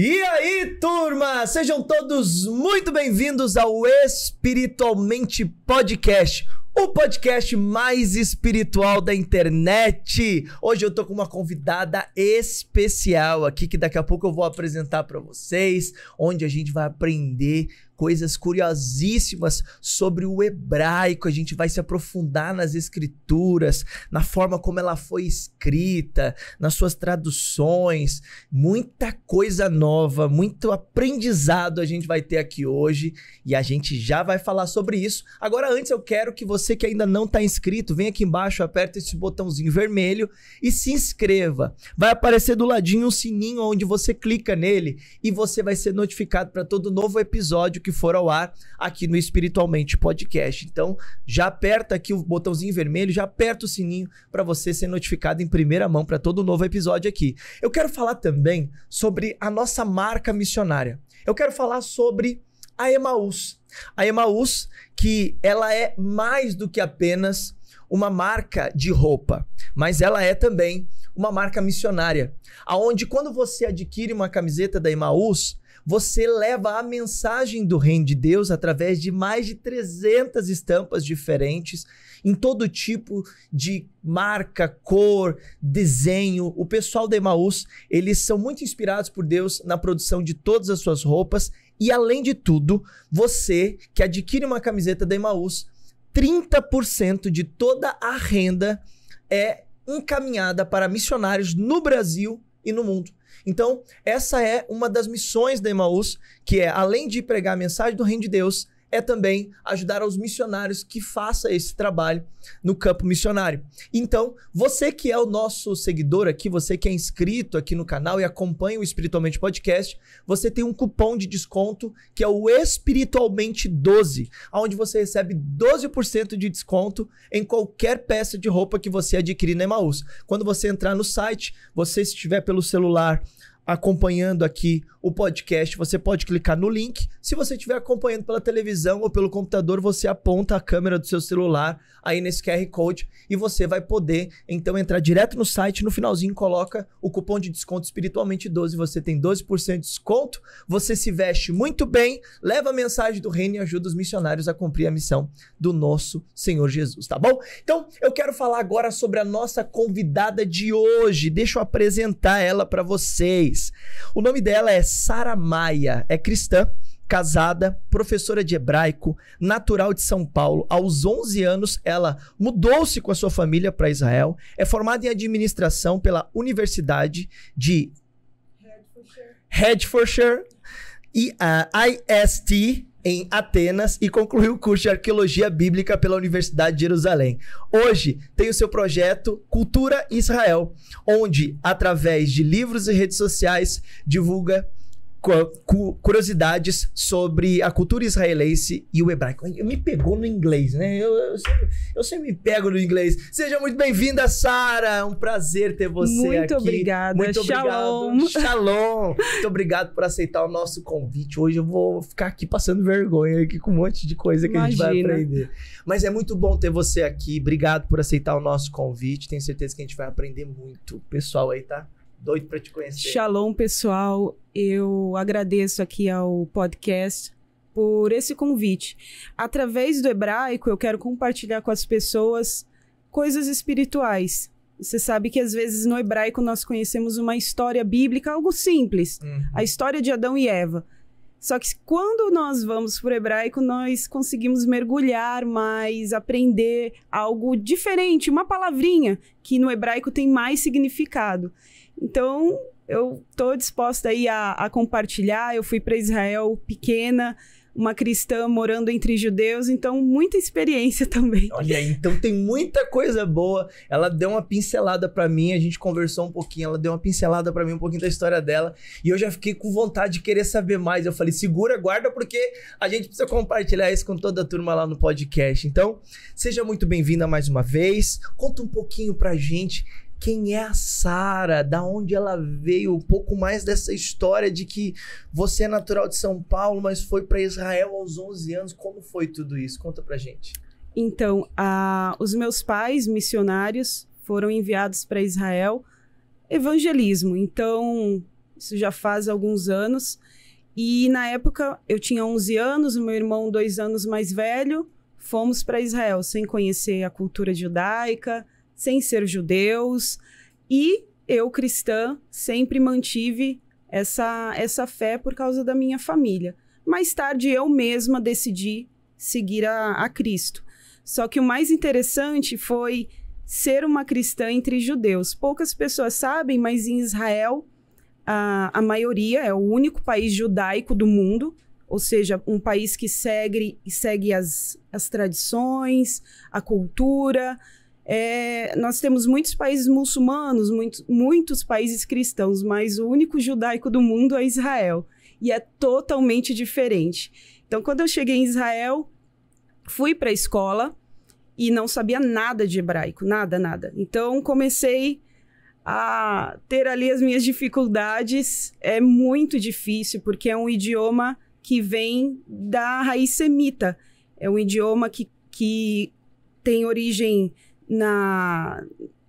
E aí, turma! Sejam todos muito bem-vindos ao Espiritualmente Podcast, o podcast mais espiritual da internet. Hoje eu tô com uma convidada especial aqui, que daqui a pouco eu vou apresentar para vocês, onde a gente vai aprender coisas curiosíssimas sobre o hebraico. A gente vai se aprofundar nas escrituras, na forma como ela foi escrita, nas suas traduções. Muita coisa nova, muito aprendizado a gente vai ter aqui hoje e a gente já vai falar sobre isso. Agora, antes, eu quero que você que ainda não está inscrito, vem aqui embaixo, aperta esse botãozinho vermelho e se inscreva. Vai aparecer do ladinho um sininho onde você clica nele e você vai ser notificado para todo novo episódio que for ao ar aqui no Espiritualmente Podcast. Então, já aperta aqui o botãozinho vermelho, já aperta o sininho para você ser notificado em primeira mão para todo novo episódio aqui. Eu quero falar também sobre a nossa marca missionária. Eu quero falar sobre a Emaús. A Emaús, que ela é mais do que apenas uma marca de roupa, mas ela é também uma marca missionária, aonde quando você adquire uma camiseta da Emaús, você leva a mensagem do Reino de Deus através de mais de 300 estampas diferentes, em todo tipo de marca, cor, desenho. O pessoal da Emaús, eles são muito inspirados por Deus na produção de todas as suas roupas. E além de tudo, você que adquire uma camiseta da Emaús, 30% de toda a renda é encaminhada para missionários no Brasil e no mundo. Então, essa é uma das missões da Emaús, que é, além de pregar a mensagem do Reino de Deus, é também ajudar aos missionários que façam esse trabalho no campo missionário. Então, você que é o nosso seguidor aqui, você que é inscrito aqui no canal e acompanha o Espiritualmente Podcast, você tem um cupom de desconto que é o Espiritualmente 12, onde você recebe 12% de desconto em qualquer peça de roupa que você adquirir na Emaús. Quando você entrar no site, você se estiver pelo celular acompanhando aqui o podcast, você pode clicar no link. Se você estiver acompanhando pela televisão ou pelo computador, você aponta a câmera do seu celular aí nesse QR Code e você vai poder, então, entrar direto no site. No finalzinho, coloca o cupom de desconto Espiritualmente 12, você tem 12% de desconto, você se veste muito bem, leva a mensagem do reino e ajuda os missionários a cumprir a missão do nosso Senhor Jesus, tá bom? Então, eu quero falar agora sobre a nossa convidada de hoje. Deixa eu apresentar ela para vocês. O nome dela é Sara Maia, é cristã, casada, professora de hebraico, natural de São Paulo. Aos 11 anos, ela mudou-se com a sua família para Israel. É formada em administração pela Universidade de Hertfordshire e a IST em Atenas e concluiu o curso de Arqueologia Bíblica pela Universidade de Jerusalém. Hoje tem o seu projeto Cultura Israel, onde, através de livros e redes sociais, divulga curiosidades sobre a cultura israelense e o hebraico. Me pegou no inglês, né? Eu sempre me pego no inglês. Seja muito bem-vinda, Sara. É um prazer ter você aqui. Muito obrigada. Muito Shalom. obrigado. Shalom. Muito obrigado por aceitar o nosso convite. Hoje eu vou ficar aqui passando vergonha aqui com um monte de coisa que a gente vai aprender. Mas é muito bom ter você aqui. Obrigado por aceitar o nosso convite. Tenho certeza que a gente vai aprender muito. O pessoal aí tá doido para te conhecer. Shalom, pessoal. Eu agradeço aqui ao podcast por esse convite. Através do hebraico, eu quero compartilhar com as pessoas coisas espirituais. Você sabe que às vezes no hebraico nós conhecemos uma história bíblica, algo simples. A história de Adão e Eva. Só que quando nós vamos para o hebraico, nós conseguimos mergulhar mais, aprender algo diferente, uma palavrinha que no hebraico tem mais significado. Então, eu estou disposta aí a compartilhar. Eu fui para Israel pequena, uma cristã morando entre judeus, então muita experiência também. Olha aí, então tem muita coisa boa. Ela deu uma pincelada para mim, a gente conversou um pouquinho, ela deu uma pincelada para mim, um pouquinho da história dela, e eu já fiquei com vontade de querer saber mais. Eu falei, segura, guarda, porque a gente precisa compartilhar isso com toda a turma lá no podcast. Então, seja muito bem-vinda mais uma vez. Conta um pouquinho pra gente quem é a Sara, da onde ela veio, um pouco mais dessa história de que você é natural de São Paulo, mas foi para Israel aos 11 anos. Como foi tudo isso? Conta pra gente. Então, os meus pais missionários foram enviados para Israel, evangelismo. Então, Isso já faz alguns anos. E na época eu tinha 11 anos, o meu irmão 2 anos mais velho. Fomos para Israel sem conhecer a cultura judaica, sem ser judeus. E eu, cristã, sempre mantive essa fé por causa da minha família. Mais tarde eu mesma decidi seguir a Cristo. Só que o mais interessante foi ser uma cristã entre judeus. Poucas pessoas sabem, mas em Israel a maioria é o único país judaico do mundo, ou seja, um país que segue as tradições, a cultura. Nós temos muitos países muçulmanos, muitos países cristãos, mas o único judaico do mundo é Israel. E é totalmente diferente. Então, quando eu cheguei em Israel, fui para a escola e não sabia nada de hebraico, nada. Então, comecei a ter ali as minhas dificuldades. É muito difícil, porque é um idioma que vem da raiz semita. É um idioma que tem origem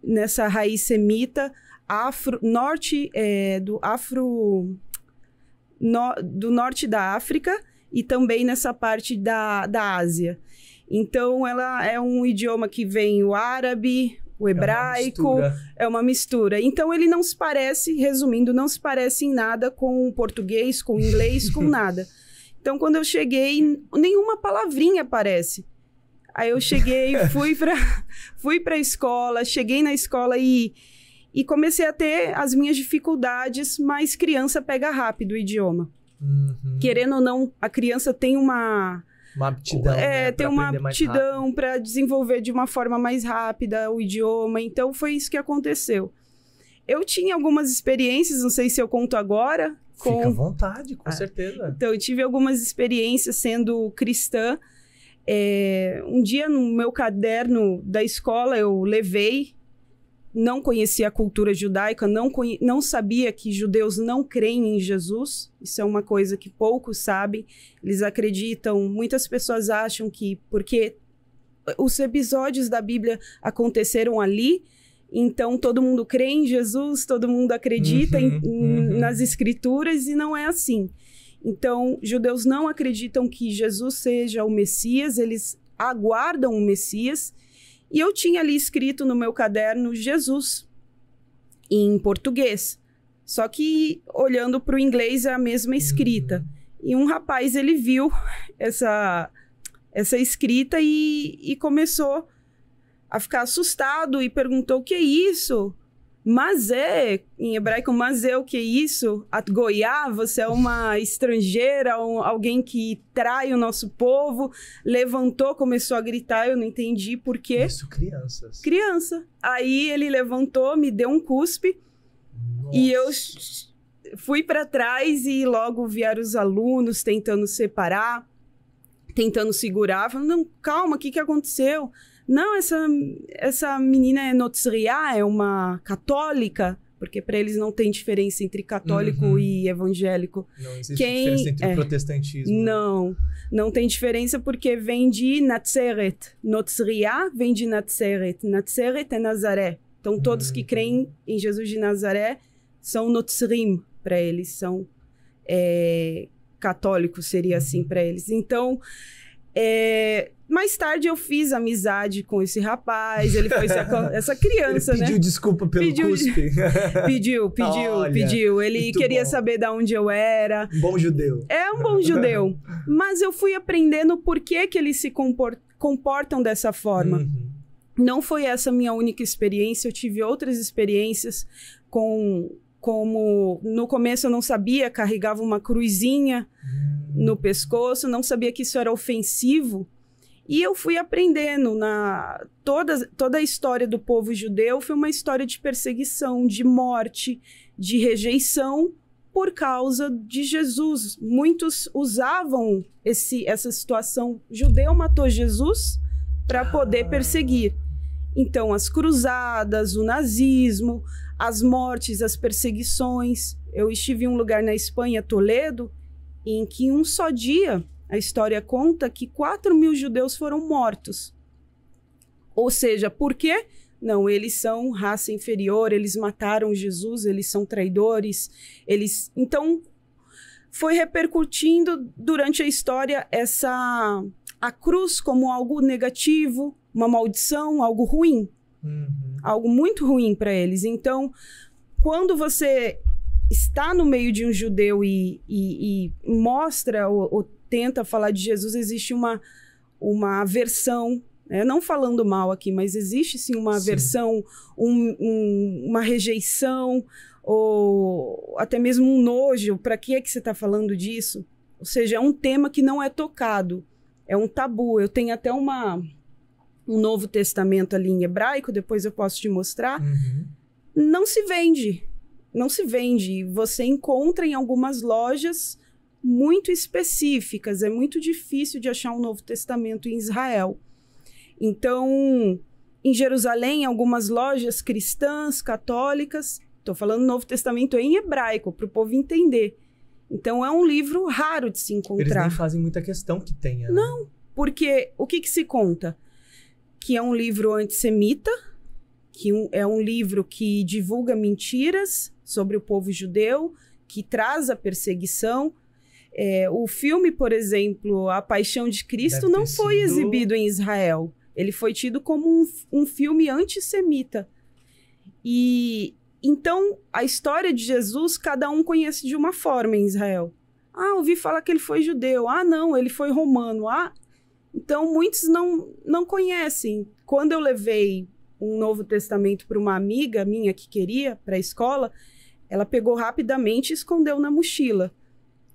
nessa raiz semita, do norte da África e também nessa parte da Ásia. Então, ela é um idioma que vem o árabe, o hebraico, é uma mistura. Então, ele não se parece, resumindo, não se parece em nada com o português, com o inglês, com nada. Então, quando eu cheguei, nenhuma palavrinha aparece. Aí eu cheguei, fui para a escola, cheguei na escola e comecei a ter as minhas dificuldades, mas criança pega rápido o idioma. Uhum. Querendo ou não, a criança tem uma aptidão, né, tem uma aptidão para desenvolver de uma forma mais rápida o idioma. Então, foi isso que aconteceu. Eu tinha algumas experiências, não sei se eu conto agora. Fica à vontade, com certeza. Então, eu tive algumas experiências sendo cristã. Um dia, no meu caderno da escola, eu levei, não conhecia a cultura judaica, não sabia que judeus não creem em Jesus. Isso é uma coisa que poucos sabem. Eles acreditam, muitas pessoas acham que porque os episódios da Bíblia aconteceram ali, então todo mundo crê em Jesus, todo mundo acredita nas Escrituras, e não é assim. Então, judeus não acreditam que Jesus seja o Messias, eles aguardam o Messias. E eu tinha ali escrito no meu caderno Jesus, em português. Só que, olhando para o inglês, é a mesma escrita. E um rapaz, ele viu essa escrita e começou a ficar assustado e perguntou: o que é isso? Mazé, em hebraico, mazé, o que é isso? At goiá, você é uma estrangeira, alguém que trai o nosso povo. Levantou, começou a gritar, eu não entendi por quê. Isso, crianças. Criança. Aí ele levantou, me deu um cuspe. Nossa. E eu fui para trás e logo vieram os alunos tentando separar, tentando segurar. Falando: não, calma, o que aconteceu? Não, essa menina é notzriá, é uma católica, porque para eles não tem diferença entre católico e evangélico. Não existe diferença entre protestantismo. Não tem diferença, porque vem de Nazareth. Notzriá vem de Nazareth. Nazareth é Nazaré. Então, todos que creem em Jesus de Nazaré são notzrim para eles, são católicos, seria assim para eles. Então, mais tarde eu fiz amizade com esse rapaz, ele foi essa criança, ele pediu desculpa pelo cuspe. Pediu. Ele queria saber de onde eu era. Um bom judeu. É um bom judeu. Mas eu fui aprendendo por que eles se comportam dessa forma. Não foi essa a minha única experiência, eu tive outras experiências como no começo eu não sabia, carregava uma cruzinha no pescoço, não sabia que isso era ofensivo. E eu fui aprendendo. Toda a história do povo judeu foi uma história de perseguição, de morte, de rejeição por causa de Jesus. Muitos usavam essa situação. Judeu matou Jesus para poder perseguir. Então, as cruzadas, o nazismo, as mortes, as perseguições. Eu estive em um lugar na Espanha, Toledo, em que em um só dia, a história conta que 4.000 judeus foram mortos. Ou seja, por quê? Não, eles são raça inferior, eles mataram Jesus, eles são traidores, eles... Então, foi repercutindo durante a história a cruz como algo negativo, uma maldição, algo ruim. Algo muito ruim para eles. Então, quando você está no meio de um judeu e mostra ou tenta falar de Jesus, existe uma aversão, né? Não falando mal aqui, mas existe sim uma aversão, uma rejeição, ou até mesmo um nojo. Para que é que você está falando disso? Ou seja, é um tema que não é tocado, é um tabu. Eu tenho até um Novo Testamento ali em hebraico, depois eu posso te mostrar. Não se vende. Não se vende. Você encontra em algumas lojas muito específicas. É muito difícil de achar um Novo Testamento em Israel. Então, em Jerusalém, algumas lojas cristãs, católicas, estou falando Novo Testamento em hebraico, para o povo entender. Então, é um livro raro de se encontrar. Eles nem fazem muita questão que tenha. Né? Não, porque o que se conta? Que é um livro antissemita, que é um livro que divulga mentiras sobre o povo judeu, que traz a perseguição. O filme, por exemplo, A Paixão de Cristo, não foi exibido em Israel. Ele foi tido como um filme antissemita. E então, a história de Jesus, cada um conhece de uma forma em Israel. Ah, ouvi falar que ele foi judeu. Ah, não, ele foi romano. Ah, então, muitos não conhecem. Quando eu levei um Novo Testamento para uma amiga minha que queria, para a escola, ela pegou rapidamente e escondeu na mochila.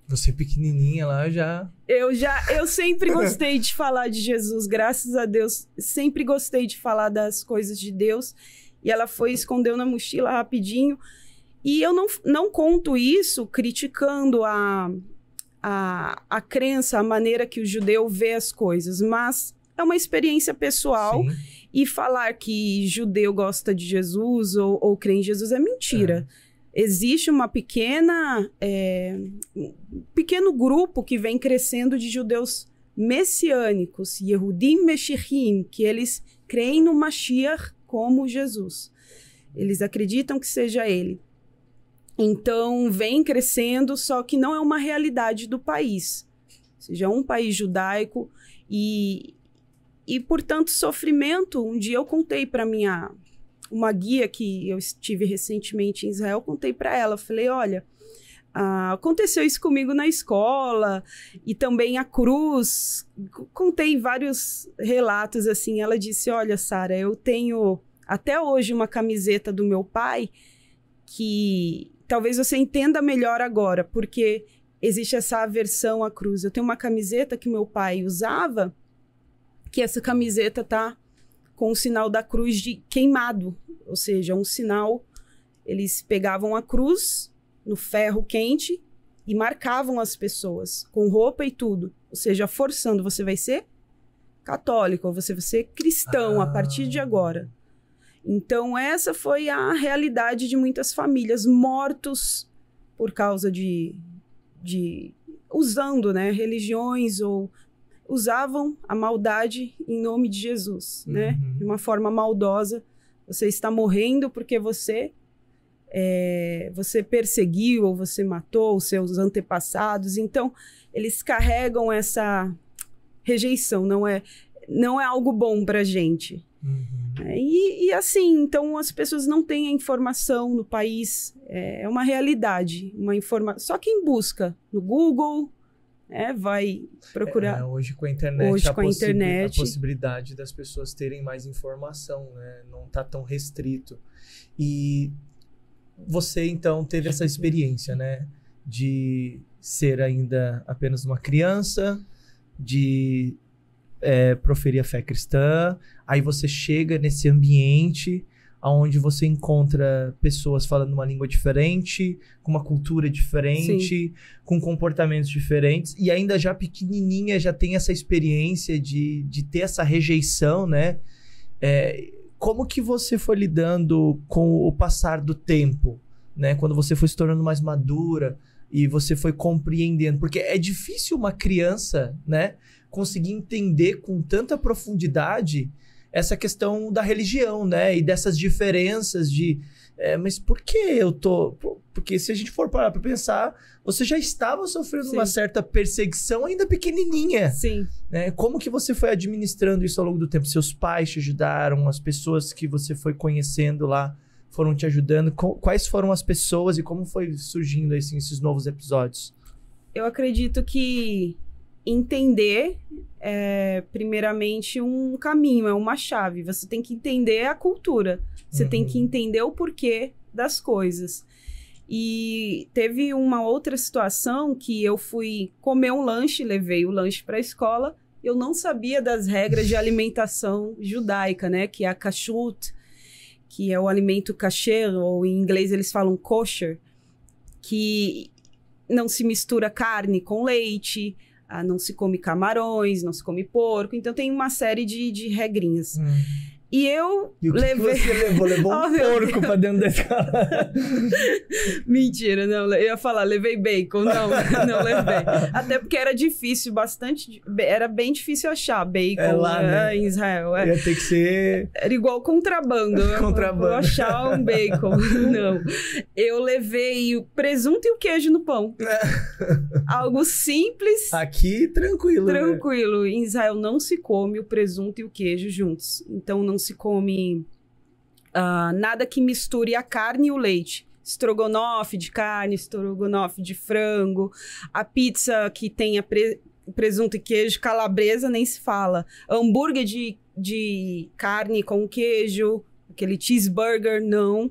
Você pequenininha lá já... Eu sempre gostei de falar de Jesus, graças a Deus. Sempre gostei de falar das coisas de Deus. E ela foi e escondeu na mochila rapidinho. E eu não conto isso criticando a crença, a maneira que o judeu vê as coisas. Mas é uma experiência pessoal. Sim. E falar que judeu gosta de Jesus ou crê em Jesus é mentira. Existe um pequeno grupo que vem crescendo de judeus messiânicos, Yehudim Meshichim, que eles creem no Mashiach como Jesus. Eles acreditam que seja ele. Então, vem crescendo, só que não é uma realidade do país. Ou seja, é um país judaico e portanto, sofrimento. Um dia eu contei para uma guia que eu estive recentemente em Israel, contei para ela, falei, olha, aconteceu isso comigo na escola, e também a cruz, contei vários relatos assim. Ela disse, olha, Sara, eu tenho até hoje uma camiseta do meu pai, que talvez você entenda melhor agora, porque existe essa aversão à cruz. Eu tenho uma camiseta que meu pai usava, que essa camiseta tá com o sinal da cruz de queimado, ou seja, um sinal. Eles pegavam a cruz no ferro quente e marcavam as pessoas com roupa e tudo, ou seja, forçando, você vai ser católico, ou você vai ser cristão a partir de agora. Então essa foi a realidade de muitas famílias, mortos por causa de usando, né, religiões, ou usavam a maldade em nome de Jesus, né? De uma forma maldosa. Você está morrendo porque você perseguiu ou você matou os seus antepassados. Então, eles carregam essa rejeição. Não é algo bom para a gente. E assim, então as pessoas não têm a informação no país. É uma realidade. Só quem busca no Google... vai procurar. Hoje com a internet, a possibilidade das pessoas terem mais informação, né? Não está tão restrito. E você, então, teve essa experiência, né? De ser ainda apenas uma criança, de proferir a fé cristã, aí você chega nesse ambiente onde você encontra pessoas falando uma língua diferente, com uma cultura diferente, sim, com comportamentos diferentes, e ainda já pequenininha já tem essa experiência de ter essa rejeição, né? Como que você foi lidando com o passar do tempo, né? Quando você foi se tornando mais madura e você foi compreendendo, porque é difícil uma criança, né, conseguir entender com tanta profundidade essa questão da religião, né? E dessas diferenças de... mas por que eu tô... Porque se a gente for parar pra pensar, você já estava sofrendo Sim. uma certa perseguição ainda pequenininha. Sim. Né? Como que você foi administrando isso ao longo do tempo? Seus pais te ajudaram? As pessoas que você foi conhecendo lá foram te ajudando? Quais foram as pessoas e como foi surgindo assim, esses novos episódios? Eu acredito que entender é, primeiramente, um caminho, é uma chave. Você tem que entender a cultura. Você tem que entender o porquê das coisas. E teve uma outra situação que eu fui comer um lanche, levei o lanche para a escola, eu não sabia das regras de alimentação judaica, né? Que é a kashrut, que é o alimento kasher, ou em inglês eles falam kosher, que não se mistura carne com leite, não se come camarões, não se come porco. Então tem uma série de regrinhas. E eu e o que levei... que você levou? Levou um porco pra dentro da escola. Mentira, não. Eu ia falar, levei bacon. Não, não levei. Até porque era difícil, era bem difícil achar bacon lá, né? em Israel. Ia ter que ser... Era igual contrabando. Contrabando. Eu vou achar um bacon. Não. Eu levei o presunto e o queijo no pão. Algo simples. Aqui, tranquilo. Tranquilo. Né? Em Israel não se come o presunto e o queijo juntos. Então não se come nada que misture a carne e o leite. Estrogonofe de carne, estrogonofe de frango. A pizza que tenha presunto e queijo, calabresa, nem se fala. Hambúrguer de carne com queijo, aquele cheeseburger, não.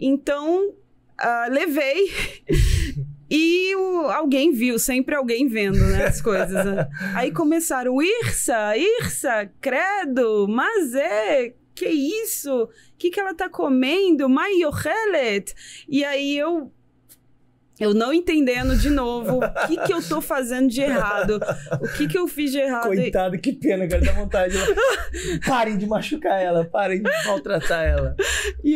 Então, levei... E alguém viu, sempre alguém vendo, né, as coisas. Né? Aí começaram, Irsa, credo, mas que isso? O que ela tá comendo? Maiochelet? E aí eu não entendendo de novo o que eu tô fazendo de errado. O que eu fiz de errado. Coitado, que pena, cara, dá vontade. Parem de machucar ela, parem de maltratar ela. E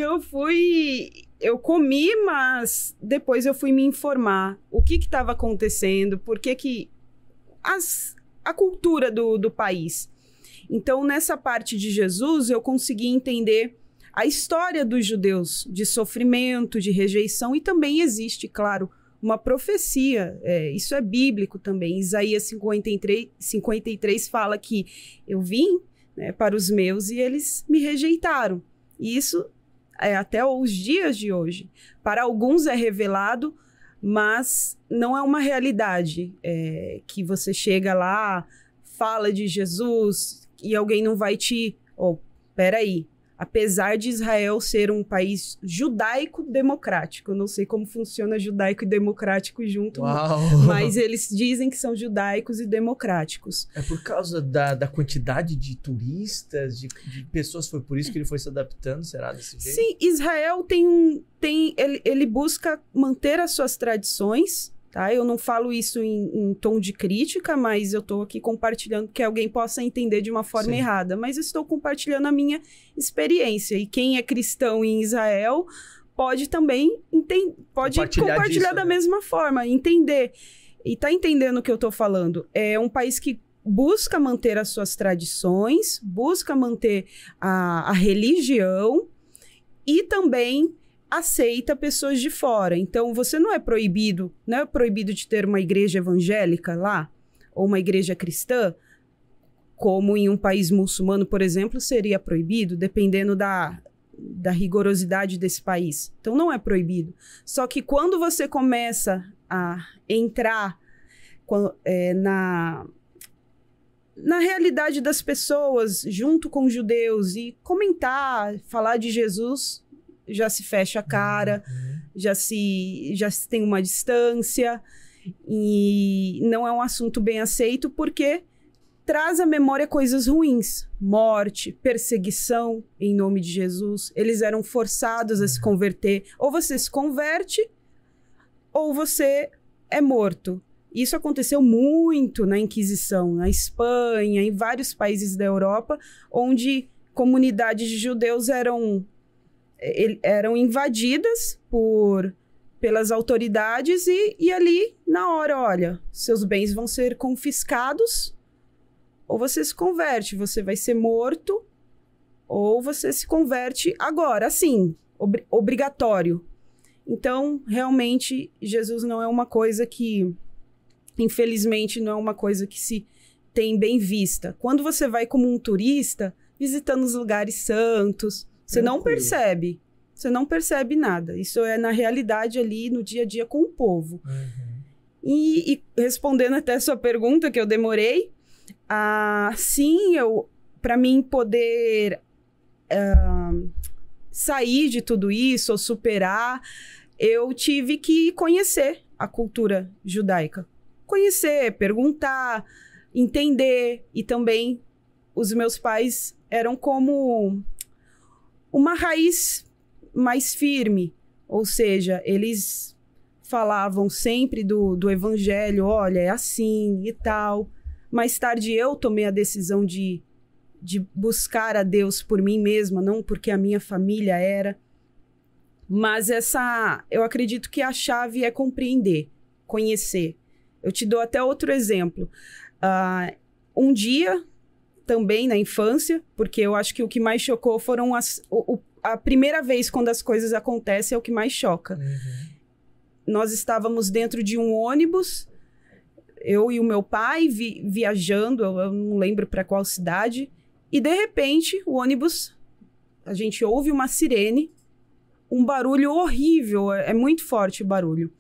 eu comi, mas depois eu fui me informar o que estava acontecendo, por que a cultura do país. Então, nessa parte de Jesus, eu consegui entender a história dos judeus, de sofrimento, de rejeição, e também existe, claro, uma profecia, isso é bíblico também. Isaías 53 fala que eu vim, né, para os meus e eles me rejeitaram. E isso... até os dias de hoje. Para alguns é revelado, mas não é uma realidade. Que você chega lá, fala de Jesus e alguém não vai te... peraí. Apesar de Israel ser um país judaico-democrático, eu não sei como funciona judaico e democrático junto, mas eles dizem que são judaicos e democráticos. É por causa da quantidade de turistas, de pessoas, foi por isso que ele foi se adaptando, será desse jeito? Sim, Israel ele busca manter as suas tradições, tá? Eu não falo isso em tom de crítica, mas eu estou aqui compartilhando que alguém possa entender de uma forma errada. Mas eu estou compartilhando a minha experiência. E quem é cristão em Israel pode também compartilhar da mesma forma, entender. E tá entendendo o que eu estou falando. É um país que busca manter as suas tradições, busca manter a religião e também... aceita pessoas de fora. Então, você não é proibido de ter uma igreja evangélica lá, ou uma igreja cristã, como em um país muçulmano, por exemplo, seria proibido, dependendo da rigorosidade desse país. Então, não é proibido. Só que quando você começa a entrar na realidade das pessoas, junto com os judeus, e comentar, falar de Jesus... já se fecha a cara, já se tem uma distância, e não é um assunto bem aceito porque traz à memória coisas ruins, morte, perseguição em nome de Jesus. Eles eram forçados a se converter, ou você se converte ou você é morto. Isso aconteceu muito na Inquisição, na Espanha, em vários países da Europa, onde comunidades de judeus eram invadidas pelas autoridades e ali, na hora, olha, seus bens vão ser confiscados ou você se converte, você vai ser morto ou você se converte agora, assim, obrigatório. Então, realmente, Jesus não é uma coisa que, infelizmente, não é uma coisa que se tem bem vista. Quando você vai como um turista, visitando os lugares santos, você não percebe. Você não percebe nada. Isso é na realidade ali, no dia a dia com o povo. E respondendo até a sua pergunta, que eu demorei, sim, para mim poder sair de tudo isso ou superar, eu tive que conhecer a cultura judaica. Conhecer, perguntar, entender. E também os meus pais eram como uma raiz mais firme. Ou seja, eles falavam sempre do evangelho, olha, é assim e tal. Mais tarde eu tomei a decisão de buscar a Deus por mim mesma, não porque a minha família era. Mas eu acredito que a chave é compreender, conhecer. Eu te dou até outro exemplo. Um dia, também na infância, porque eu acho que o que mais chocou foram a primeira vez quando as coisas acontecem é o que mais choca. Nós estávamos dentro de um ônibus, eu e o meu pai viajando, eu não lembro para qual cidade, e de repente o ônibus, a gente ouve uma sirene, um barulho horrível, é muito forte o barulho.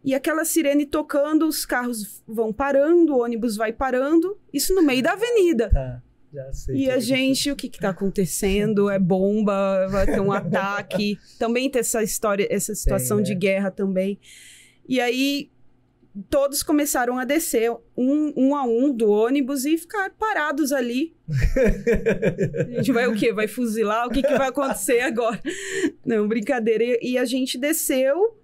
E aquela sirene tocando, os carros vão parando, o ônibus vai parando, isso no meio da avenida. Já sei. E a gente, o que está acontecendo? É bomba, vai ter um ataque. Também tem essa história, essa situação de guerra também. E aí todos começaram a descer um a um do ônibus e ficar parados ali. A gente vai o quê? Vai fuzilar? O que vai acontecer agora? Não, brincadeira. E a gente desceu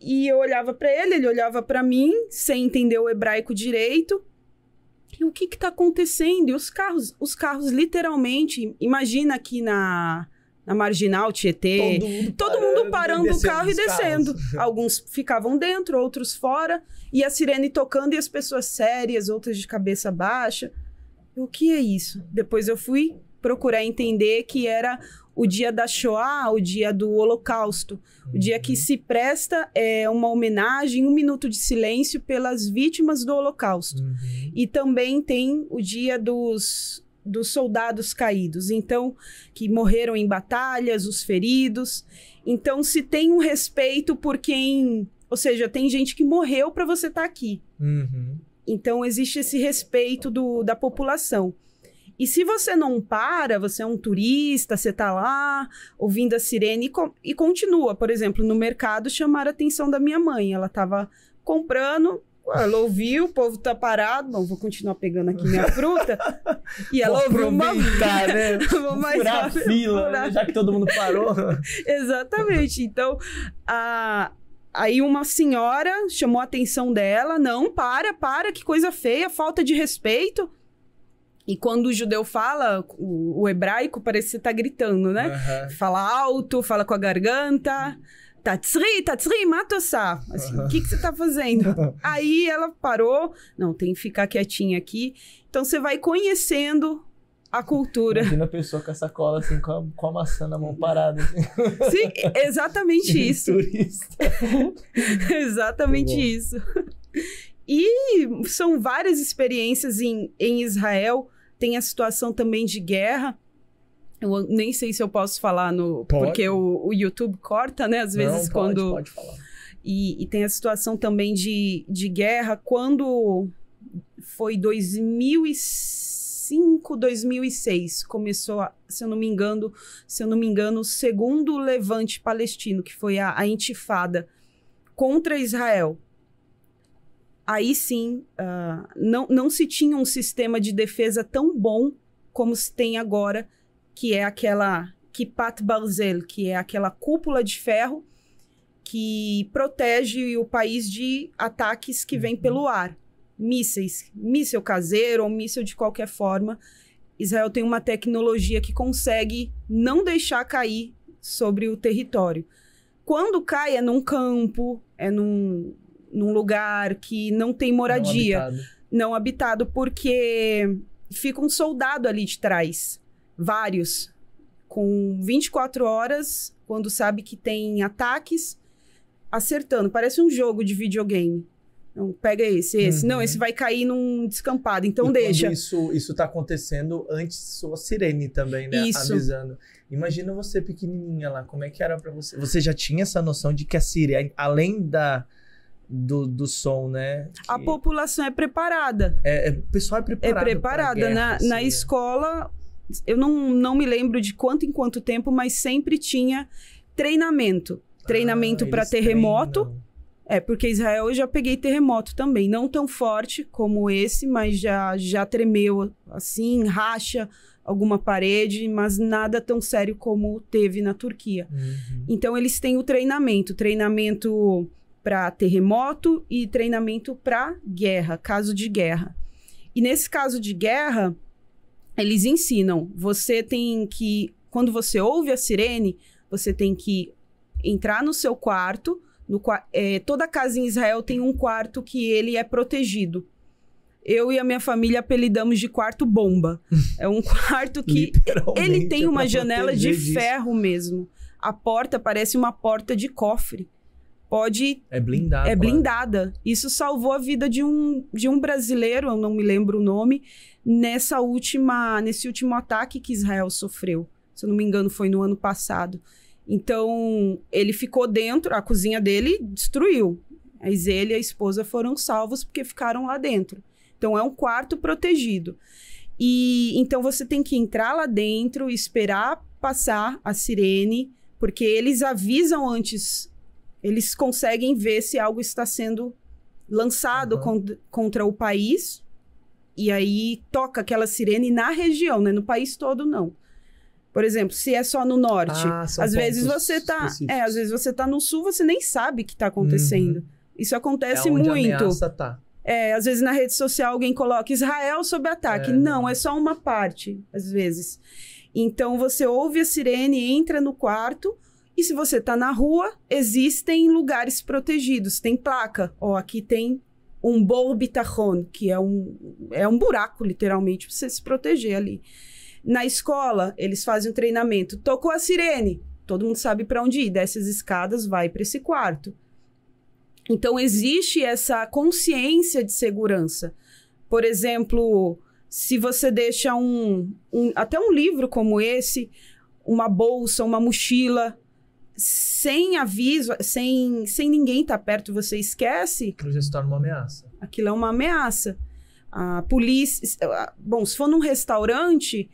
e eu olhava para ele, ele olhava para mim, sem entender o hebraico direito. E o que está acontecendo? E os carros literalmente, imagina aqui na Marginal Tietê, todo mundo parando o carro e descendo. Alguns ficavam dentro, outros fora, e a sirene tocando e as pessoas sérias, outras de cabeça baixa. O que é isso? Depois eu fui procurar entender que era o dia da Shoah, o dia do Holocausto, o dia que se presta uma homenagem, 1 minuto de silêncio pelas vítimas do Holocausto. E também tem o dia dos soldados caídos, então, que morreram em batalhas, os feridos. Então, se tem um respeito por quem... Ou seja, tem gente que morreu para você estar aqui. Então, existe esse respeito da população. E se você não para, você é um turista, você está lá ouvindo a sirene e continua. Por exemplo, no mercado, chamaram a atenção da minha mãe. Ela estava comprando, ela ouviu, o povo tá parado. Bom, vou continuar pegando aqui minha fruta. E ela ouviu uma... né? Vou mais furar a fila, já que todo mundo parou. Exatamente. Então, aí uma senhora chamou a atenção dela. Não, para, que coisa feia, falta de respeito. E quando o judeu fala, o hebraico, parece que você tá gritando, né? Fala alto, fala com a garganta. Tatsri, matossá. Assim, o que você tá fazendo? Aí ela parou. Não, tem que ficar quietinha aqui. Então você vai conhecendo a cultura. Imagina a pessoa com a sacola assim, com a maçã na mão parada. Assim. Sim, exatamente isso. Turista. Exatamente isso. E são várias experiências em Israel. Tem a situação também de guerra. Eu nem sei se eu posso falar porque o YouTube corta, né? Às vezes quando... Pode falar. E tem a situação também de guerra. Quando foi 2005, 2006, começou, se eu não me engano, o segundo levante palestino, que foi a intifada contra Israel. Aí sim, não se tinha um sistema de defesa tão bom como se tem agora, que é aquela Kipat Barzel, que é aquela cúpula de ferro que protege o país de ataques que vêm pelo ar. Míssil caseiro ou míssil de qualquer forma. Israel tem uma tecnologia que consegue não deixar cair sobre o território. Quando cai é num campo, é num lugar que não tem moradia. Não habitado, porque fica um soldado ali de trás. vários, com 24 horas, quando sabe que tem ataques, acertando. Parece um jogo de videogame. Então, pega esse. Não, esse vai cair num descampado, então deixa. Isso tá acontecendo antes sua sirene também, né? Isso. Avisando. Imagina você pequenininha lá, como é que era pra você? Você já tinha essa noção de que a sirene, além do som, né? A população é preparada. O pessoal é preparado. É preparada. Na escola, eu não me lembro de quanto em quanto tempo, mas sempre tinha treinamento. Treinamento para terremoto. Treinam. Porque Israel eu já peguei terremoto também. Não tão forte como esse, mas já tremeu assim, racha alguma parede, mas nada tão sério como teve na Turquia. Então eles têm o treinamento para terremoto e treinamento para guerra, caso de guerra. E nesse caso de guerra, eles ensinam, você tem que, quando você ouve a sirene, você tem que entrar no seu quarto. Toda casa em Israel tem um quarto que ele é protegido. Eu e a minha família apelidamos de quarto bomba. É um quarto que ele tem uma janela de ferro mesmo. A porta parece uma porta de cofre. É blindada. É blindada. Isso salvou a vida de um brasileiro, eu não me lembro o nome, nesse último ataque que Israel sofreu. Se eu não me engano, foi no ano passado. Então, ele ficou dentro, a cozinha dele destruiu. Mas ele e a esposa foram salvos porque ficaram lá dentro. Então, é um quarto protegido. E então, você tem que entrar lá dentro, esperar passar a sirene, porque eles avisam antes, eles conseguem ver se algo está sendo lançado contra o país, e aí toca aquela sirene na região, né? No país todo, não. Por exemplo, se é só no norte, às vezes você tá no sul, você nem sabe o que está acontecendo. Isso acontece muito. A ameaça tá. Às vezes na rede social alguém coloca Israel sob ataque. Não, é só uma parte, às vezes. Então você ouve a sirene, entra no quarto, e se você tá na rua, existem lugares protegidos. Tem placa. Aqui tem um bor bitachon, que é um buraco, literalmente, para você se proteger ali. Na escola, eles fazem um treinamento. Tocou a sirene, todo mundo sabe para onde ir. Desce as escadas, vai para esse quarto. Então, existe essa consciência de segurança. Por exemplo, se você deixa até um livro como esse, uma bolsa, uma mochila, sem aviso, sem ninguém estar perto, você esquece. Aquilo já se torna uma ameaça. Aquilo é uma ameaça. A polícia... Bom, se for num restaurante,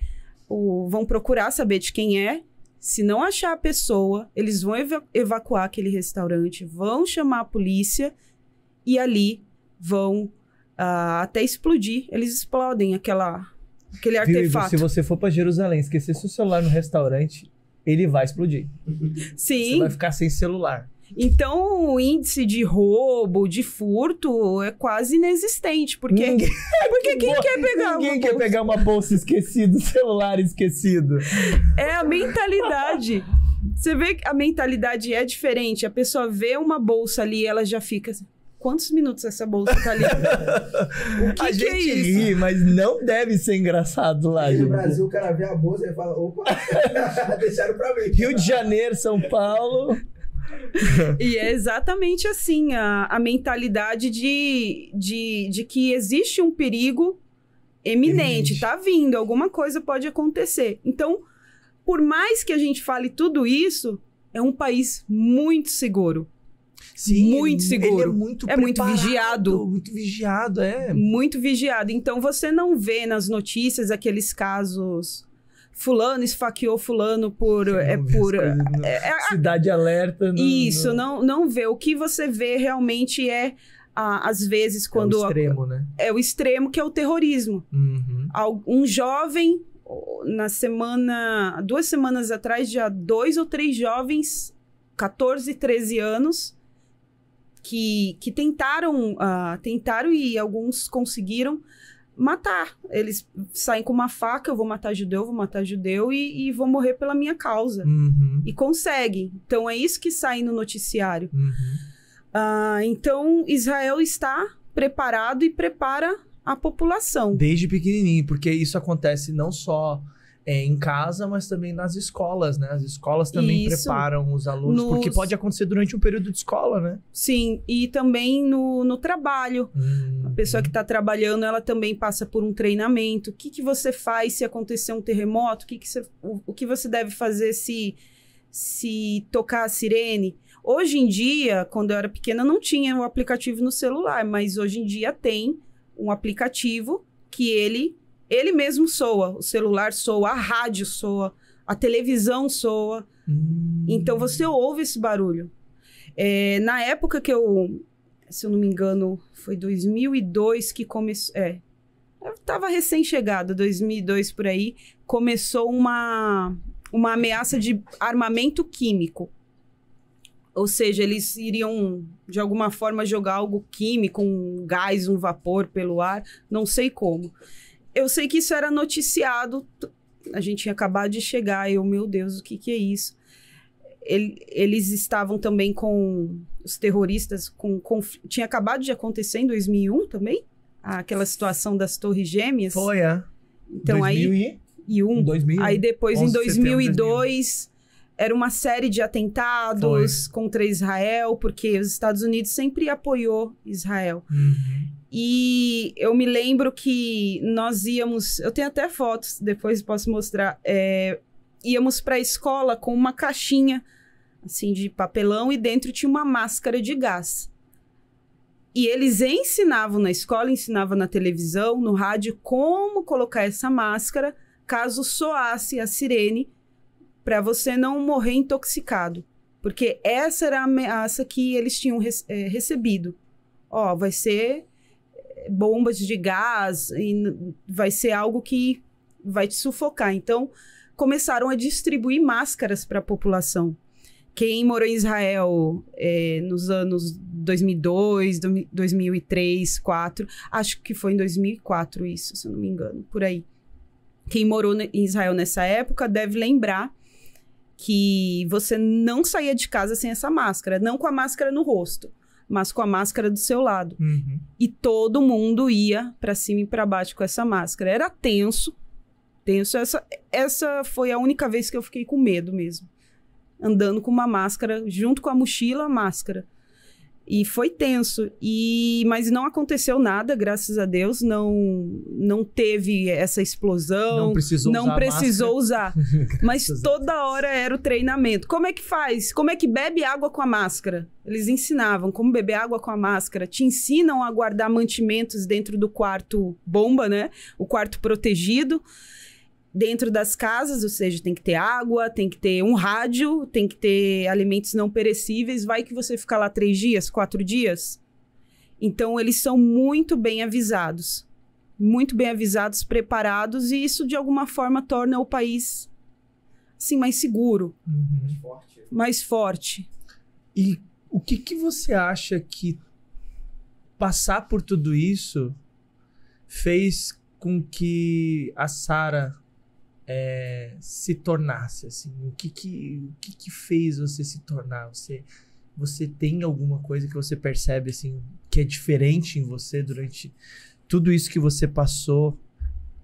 vão procurar saber de quem é. Se não achar a pessoa, eles vão evacuar aquele restaurante, vão chamar a polícia e vão até explodir. Eles explodem aquele artefato. Se você for para Jerusalém, esquecer seu celular no restaurante, ele vai explodir. Sim. Você vai ficar sem celular. Então, o índice de roubo, de furto, é quase inexistente. Porque quem quer pegar Ninguém quer pegar uma bolsa esquecida, celular esquecido. É a mentalidade. Você vê que a mentalidade é diferente. A pessoa vê uma bolsa ali, ela já fica assim, quantos minutos essa bolsa tá ali? A gente é isso? Ri, mas não deve ser engraçado lá. No Brasil, o cara vê a bolsa e fala, opa, deixaram pra mim. Rio de Janeiro, São Paulo... E é exatamente assim, a mentalidade de que existe um perigo eminente, tá vindo, alguma coisa pode acontecer. Então, por mais que a gente fale tudo isso, é um país muito seguro. Sim, muito seguro. Ele é muito vigiado. Muito vigiado, Muito vigiado. Então, você não vê nas notícias aqueles casos... Fulano esfaqueou fulano por... Cidade alerta. Não vê. O que você vê realmente às vezes, quando... É o extremo, né? É o extremo, que é o terrorismo. Um jovem, 2 semanas atrás, já 2 ou 3 jovens, 14, 13 anos, que tentaram e alguns conseguiram matar. Eles saem com uma faca, eu vou matar judeu e vou morrer pela minha causa. E conseguem. Então, é isso que sai no noticiário. Então, Israel está preparado e prepara a população. Desde pequenininho, porque isso acontece não só em casa, mas também nas escolas, né? As escolas também Isso. preparam os alunos, porque pode acontecer durante um período de escola, né? Sim, e também no trabalho. A pessoa que está trabalhando, ela também passa por um treinamento. O que você faz se acontecer um terremoto? O que você deve fazer se tocar a sirene? Hoje em dia, quando eu era pequena, não tinha o aplicativo no celular, mas hoje em dia tem um aplicativo que ele mesmo soa. O celular soa, a rádio soa, a televisão soa. Então, você ouve esse barulho. Na época que se eu não me engano, foi 2002 que começou... eu estava recém-chegada, 2002 por aí, começou uma ameaça de armamento químico. Ou seja, eles iriam, de alguma forma, jogar algo químico, um gás, um vapor pelo ar, não sei como. Eu sei que isso era noticiado, a gente tinha acabado de chegar, meu Deus, o que é isso? Eles estavam também com os terroristas, tinha acabado de acontecer em 2001 também, aquela situação das Torres Gêmeas. Foi, Então 2001. Aí depois, em 2002, era uma série de atentados contra Israel, porque os Estados Unidos sempre apoiou Israel. E eu me lembro que nós íamos... Eu tenho até fotos, depois posso mostrar. Íamos para a escola com uma caixinha assim, de papelão e dentro tinha uma máscara de gás. E eles ensinavam na escola, ensinavam na televisão, no rádio, como colocar essa máscara caso soasse a sirene para você não morrer intoxicado. Porque essa era a ameaça que eles tinham recebido. Vai ser bombas de gás, e vai ser algo que vai te sufocar. Então, começaram a distribuir máscaras para a população. Quem morou em Israel nos anos 2002, 2003, 2004, acho que foi em 2004 isso, se eu não me engano, por aí. Quem morou em Israel nessa época deve lembrar que você não saía de casa sem essa máscara, não com a máscara no rosto, mas com a máscara do seu lado. E todo mundo ia para cima e para baixo com essa máscara. Era tenso. Essa foi a única vez que eu fiquei com medo mesmo. Andando com uma máscara, junto com a mochila, a máscara. E foi tenso. Mas não aconteceu nada, graças a Deus. Não teve essa explosão. Não precisou usar. Mas toda hora era o treinamento. Como é que faz? Como é que bebe água com a máscara? Eles ensinavam como beber água com a máscara. Te ensinam a guardar mantimentos dentro do quarto bomba, né? O quarto protegido. Dentro das casas, ou seja, tem que ter água, tem que ter um rádio, tem que ter alimentos não perecíveis. Vai que você fica lá 3 dias, 4 dias. Então, eles são muito bem avisados, preparados, e isso, de alguma forma, torna o país assim, mais seguro, mais forte. E o que você acha que passar por tudo isso fez com que a Sara se tornasse, assim? O que fez você se tornar? Você tem alguma coisa que você percebe, assim, que é diferente em você durante tudo isso que você passou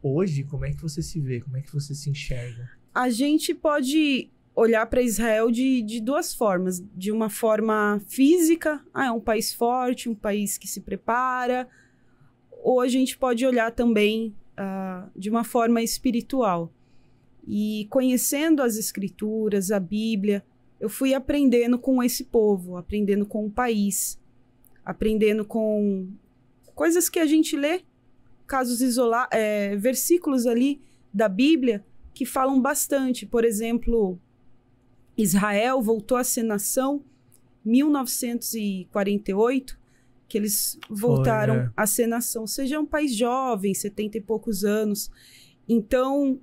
hoje? Como é que você se vê? Como é que você se enxerga? A gente pode olhar para Israel de 2 formas. De uma forma física, é um país forte, um país que se prepara. Ou a gente pode olhar também de uma forma espiritual. E conhecendo as escrituras, a Bíblia, eu fui aprendendo com esse povo, aprendendo com o país, aprendendo com coisas que a gente lê, casos isolados, versículos ali da Bíblia que falam bastante. Por exemplo, Israel voltou a ser nação em 1948, que eles voltaram a ser nação. Ou seja, é um país jovem, 70 e poucos anos. Então,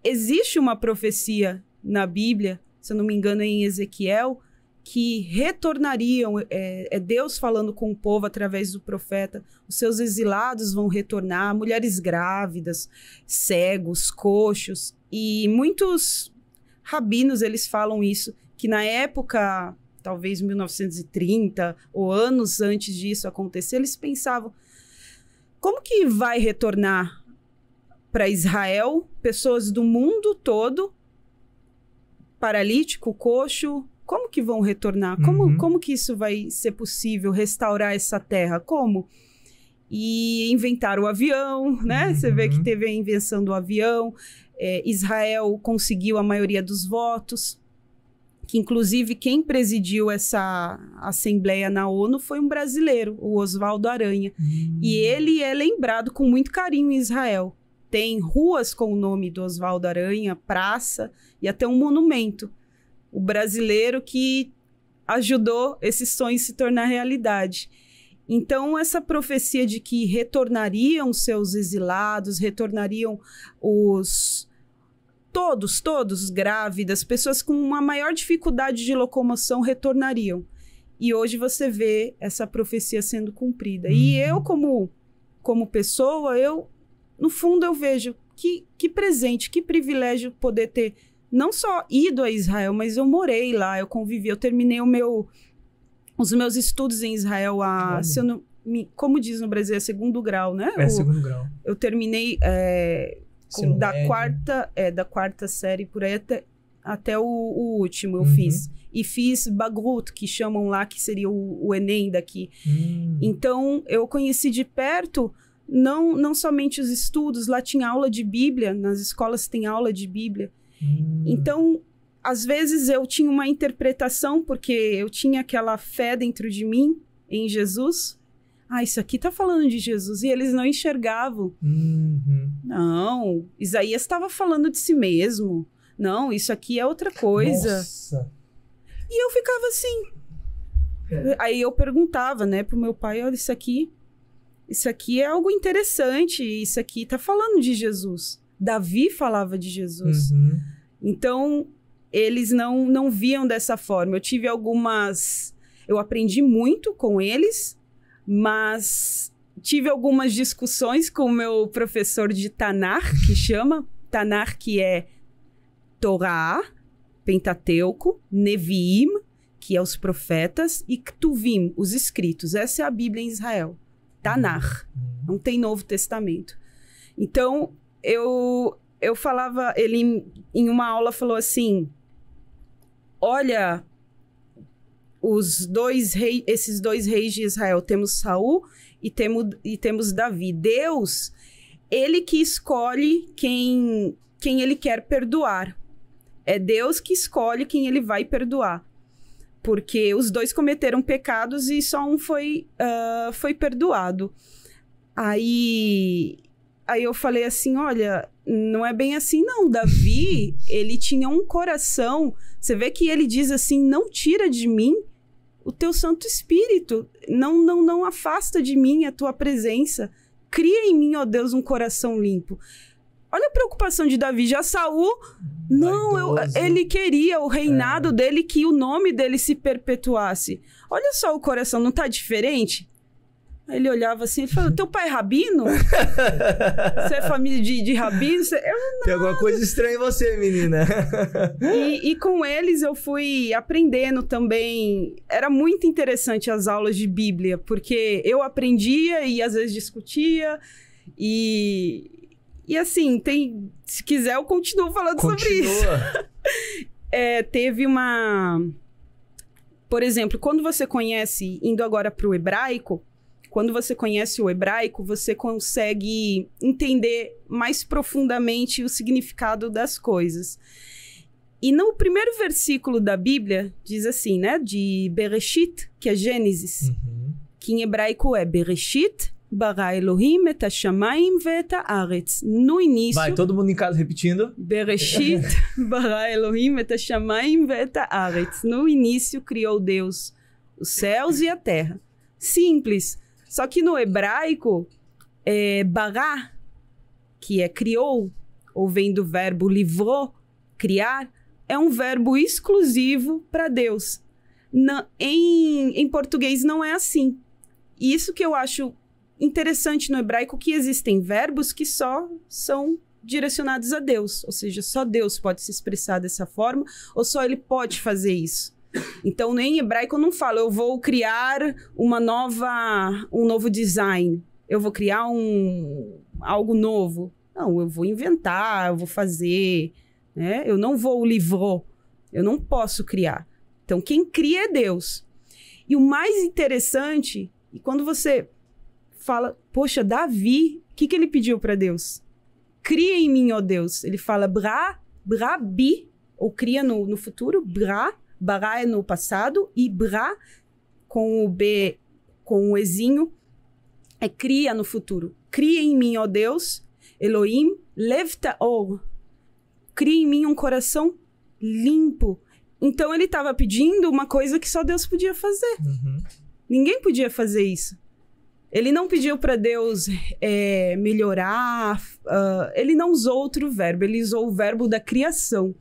existe uma profecia na Bíblia, se eu não me engano, em Ezequiel, que retornariam, Deus falando com o povo através do profeta, os seus exilados vão retornar, mulheres grávidas, cegos, coxos, e muitos rabinos, eles falam isso, que na época, talvez 1930, ou anos antes disso acontecer, eles pensavam, como que vai retornar para Israel, pessoas do mundo todo, paralítico, coxo, como que vão retornar? Como que isso vai ser possível, restaurar essa terra? Como? E inventaram o avião, né? Você vê que teve a invenção do avião. Israel conseguiu a maioria dos votos, que inclusive quem presidiu essa assembleia na ONU foi um brasileiro, o Oswaldo Aranha. E ele é lembrado com muito carinho em Israel. Tem ruas com o nome do Oswaldo Aranha, praça e até um monumento. O brasileiro que ajudou esse sonho se tornar realidade. Então, essa profecia de que retornariam seus exilados, retornariam todos grávidas, pessoas com uma maior dificuldade de locomoção retornariam. E hoje você vê essa profecia sendo cumprida. E eu, como pessoa, no fundo eu vejo que presente, que privilégio poder ter não só ido a Israel, mas eu morei lá, eu convivi, eu terminei os meus estudos em Israel, como diz no Brasil, é segundo grau, né? Segundo grau. Eu terminei da quarta série por aí até o último eu fiz. E fiz Bagrut, que chamam lá, que seria o Enem daqui. Então, eu conheci de perto, não somente os estudos, lá tinha aula de Bíblia, nas escolas tem aula de Bíblia. Então, às vezes eu tinha uma interpretação, porque eu tinha aquela fé dentro de mim, em Jesus. Isso aqui tá falando de Jesus. E eles não enxergavam. Não, Isaías estava falando de si mesmo. Não, isso aqui é outra coisa. Nossa. E eu ficava assim. Aí eu perguntava, né, pro meu pai, olha, isso aqui é algo interessante. Isso aqui tá falando de Jesus. Davi falava de Jesus. Então, eles não viam dessa forma. Eu tive eu aprendi muito com eles, mas tive algumas discussões com o meu professor de Tanar, que chama Tanar, que é Torá, Pentateuco, Neviim, que é os profetas, e Ktuvim, os escritos. Essa é a Bíblia em Israel. Tanar. Não tem Novo Testamento. Então, eu falava, ele em uma aula falou assim, olha, esses dois reis de Israel, temos Saul e temos Davi. Deus, ele que escolhe quem ele quer perdoar. É Deus que escolhe quem ele vai perdoar. Porque os dois cometeram pecados e só um foi perdoado. Aí eu falei assim, olha, não é bem assim não. Davi, ele tinha um coração. Você vê que ele diz assim, não tira de mim o teu Santo Espírito. Não afasta de mim a tua presença. Cria em mim, ó Deus, um coração limpo. Olha a preocupação de Davi. Já Saul, ele queria o reinado dele, que o nome dele se perpetuasse. Olha só o coração, não tá diferente? Aí ele olhava assim e falava, teu pai é rabino? Você é família de rabino? Tem alguma coisa estranha em você, menina. E com eles eu fui aprendendo também. Era muito interessante as aulas de Bíblia, porque eu aprendia e às vezes discutia. E assim, se quiser eu continuo falando sobre isso. Teve por exemplo, quando você conhece, indo agora para o hebraico, quando você conhece o hebraico, você consegue entender mais profundamente o significado das coisas. E no primeiro versículo da Bíblia, diz assim, né? De Bereshit, que é Gênesis, que em hebraico é Bereshit, bara Elohim et hashamayim ve'et haaretz. No início... Vai, todo mundo em casa repetindo. Bereshit, bara Elohim et hashamayim ve'et haaretz. No início criou Deus os céus e a terra. Simples. Só que no hebraico, bará, que é criou, ou vem do verbo livrou, criar, é um verbo exclusivo para Deus. Em português não é assim. E isso que eu acho interessante no hebraico, que existem verbos que só são direcionados a Deus. Ou seja, só Deus pode se expressar dessa forma, ou só Ele pode fazer isso. Então, em hebraico eu não falo, eu vou criar um novo design, eu vou criar algo novo. Não, eu vou inventar, eu vou fazer, né? Eu não vou livrar, eu não posso criar. Então, quem cria é Deus. E o mais interessante, e quando você fala, poxa, Davi, o que ele pediu para Deus? Cria em mim, ó Deus. Ele fala bi, ou cria no futuro, bara é no passado, e bra, com o B, com o ezinho, é cria no futuro. Cria em mim, ó Deus, Elohim, lev ta'or. Cria em mim um coração limpo. Então ele estava pedindo uma coisa que só Deus podia fazer. Ninguém podia fazer isso. Ele não pediu para Deus melhorar. Ele não usou outro verbo. Ele usou o verbo da criação.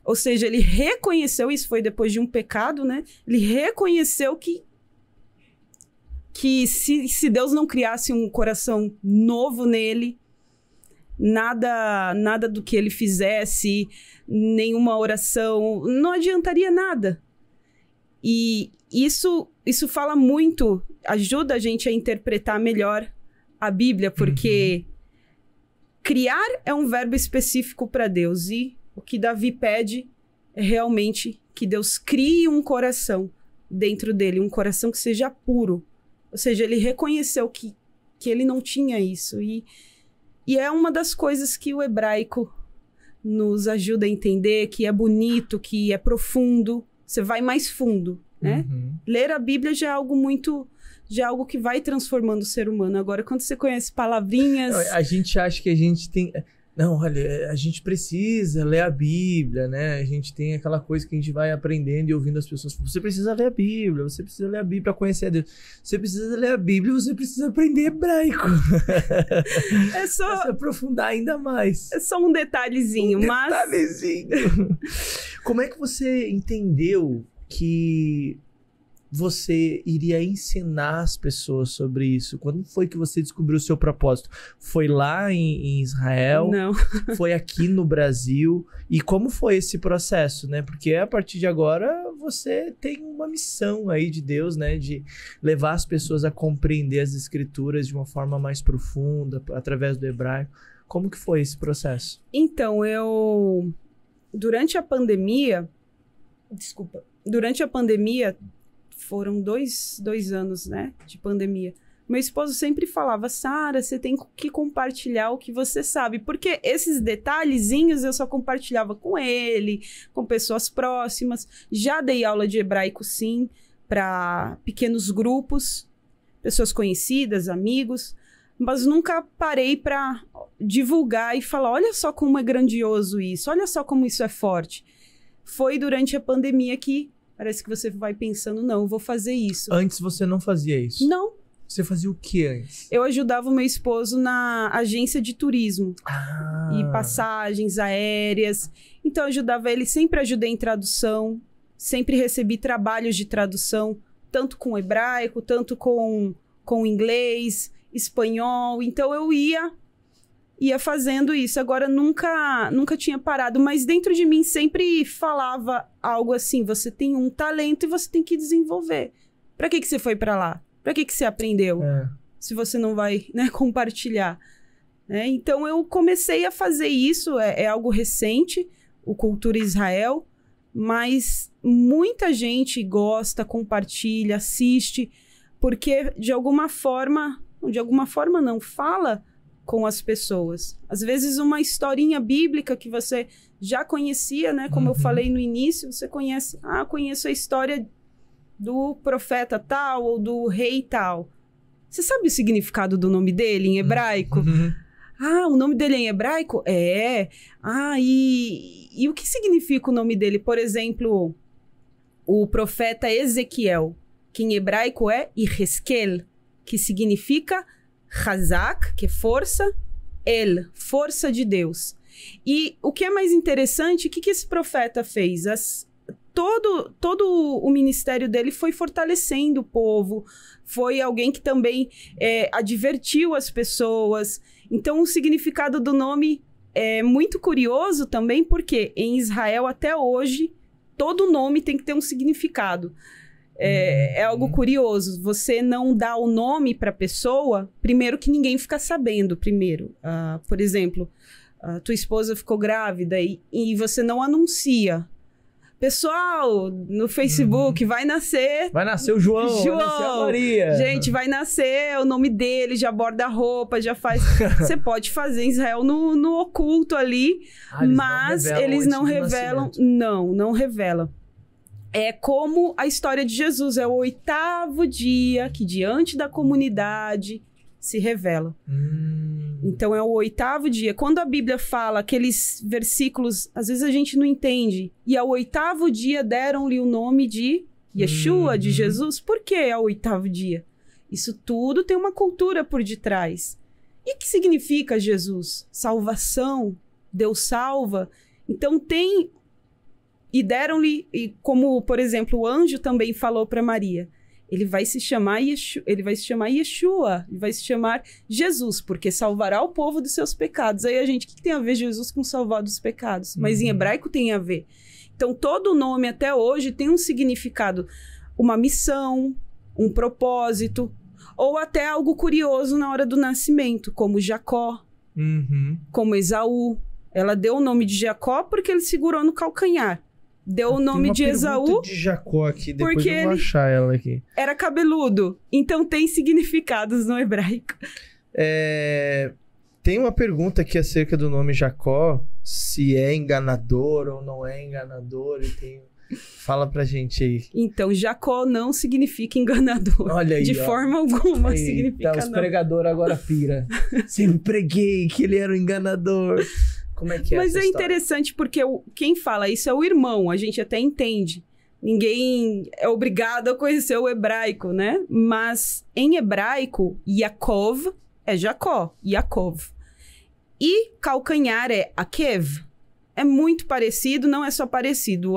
Ou seja, ele reconheceu, isso foi depois de um pecado, né? Ele reconheceu que se Deus não criasse um coração novo nele, nada do que ele fizesse, nenhuma oração, não adiantaria nada. E isso fala muito, ajuda a gente a interpretar melhor a Bíblia, porque criar é um verbo específico para Deus, e o que Davi pede é realmente que Deus crie um coração dentro dele, um coração que seja puro. Ou seja, ele reconheceu que ele não tinha isso. E é uma das coisas que o hebraico nos ajuda a entender, que é bonito, que é profundo. Você vai mais fundo, né? Ler a Bíblia já é algo que vai transformando o ser humano. Agora, quando você conhece palavrinhas... A gente acha que a gente tem... Não, olha, a gente precisa ler a Bíblia, né? A gente tem aquela coisa que a gente vai aprendendo e ouvindo as pessoas. Você precisa ler a Bíblia, você precisa ler a Bíblia para conhecer a Deus. Você precisa ler a Bíblia, você precisa aprender hebraico. É só... Pra se aprofundar ainda mais. É só um detalhezinho, mas... Detalhezinho. Como é que você entendeu que você iria ensinar as pessoas sobre isso? Quando foi que você descobriu o seu propósito? Foi lá em Israel? Não. Foi aqui no Brasil? E como foi esse processo, né? Porque a partir de agora você tem uma missão aí de Deus, né? De levar as pessoas a compreender as escrituras de uma forma mais profunda, através do hebraico. Como que foi esse processo? Então, durante a pandemia, foram dois anos, né, de pandemia. Meu esposo sempre falava, Sara, você tem que compartilhar o que você sabe. Porque esses detalhezinhos eu só compartilhava com ele, com pessoas próximas. Já dei aula de hebraico, sim, para pequenos grupos, pessoas conhecidas, amigos. Mas nunca parei para divulgar e falar, olha só como é grandioso isso, olha só como isso é forte. Foi durante a pandemia que parece que você vai pensando, não, eu vou fazer isso. Antes você não fazia isso? Não. Você fazia o que antes? Eu ajudava o meu esposo na agência de turismo. E passagens aéreas. Então, eu ajudava ele, sempre ajudei em tradução. Sempre recebi trabalhos de tradução, tanto com hebraico, tanto com inglês, espanhol. Então, eu ia fazendo isso. Agora, nunca tinha parado, mas dentro de mim sempre falava algo assim, você tem um talento e você tem que desenvolver. Pra que você foi pra lá? Pra que você aprendeu? Se você não vai, né, compartilhar. Então, eu comecei a fazer isso, é algo recente, o Cultura Israel, mas muita gente gosta, compartilha, assiste, porque de alguma forma não, fala com as pessoas. Às vezes uma historinha bíblica que você já conhecia, né? Como eu falei no início, você conhece, conheço a história do profeta tal ou do rei tal. Você sabe o significado do nome dele em hebraico? O nome dele é em hebraico? É. E o que significa o nome dele? Por exemplo, o profeta Ezequiel, que em hebraico é Yehezkel, que significa Hazak, que é força, força de Deus. E o que é mais interessante, o que esse profeta fez? Todo o ministério dele foi fortalecendo o povo, foi alguém que também advertiu as pessoas. Então, o significado do nome é muito curioso também, porque em Israel, até hoje, todo nome tem que ter um significado. É algo curioso. Você não dá o nome para a pessoa, primeiro que ninguém fica sabendo primeiro. Por exemplo, a tua esposa ficou grávida e você não anuncia. Pessoal, no Facebook, vai nascer... Vai nascer o João, vai nascer a Maria. Gente, vai nascer o nome dele, já borda a roupa, já faz... Você pode fazer em Israel no oculto ali, mas eles não revelam. Não revelam. É como a história de Jesus, é o 8º dia que diante da comunidade se revela. Então é o 8º dia. Quando a Bíblia fala aqueles versículos, às vezes a gente não entende. E ao 8º dia deram-lhe o nome de Yeshua, de Jesus. Por que é o 8º dia? Isso tudo tem uma cultura por detrás. E o que significa Jesus? Salvação. Deus salva. Então tem... E deram-lhe, como, por exemplo, o anjo também falou para Maria, ele vai se chamar Yeshua, ele vai se chamar Jesus, porque salvará o povo dos seus pecados. Aí a gente, o que tem a ver Jesus com salvar dos pecados? Mas em hebraico tem a ver. Então, todo nome até hoje tem um significado, uma missão, um propósito, ou até algo curioso na hora do nascimento, como Jacó, como Esaú. Ela deu o nome de Jacó porque ele segurou no calcanhar. Deu o nome de Esaú de Jacó aqui, depois porque eu vou achar ela aqui. Era cabeludo. Então tem significados no hebraico. Tem uma pergunta aqui acerca do nome Jacó, se é enganador ou não é enganador. Fala pra gente aí. Então, Jacó não significa enganador. Olha aí, de forma alguma significa os pregadores agora pira. Sempre preguei que ele era um enganador. Como é que é? Mas essa é história? interessante porque quem fala isso é o irmão, a gente até entende. Ninguém é obrigado a conhecer o hebraico, né? Mas em hebraico, Yaakov é Jacó, Yaakov. E calcanhar é Akev. É muito parecido, não é só parecido.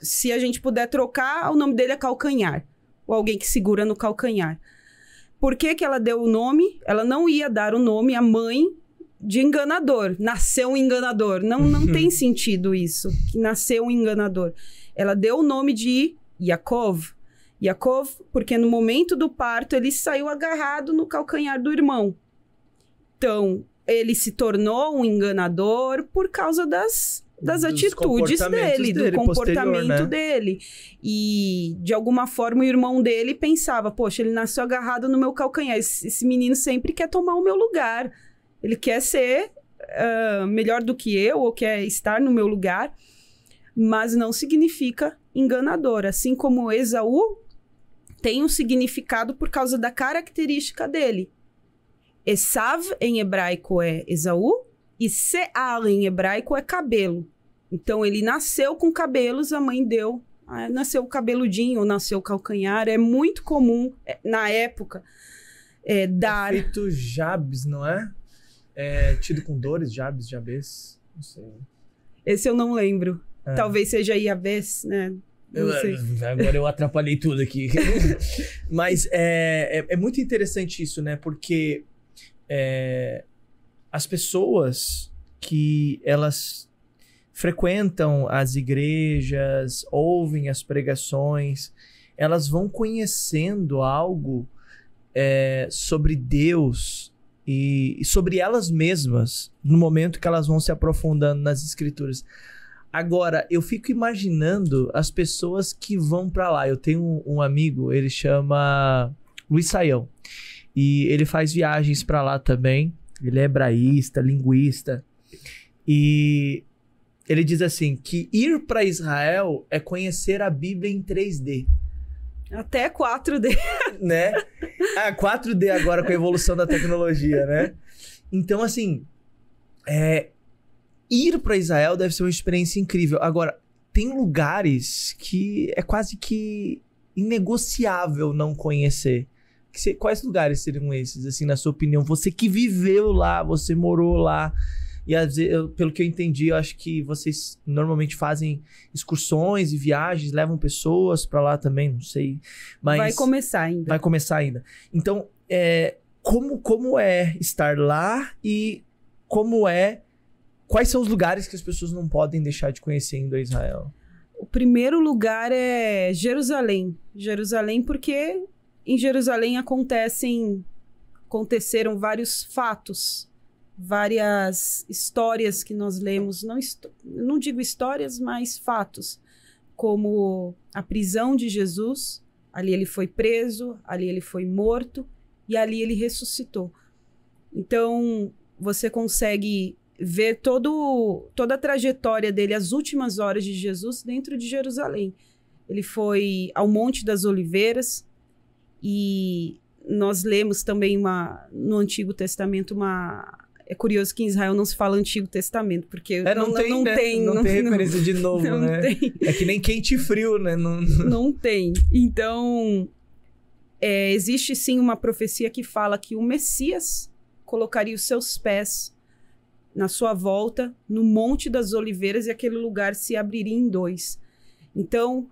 Se a gente puder trocar, o nome dele é calcanhar. Ou alguém que segura no calcanhar. Por que ela deu o nome? Ela não ia dar o nome à mãe de enganador. Nasceu um enganador. Não tem sentido isso, que nasceu um enganador. Ela deu o nome de Yaakov. Yaakov, porque no momento do parto ele saiu agarrado no calcanhar do irmão. Então, ele se tornou um enganador por causa das atitudes dele, do comportamento dele. E, de alguma forma, o irmão dele pensava, poxa, ele nasceu agarrado no meu calcanhar. Esse menino sempre quer tomar o meu lugar. Ele quer ser melhor do que eu, ou quer estar no meu lugar, mas não significa enganador. Assim como Esaú tem um significado por causa da característica dele. Esav, em hebraico, é Esaú, e Seal, em hebraico, é cabelo. Então, ele nasceu com cabelos, a mãe deu. Nasceu cabeludinho, ou nasceu calcanhar. É muito comum, na época, dar... É feito Jabes, não é? É tido com dores, Jabes, não sei. Esse eu não lembro. Talvez seja Iabes, né? Não sei. Agora eu atrapalhei tudo aqui. Mas é muito interessante isso, né? Porque as pessoas que elas frequentam as igrejas, ouvem as pregações, elas vão conhecendo algo sobre Deus e sobre elas mesmas no momento que elas vão se aprofundando nas escrituras. Agora, eu fico imaginando as pessoas que vão pra lá. Eu tenho um amigo, ele chama Luiz Saião, e ele faz viagens pra lá também. Ele é hebraísta, linguista, e ele diz assim, que ir pra Israel é conhecer a Bíblia em 3D. Até 4D. Né? 4D agora com a evolução da tecnologia, né? Então, assim, ir para Israel deve ser uma experiência incrível. Agora, tem lugares que é quase que inegociável não conhecer. Quais lugares seriam esses, assim, na sua opinião? Você que viveu lá, você morou lá. E às vezes, pelo que eu entendi, eu acho que vocês normalmente fazem excursões e viagens, levam pessoas pra lá também, não sei. Mas vai começar ainda. Vai começar ainda. Então, como é estar lá e quais são os lugares que as pessoas não podem deixar de conhecer indo a Israel? O primeiro lugar é Jerusalém. Jerusalém porque em Jerusalém aconteceram vários fatos, várias histórias que nós lemos, não digo histórias, mas fatos, como a prisão de Jesus, ali ele foi preso, ali ele foi morto e ali ele ressuscitou. Então, você consegue ver toda a trajetória dele, as últimas horas de Jesus dentro de Jerusalém. Ele foi ao Monte das Oliveiras e nós lemos também no Antigo Testamento É curioso que em Israel não se fala Antigo Testamento, porque não tem referência de novo, né? Tem. É que nem quente e frio, né? Não tem. Então, existe sim uma profecia que fala que o Messias colocaria os seus pés na sua volta no Monte das Oliveiras e aquele lugar se abriria em dois. Então,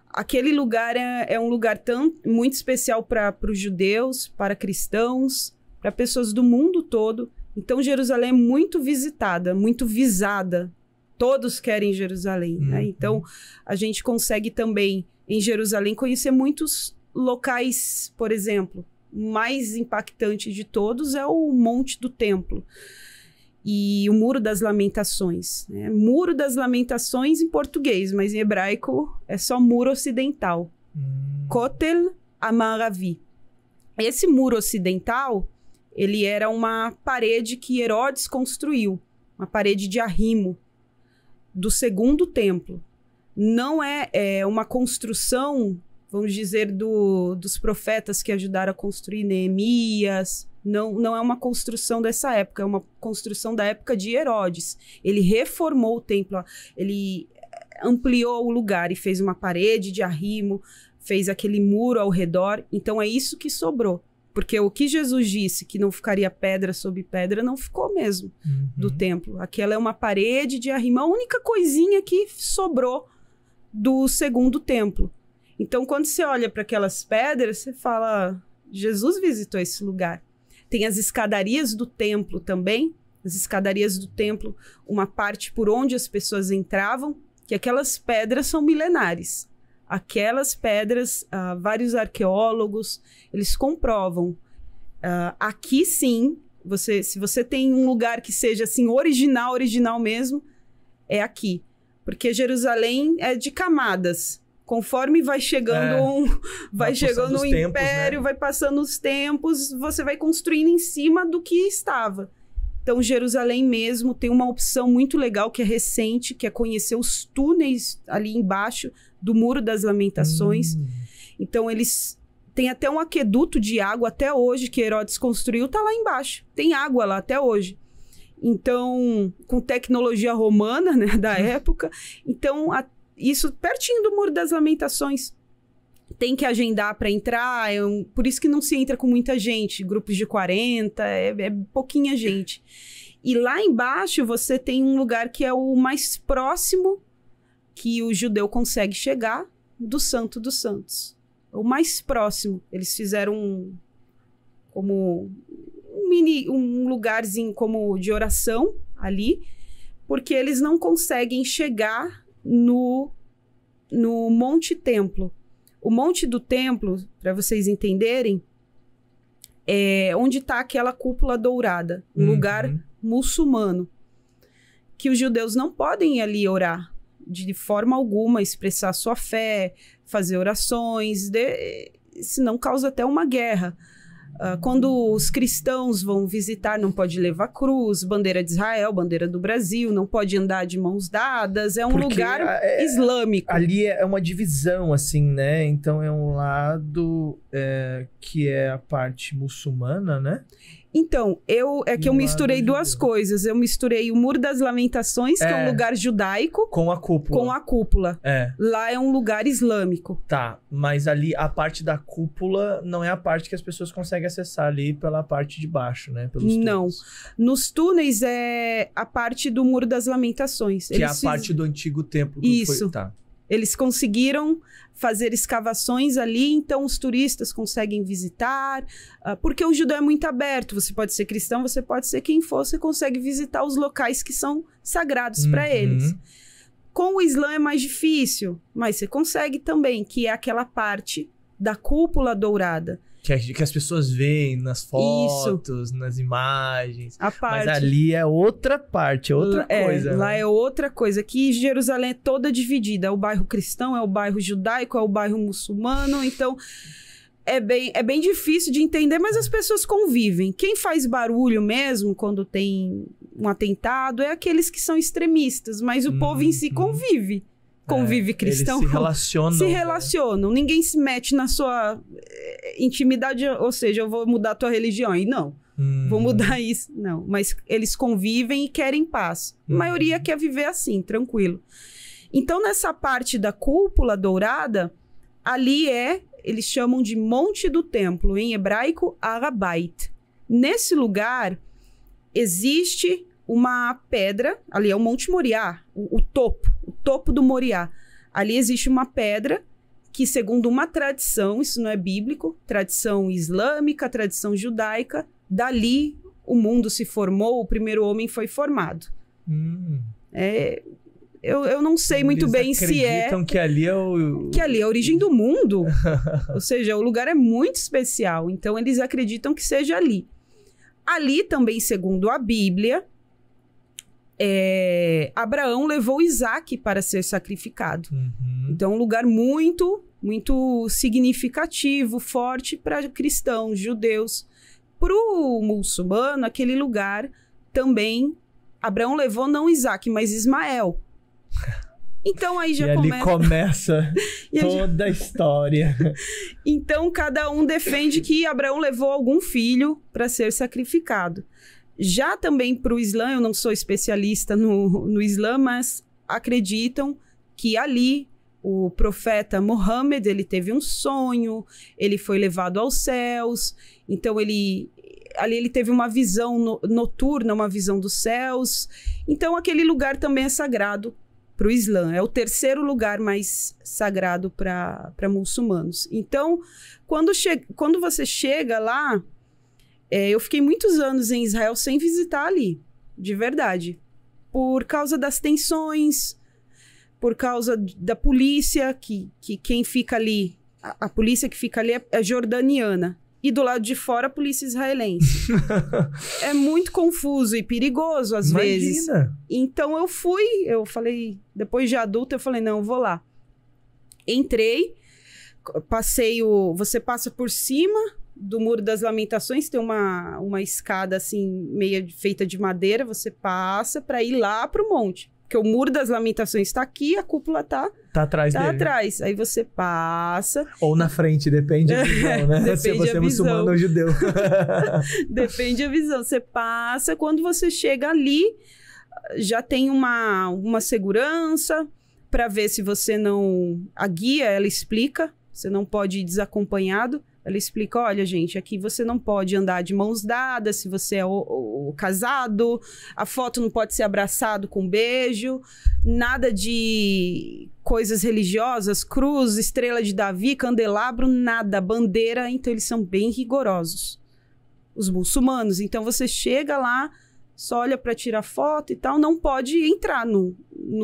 aquele lugar é um lugar muito especial para os judeus, para cristãos, para pessoas do mundo todo. Então, Jerusalém é muito visitada, muito visada. Todos querem Jerusalém, né? Então, a gente consegue também, em Jerusalém, conhecer muitos locais, por exemplo. O mais impactante de todos é o Monte do Templo e o Muro das Lamentações, né? Muro das Lamentações em português, mas em hebraico é só Muro Ocidental. Kotel Amaravi. Esse Muro Ocidental, ele era uma parede que Herodes construiu, uma parede de arrimo do segundo templo. Não é uma construção, vamos dizer, dos profetas que ajudaram a construir Neemias. Não é uma construção dessa época, é uma construção da época de Herodes. Ele reformou o templo, ele ampliou o lugar e fez uma parede de arrimo, fez aquele muro ao redor. Então é isso que sobrou. Porque o que Jesus disse que não ficaria pedra sobre pedra, não ficou mesmo do templo. Aquela é uma parede de arrimo, a única coisinha que sobrou do segundo templo. Então, quando você olha para aquelas pedras, você fala, Jesus visitou esse lugar. Tem as escadarias do templo também, as escadarias do templo, uma parte por onde as pessoas entravam, que aquelas pedras são milenares. Aquelas pedras, vários arqueólogos, eles comprovam. Aqui sim, se você tem um lugar que seja assim, original mesmo, é aqui. Porque Jerusalém é de camadas. Conforme vai chegando vai chegando o império, né? Vai passando os tempos, você vai construindo em cima do que estava. Então, Jerusalém mesmo tem uma opção muito legal que é recente, que é conhecer os túneis ali embaixo do Muro das Lamentações. Então, eles têm até um aqueduto de água até hoje que Herodes construiu, tá lá embaixo. Tem água lá até hoje. Então, com tecnologia romana, né, da época. Então, isso pertinho do Muro das Lamentações. Tem que agendar para entrar, por isso que não se entra com muita gente, grupos de 40, é pouquinha gente. E lá embaixo você tem um lugar que é o mais próximo que o judeu consegue chegar do Santo dos Santos. O mais próximo. Eles fizeram como um lugarzinho como de oração ali, porque eles não conseguem chegar no Monte Templo. O Monte do Templo, para vocês entenderem, é onde está aquela cúpula dourada, um lugar muçulmano, que os judeus não podem ir ali orar de forma alguma, expressar sua fé, fazer orações, senão causa até uma guerra. Quando os cristãos vão visitar, não pode levar cruz, bandeira de Israel, bandeira do Brasil, não pode andar de mãos dadas, é um lugar islâmico. Ali é uma divisão, assim, né? Então é um lado que é a parte muçulmana, né? Então, eu misturei duas coisas. Eu misturei o Muro das Lamentações, que é um lugar judaico... Com a cúpula. Com a cúpula. Lá é um lugar islâmico. Tá, mas ali a parte da cúpula não é a parte que as pessoas conseguem acessar ali pela parte de baixo, né? Pelos túneis. Não. Nos túneis é a parte do Muro das Lamentações. Que é a parte do antigo templo. Isso. Tá. Eles conseguiram fazer escavações ali, então os turistas conseguem visitar, porque o judeu é muito aberto. Você pode ser cristão, você pode ser quem for, você consegue visitar os locais que são sagrados para eles. Com o Islã é mais difícil, mas você consegue também, que é aquela parte da cúpula dourada. Que as pessoas veem nas fotos, nas imagens. Mas ali é outra parte, é outra coisa. Lá é outra coisa. Aqui Jerusalém é toda dividida. É o bairro cristão, é o bairro judaico, é o bairro muçulmano. Então, é bem difícil de entender, mas as pessoas convivem. Quem faz barulho mesmo quando tem um atentado é aqueles que são extremistas. Mas o povo em si convive. Convive cristão. Eles se relacionam. Se relacionam. Ninguém se mete na sua intimidade, ou seja, eu vou mudar a tua religião. E não, vou mudar isso. Não, mas eles convivem e querem paz. A maioria quer viver assim, tranquilo. Então, nessa parte da cúpula dourada, ali eles chamam de Monte do Templo, em hebraico, Arabait. Nesse lugar, existe uma pedra, ali é o Monte Moriá, o topo do Moriá. Ali existe uma pedra que, segundo uma tradição, isso não é bíblico, tradição islâmica, tradição judaica, dali o mundo se formou, o primeiro homem foi formado. Eu não sei muito bem se acreditam que ali é que ali é a origem do mundo. Ou seja, o lugar é muito especial, então eles acreditam que seja ali. Ali também, segundo a Bíblia, Abraão levou Isaac para ser sacrificado. Então, um lugar muito, muito significativo, forte para cristãos, judeus. Para o muçulmano, aquele lugar também, Abraão levou não Isaac, mas Ismael. Então, aí já ali começa toda a história. Então, cada um defende que Abraão levou algum filho para ser sacrificado. Já também para o Islã, eu não sou especialista no Islã, mas acreditam que ali o profeta Muhammad, ele teve um sonho, ele foi levado aos céus, então ali ele teve uma visão noturna, uma visão dos céus. Então aquele lugar também é sagrado para o Islã, é o terceiro lugar mais sagrado para muçulmanos. Então, quando você chega lá, eu fiquei muitos anos em Israel sem visitar ali, de verdade. Por causa das tensões, por causa da polícia, que quem fica ali, a polícia que fica ali é jordaniana. E do lado de fora, a polícia israelense. É muito confuso e perigoso, às vezes. Então eu falei, depois de adulta, eu falei, não, eu vou lá. Entrei, você passa por cima do Muro das Lamentações, tem uma escada assim, meio feita de madeira, você passa para ir lá pro monte. Porque o Muro das Lamentações está aqui, a cúpula tá atrás dele. Atrás. Aí você passa... Ou na frente, depende da visão, né? Depende se você é muçulmano ou judeu. Depende da visão. Você passa, quando você chega ali, já tem uma segurança para ver se você não... A guia, ela explica, você não pode ir desacompanhado. Ela explica, olha, gente, aqui você não pode andar de mãos dadas se você é o casado, a foto não pode ser abraçado com beijo, nada de coisas religiosas, cruz, estrela de Davi, candelabro, nada, bandeira. Então, eles são bem rigorosos, os muçulmanos. Então, você chega lá, só olha para tirar foto e tal, não pode entrar no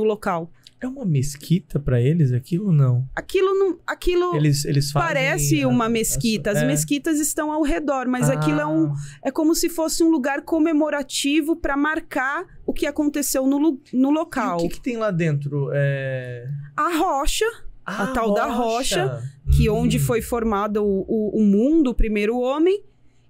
local. É uma mesquita para eles aquilo ou não? Aquilo eles fazem parece uma mesquita. As mesquitas estão ao redor, mas aquilo é como se fosse um lugar comemorativo para marcar o que aconteceu no local. E o que tem lá dentro? A rocha, a tal da rocha, que onde foi formado o mundo, o primeiro homem,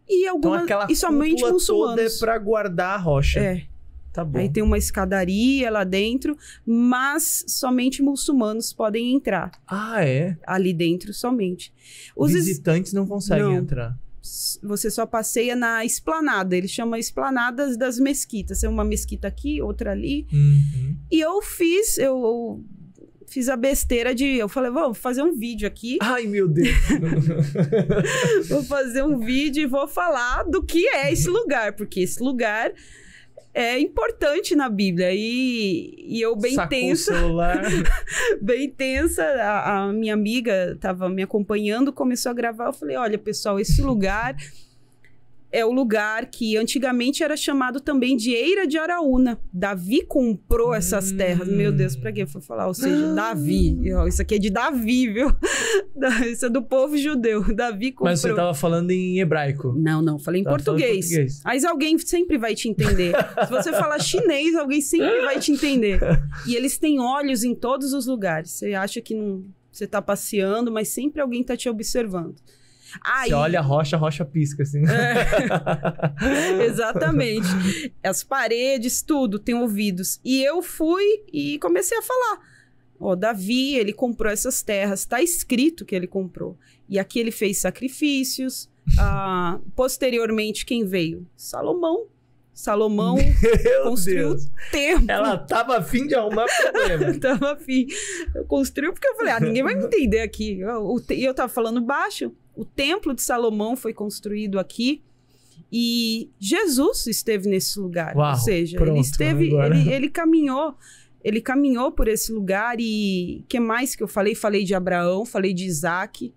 e algumas então, e somente muçulmanos. Toda é para guardar a rocha. Tá bom. Aí tem uma escadaria lá dentro, mas somente muçulmanos podem entrar. Ali dentro somente. Os visitantes não conseguem entrar. Você só passeia na esplanada. Eles chamam esplanadas das mesquitas. Tem uma mesquita aqui, outra ali. E eu fiz a besteira eu falei, vamos fazer um vídeo aqui. Ai, meu Deus. Vou fazer um vídeo e vou falar do que é esse lugar, porque esse lugar é importante na Bíblia. E eu bem Sacou tensa. O celular. Bem tensa. A minha amiga estava me acompanhando, começou a gravar. Eu falei, olha, pessoal, esse lugar é o lugar que antigamente era chamado também de Eira de Araúna. Davi comprou essas terras. Meu Deus, pra que eu fui falar? Ou seja, Davi. Isso aqui é de Davi, viu? Isso é do povo judeu. Davi comprou. Mas você tava falando em hebraico. Não. Falei em português. Mas alguém sempre vai te entender. Se você falar chinês, alguém sempre vai te entender. E eles têm olhos em todos os lugares. Você acha que não... Você tá passeando, mas sempre alguém tá te observando. Você olha a rocha pisca, assim. Exatamente. As paredes, tudo, tem ouvidos. E eu fui e comecei a falar. Davi, ele comprou essas terras. Tá escrito que ele comprou. E aqui ele fez sacrifícios. Posteriormente, quem veio? Salomão construiu o templo. Ela tava afim de arrumar problema. Tava afim. Construiu porque eu falei, ninguém vai me entender aqui. E eu tava falando baixo. O templo de Salomão foi construído aqui e Jesus esteve nesse lugar. Uau, ou seja, pronto, ele caminhou por esse lugar. E o que mais que eu falei? Falei de Abraão, falei de Isaac.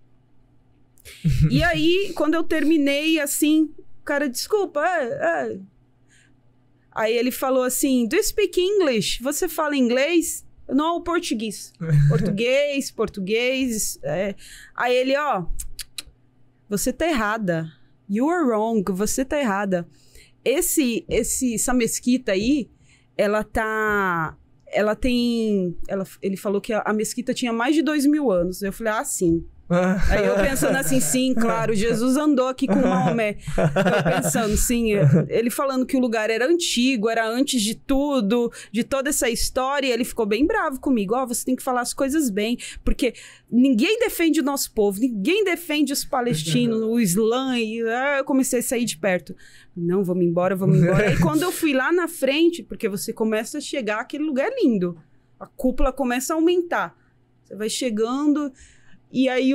E aí, quando eu terminei, assim, o cara, desculpa, Aí ele falou assim, do you speak English? Você fala inglês? Não, português. Português. Aí ele, você tá errada. You are wrong. Você tá errada. Essa mesquita aí, ele falou que a mesquita tinha mais de 2.000 anos. Eu falei, sim. Aí eu pensando assim, sim, claro, Jesus andou aqui com Maomé. Eu pensando, sim, ele falando que o lugar era antigo, era antes de tudo, de toda essa história, e ele ficou bem bravo comigo. Você tem que falar as coisas bem, porque ninguém defende o nosso povo, ninguém defende os palestinos, o Islã, e eu comecei a sair de perto. Não, vamos embora. Aí quando eu fui lá na frente, porque você começa a chegar, aquele lugar é lindo, a cúpula começa a aumentar, você vai chegando... E aí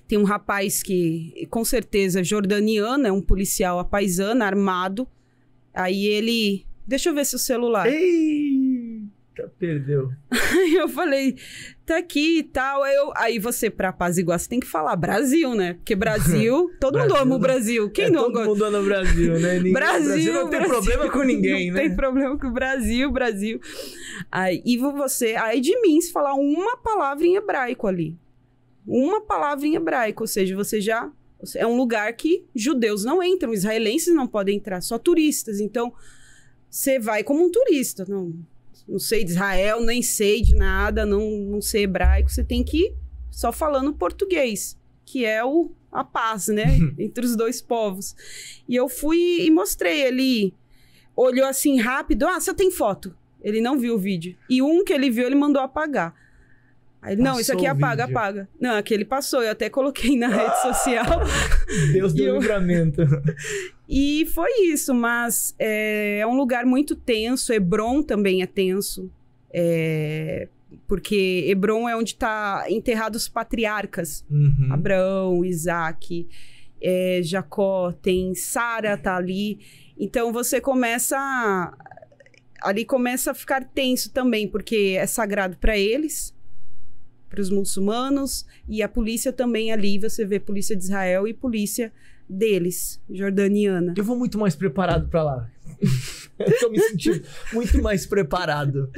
tem um rapaz que, com certeza, jordaniano, é um policial apaisano, armado. Aí ele... Deixa eu ver se o celular... Eita, perdeu. Aí eu falei, tá aqui e tal. Aí você, pra apaziguar, você tem que falar Brasil, né? Porque Brasil... Todo mundo ama o Brasil. Quem não gosta? Todo mundo ama o Brasil, né? Brasil não tem problema com ninguém, né? Não tem problema com o Brasil. Aí de mim, se falar uma palavra em hebraico ali. Uma palavra em hebraico. Ou seja, você já... É um lugar que judeus não entram, israelenses não podem entrar, só turistas. Então, você vai como um turista. Não sei de Israel, nem sei de nada, não sei hebraico. Você tem que ir só falando português, que é a paz, né? Entre os dois povos. E eu fui e mostrei. Ele olhou assim rápido. Você tem foto? Ele não viu o vídeo. E um que ele viu, ele mandou apagar. Aí, não, isso aqui apaga. Não, aqui ele passou. Eu até coloquei na rede social. Deus deu livramento. E foi isso, mas é um lugar muito tenso. Hebron também é tenso. Porque Hebron é onde está enterrados os patriarcas. Abraão, Isaac, Jacó, tem Sara tá ali. Então você ali começa a ficar tenso também, porque é sagrado para eles, para os muçulmanos, e a polícia também ali, você vê polícia de Israel e polícia deles, jordaniana. Eu vou muito mais preparado para lá. Eu tô me sentindo muito mais preparado.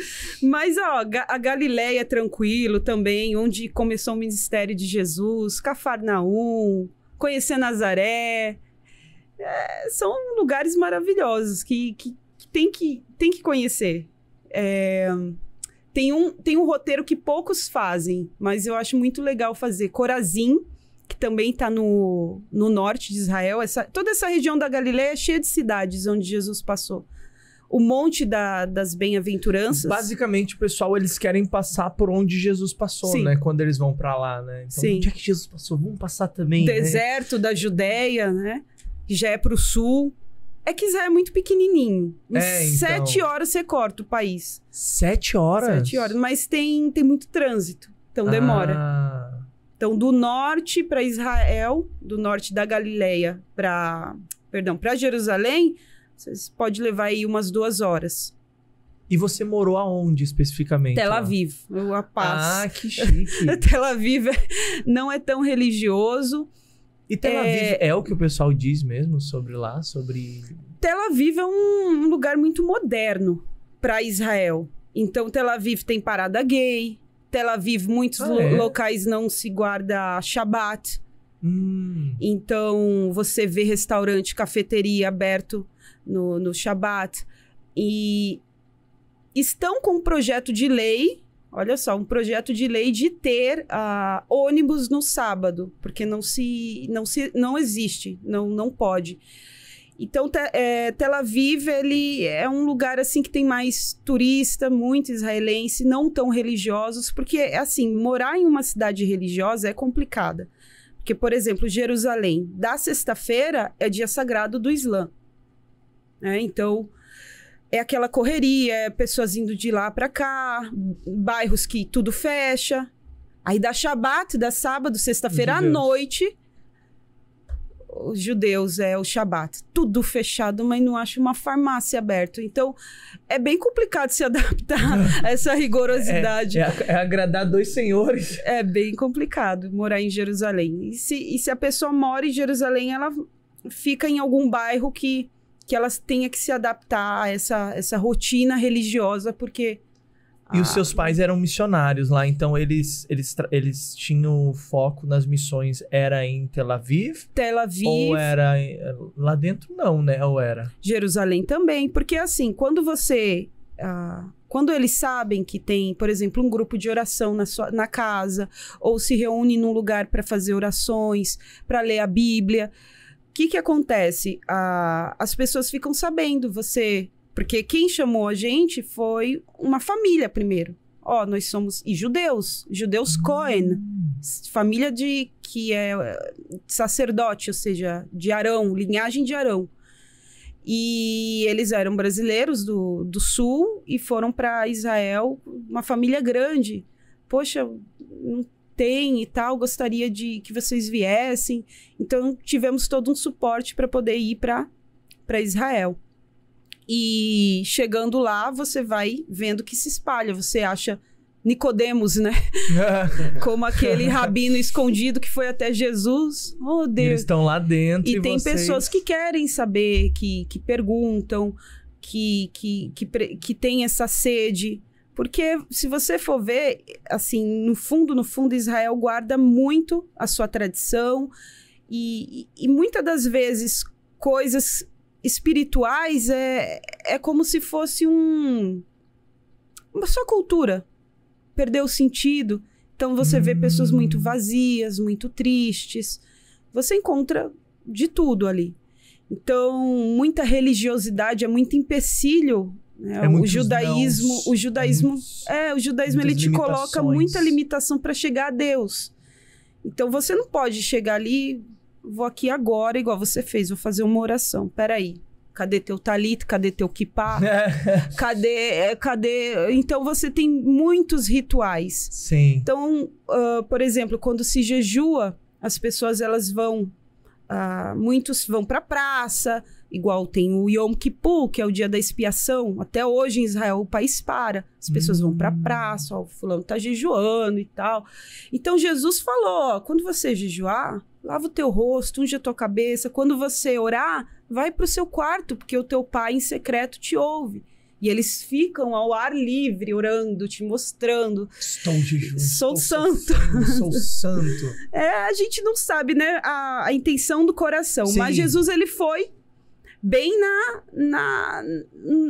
Mas, a Galileia é tranquilo também, onde começou o ministério de Jesus, Cafarnaum, conhecer Nazaré. São lugares maravilhosos que tem que conhecer. Tem um roteiro que poucos fazem, mas eu acho muito legal fazer. Corazim, que também está no norte de Israel. Toda essa região da Galileia é cheia de cidades onde Jesus passou. O Monte das Bem-aventuranças. Basicamente, o pessoal, eles querem passar por onde Jesus passou, Sim. né? Quando eles vão para lá, né? Então, Sim. onde é que Jesus passou? Vamos passar também, Deserto da Judéia, né? Que já é para o sul. É que Israel é muito pequenininho. Em 7 horas você corta o país. 7 horas? 7 horas. Mas tem muito trânsito. Então demora. Então, do norte para Israel, do norte da Galileia para Jerusalém, você pode levar aí umas 2 horas. E você morou aonde especificamente? Tel Aviv, a paz. Que chique. Tel Aviv não é tão religioso. E Tel Aviv é o que o pessoal diz mesmo sobre lá, sobre... Tel Aviv é um lugar muito moderno para Israel. Então, Tel Aviv tem parada gay. Tel Aviv, muitos locais não se guarda Shabbat. Então, você vê restaurante, cafeteria aberto no Shabbat. E estão com um projeto de lei, olha só, um projeto de lei de ter ônibus no sábado, porque não existe, não pode. Então, Tel Aviv, ele é um lugar assim que tem mais turista, muito israelense, não tão religiosos, porque, assim, morar em uma cidade religiosa é complicada. Porque, por exemplo, Jerusalém, da sexta-feira é dia sagrado do Islã. Então, é aquela correria, pessoas indo de lá para cá, bairros que tudo fecha. Aí dá Shabat, dá sábado, sexta-feira à noite... Os judeus, o Shabat, tudo fechado, mas não acho uma farmácia aberta. Então, é bem complicado se adaptar a essa rigorosidade. É agradar dois senhores. É bem complicado morar em Jerusalém. E se a pessoa mora em Jerusalém, ela fica em algum bairro que ela tenha que se adaptar a essa rotina religiosa, porque... E os seus pais eram missionários lá, então eles tinham foco nas missões, era em Tel Aviv? Tel Aviv. Ou era lá dentro? Não, né? Ou era? Jerusalém também, porque assim, quando eles sabem que tem, por exemplo, um grupo de oração na casa, ou se reúne num lugar para fazer orações, para ler a Bíblia, o que acontece? As pessoas ficam sabendo, porque quem chamou a gente foi uma família primeiro. Nós somos judeus Cohen, família que é sacerdote, ou seja, de Arão, linhagem de Arão. E eles eram brasileiros do sul e foram para Israel, uma família grande. Poxa, não tem e tal, gostaria de que vocês viessem. Então tivemos todo um suporte para poder ir para Israel. E chegando lá, você vai vendo que se espalha. Você acha Nicodemos, né? Como aquele rabino escondido que foi até Jesus. Oh, Deus! Eles estão lá dentro e tem pessoas que querem saber, que perguntam, que tem essa sede. Porque se você for ver, assim, no fundo, Israel guarda muito a sua tradição. E muitas das vezes, coisas... espirituais é como se fosse uma só cultura. Perdeu o sentido. Então você vê pessoas muito vazias, muito tristes. Você encontra de tudo ali. Então, muita religiosidade, é muito empecilho. Né? O judaísmo ele te coloca muita limitação para chegar a Deus. Então você não pode chegar ali... Vou aqui agora, igual você fez, vou fazer uma oração. Peraí, cadê teu talit? Cadê teu kippah? Cadê? Então, você tem muitos rituais. Sim. Então, por exemplo, quando se jejua, as pessoas, elas vão... muitos vão para a praça, igual tem o Yom Kippur, que é o dia da expiação. Até hoje, em Israel, o país para. As pessoas vão para a praça, o fulano está jejuando e tal. Então, Jesus falou, quando você jejuar... Lava o teu rosto, unge a tua cabeça. Quando você orar, vai para o seu quarto, porque o teu pai em secreto te ouve. E eles ficam ao ar livre, orando, te mostrando. Estou jejuando. Sou santo. Sou santo. A gente não sabe, né, a intenção do coração. Sim. Mas Jesus, ele foi bem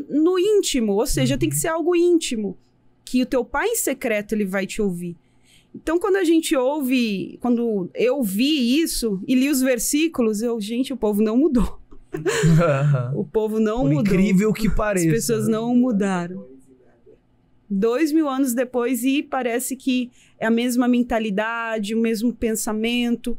no íntimo. Ou seja, tem que ser algo íntimo. Que o teu pai em secreto, ele vai te ouvir. Então, quando eu vi isso e li os versículos, gente, o povo não mudou. O povo não mudou. Por incrível que pareça. As pessoas não mudaram. 2000 anos depois, e parece que é a mesma mentalidade, o mesmo pensamento.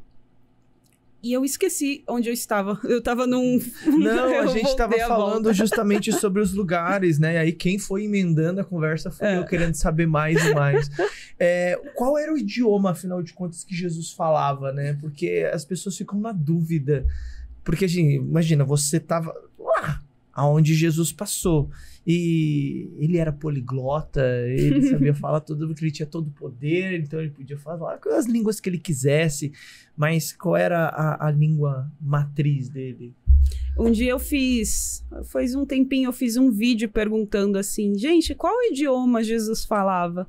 E eu esqueci onde eu estava. Eu estava num... Não, a gente estava falando justamente sobre os lugares, né? E aí quem foi emendando a conversa foi eu querendo saber mais e mais. Qual era o idioma, afinal de contas, que Jesus falava, né? Porque as pessoas ficam na dúvida. Porque, gente, imagina, você estava lá, aonde Jesus passou. E ele era poliglota, ele sabia falar tudo, porque ele tinha todo o poder, então ele podia falar as línguas que ele quisesse. Mas qual era a língua matriz dele? Um dia faz um tempinho, eu fiz um vídeo perguntando assim, gente, qual idioma Jesus falava?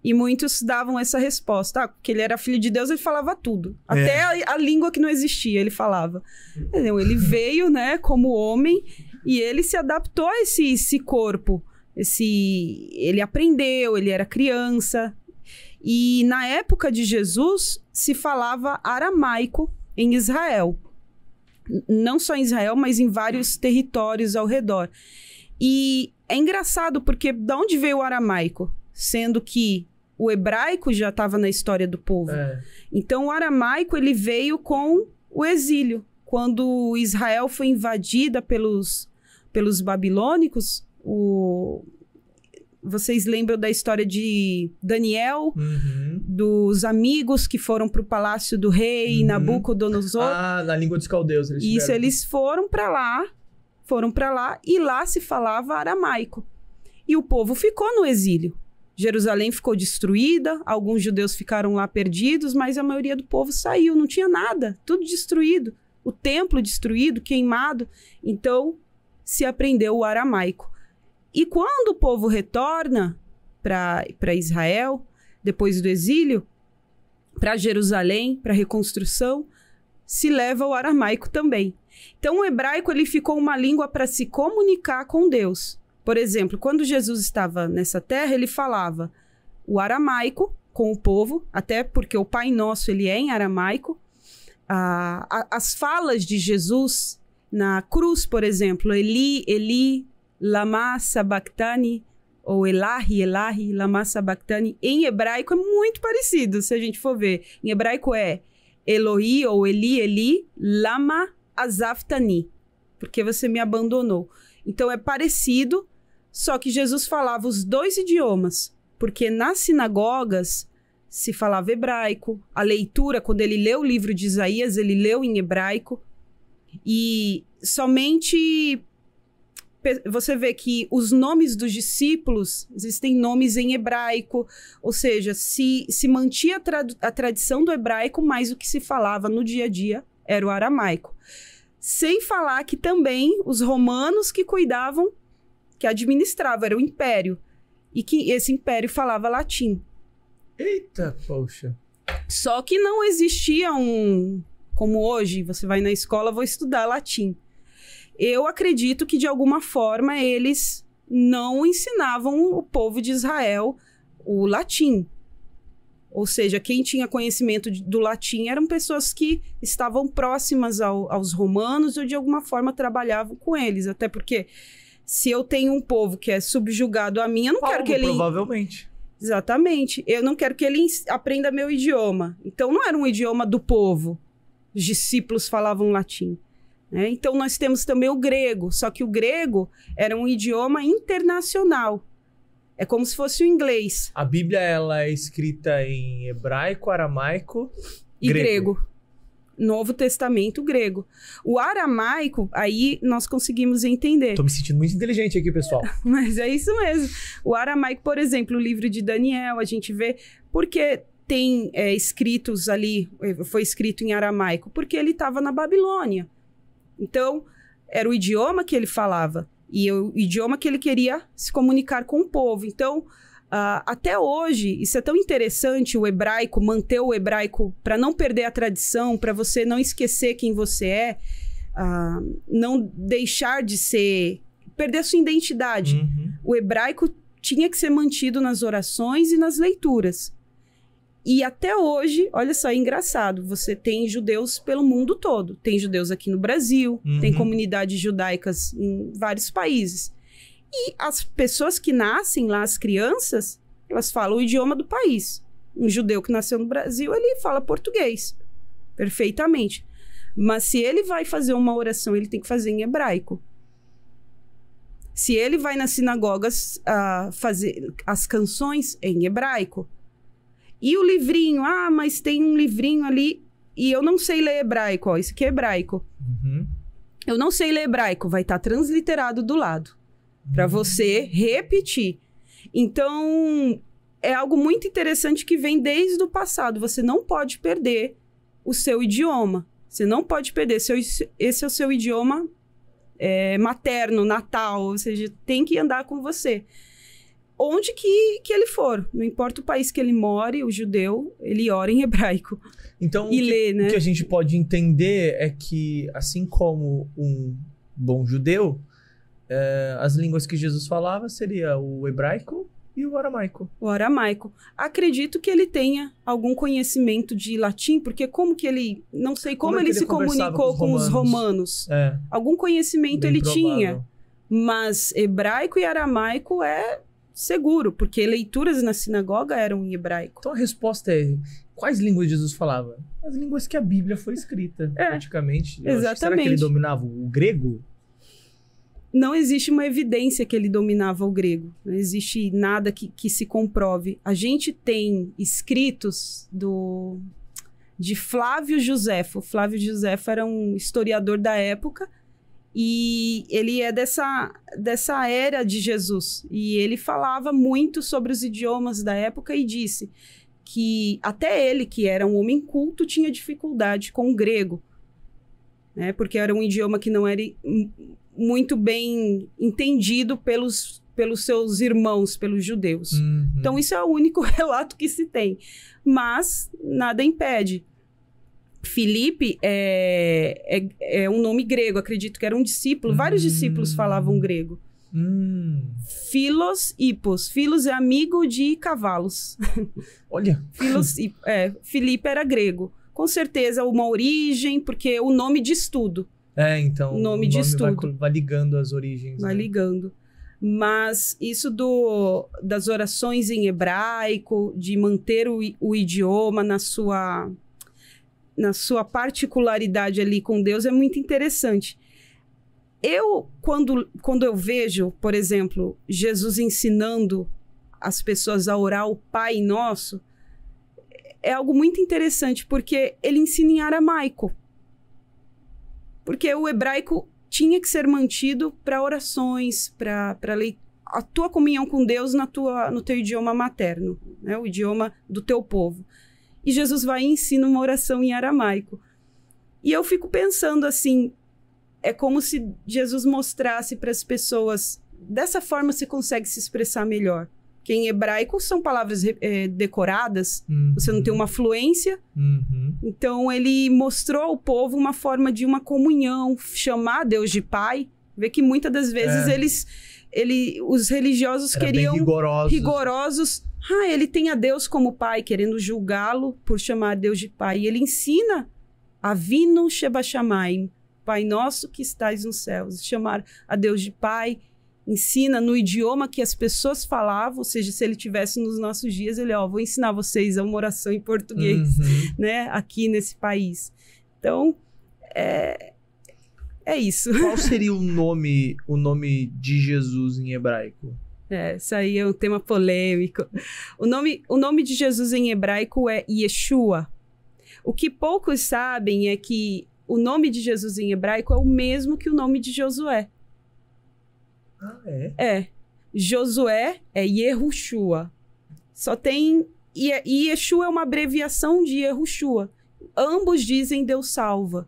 E muitos davam essa resposta, porque ele era filho de Deus, ele falava tudo. Até a língua que não existia, ele falava. Entendeu? Ele veio, né, como homem, e ele se adaptou a esse corpo. Ele aprendeu, ele era criança. E na época de Jesus, se falava aramaico em Israel. Não só em Israel, mas em vários territórios ao redor. E é engraçado, porque de onde veio o aramaico? Sendo que o hebraico já estava na história do povo. Então, o aramaico ele veio com o exílio. Quando Israel foi invadida pelos babilônicos, vocês lembram da história de Daniel, dos amigos que foram para o palácio do rei Nabucodonosor? Ah, na língua dos caldeus. Eles foram para lá e lá se falava aramaico. E o povo ficou no exílio. Jerusalém ficou destruída, alguns judeus ficaram lá perdidos, mas a maioria do povo saiu, não tinha nada, tudo destruído. O templo destruído, queimado. Então, se aprendeu o aramaico. E quando o povo retorna para Israel, depois do exílio, para Jerusalém, para a reconstrução, se leva o aramaico também. Então, o hebraico ele ficou uma língua para se comunicar com Deus. Por exemplo, quando Jesus estava nessa terra, ele falava o aramaico com o povo, até porque o Pai Nosso ele é em aramaico. As falas de Jesus na cruz, por exemplo, Eli, Eli, lama sabachthani, ou Elahi, Elahi, lama sabachthani, em hebraico é muito parecido, se a gente for ver. Em hebraico é Elohi, ou Eli, Eli, lama azavtani, porque você me abandonou. Então é parecido, só que Jesus falava os dois idiomas, porque nas sinagogas se falava hebraico, a leitura, quando ele leu o livro de Isaías, ele leu em hebraico, e somente você vê que os nomes dos discípulos, existem nomes em hebraico, ou seja, se mantinha a tradição do hebraico, mas o que se falava no dia a dia era o aramaico. Sem falar que também os romanos que cuidavam, que administravam, era o império, e que esse império falava latim. Eita, poxa. Só que não existia como hoje, você vai na escola, vou estudar latim. Eu acredito que, de alguma forma, eles não ensinavam o povo de Israel o latim. Ou seja, quem tinha conhecimento do latim eram pessoas que estavam próximas aos romanos ou, de alguma forma, trabalhavam com eles. Até porque, se eu tenho um povo que é subjugado a mim, eu não quero que ele... Provavelmente. Exatamente. Eu não quero que ele aprenda meu idioma. Então, não era um idioma do povo. Os discípulos falavam latim. Né? Então, nós temos também o grego. Só que o grego era um idioma internacional. É como se fosse o inglês. A Bíblia ela é escrita em hebraico, aramaico e grego. Novo Testamento grego. O aramaico, aí nós conseguimos entender. Tô me sentindo muito inteligente aqui, pessoal. Mas é isso mesmo. O aramaico, por exemplo, o livro de Daniel, a gente vê porque tem escritos ali, foi escrito em aramaico, porque ele estava na Babilônia. Então, era o idioma que ele falava e o idioma que ele queria se comunicar com o povo. Então, até hoje, isso é tão interessante, o hebraico, manter o hebraico para não perder a tradição, para você não esquecer quem você é, não deixar de ser, perder a sua identidade. O hebraico tinha que ser mantido nas orações e nas leituras. E até hoje, olha só, é engraçado, você tem judeus pelo mundo todo. Tem judeus aqui no Brasil, tem comunidades judaicas em vários países. E as pessoas que nascem lá, as crianças, elas falam o idioma do país. Um judeu que nasceu no Brasil, ele fala português, perfeitamente. Mas se ele vai fazer uma oração, ele tem que fazer em hebraico. Se ele vai nas sinagogas fazer as canções em hebraico. E o livrinho, mas tem um livrinho ali e eu não sei ler hebraico, ó, isso aqui é hebraico. Eu não sei ler hebraico, vai estar transliterado do lado. Para você repetir. Então, é algo muito interessante que vem desde o passado. Você não pode perder o seu idioma. Você não pode perder. Esse é o seu idioma materno, natal. Ou seja, tem que andar com você. Onde que ele for. Não importa o país que ele more, o judeu, ele ora em hebraico. Então, e lê, né? O que a gente pode entender é que, assim como um bom judeu, as línguas que Jesus falava seria o hebraico e o aramaico. O aramaico. Acredito que ele tenha algum conhecimento de latim, porque como que ele... Não sei como ele se comunicou com os romanos. Algum conhecimento Bem ele provável. tinha. Mas hebraico e aramaico é seguro, porque leituras na sinagoga eram em hebraico. Então a resposta é... Quais línguas Jesus falava? As línguas que a Bíblia foi escrita, praticamente. Exatamente. Será que ele dominava o grego? Não existe uma evidência que ele dominava o grego. Não existe nada que se comprove. A gente tem escritos de Flávio Josefo. Flávio Josefo era um historiador da época e ele é dessa era de Jesus. E ele falava muito sobre os idiomas da época e disse que até ele, que era um homem culto, tinha dificuldade com o grego, né? Porque era um idioma que não era muito bem entendido pelos seus irmãos, pelos judeus. Então, isso é o único relato que se tem. Mas nada impede. Filipe é um nome grego, acredito que era um discípulo. Vários discípulos falavam grego. Philos Hippos. Philos é amigo de cavalos. Olha! Filipe era grego. Com certeza, uma origem, porque o nome diz tudo. Então o nome diz tudo. Vai ligando as origens. Vai ligando. Mas isso das orações em hebraico, de manter o idioma na sua particularidade ali com Deus, é muito interessante. Quando eu vejo, por exemplo, Jesus ensinando as pessoas a orar o Pai Nosso, é algo muito interessante, porque ele ensina em aramaico. Porque o hebraico tinha que ser mantido para orações, para a tua comunhão com Deus no teu idioma materno, né? O idioma do teu povo. E Jesus vai e ensina uma oração em aramaico. E eu fico pensando assim, é como se Jesus mostrasse para as pessoas, dessa forma você consegue se expressar melhor. Porque em hebraico são palavras decoradas, você não tem uma fluência. Então, ele mostrou ao povo uma forma de uma comunhão, chamar Deus de Pai. Vê que muitas das vezes os religiosos queriam... Bem rigorosos. Ele tem a Deus como Pai, querendo julgá-lo por chamar Deus de Pai. E ele ensina, Avinu Sheba Shamayim, Pai nosso que estais nos céus. Chamar a Deus de Pai, ensina no idioma que as pessoas falavam, ou seja, se ele tivesse nos nossos dias, ele, vou ensinar vocês a uma oração em português, né, aqui nesse país. Então, é isso. Qual seria o nome de Jesus em hebraico? Isso aí é um tema polêmico. O nome de Jesus em hebraico é Yeshua. O que poucos sabem é que o nome de Jesus em hebraico é o mesmo que o nome de Josué. Josué é Yehoshua. Só tem... E Yeshua é uma abreviação de Yehoshua. Ambos dizem Deus salva.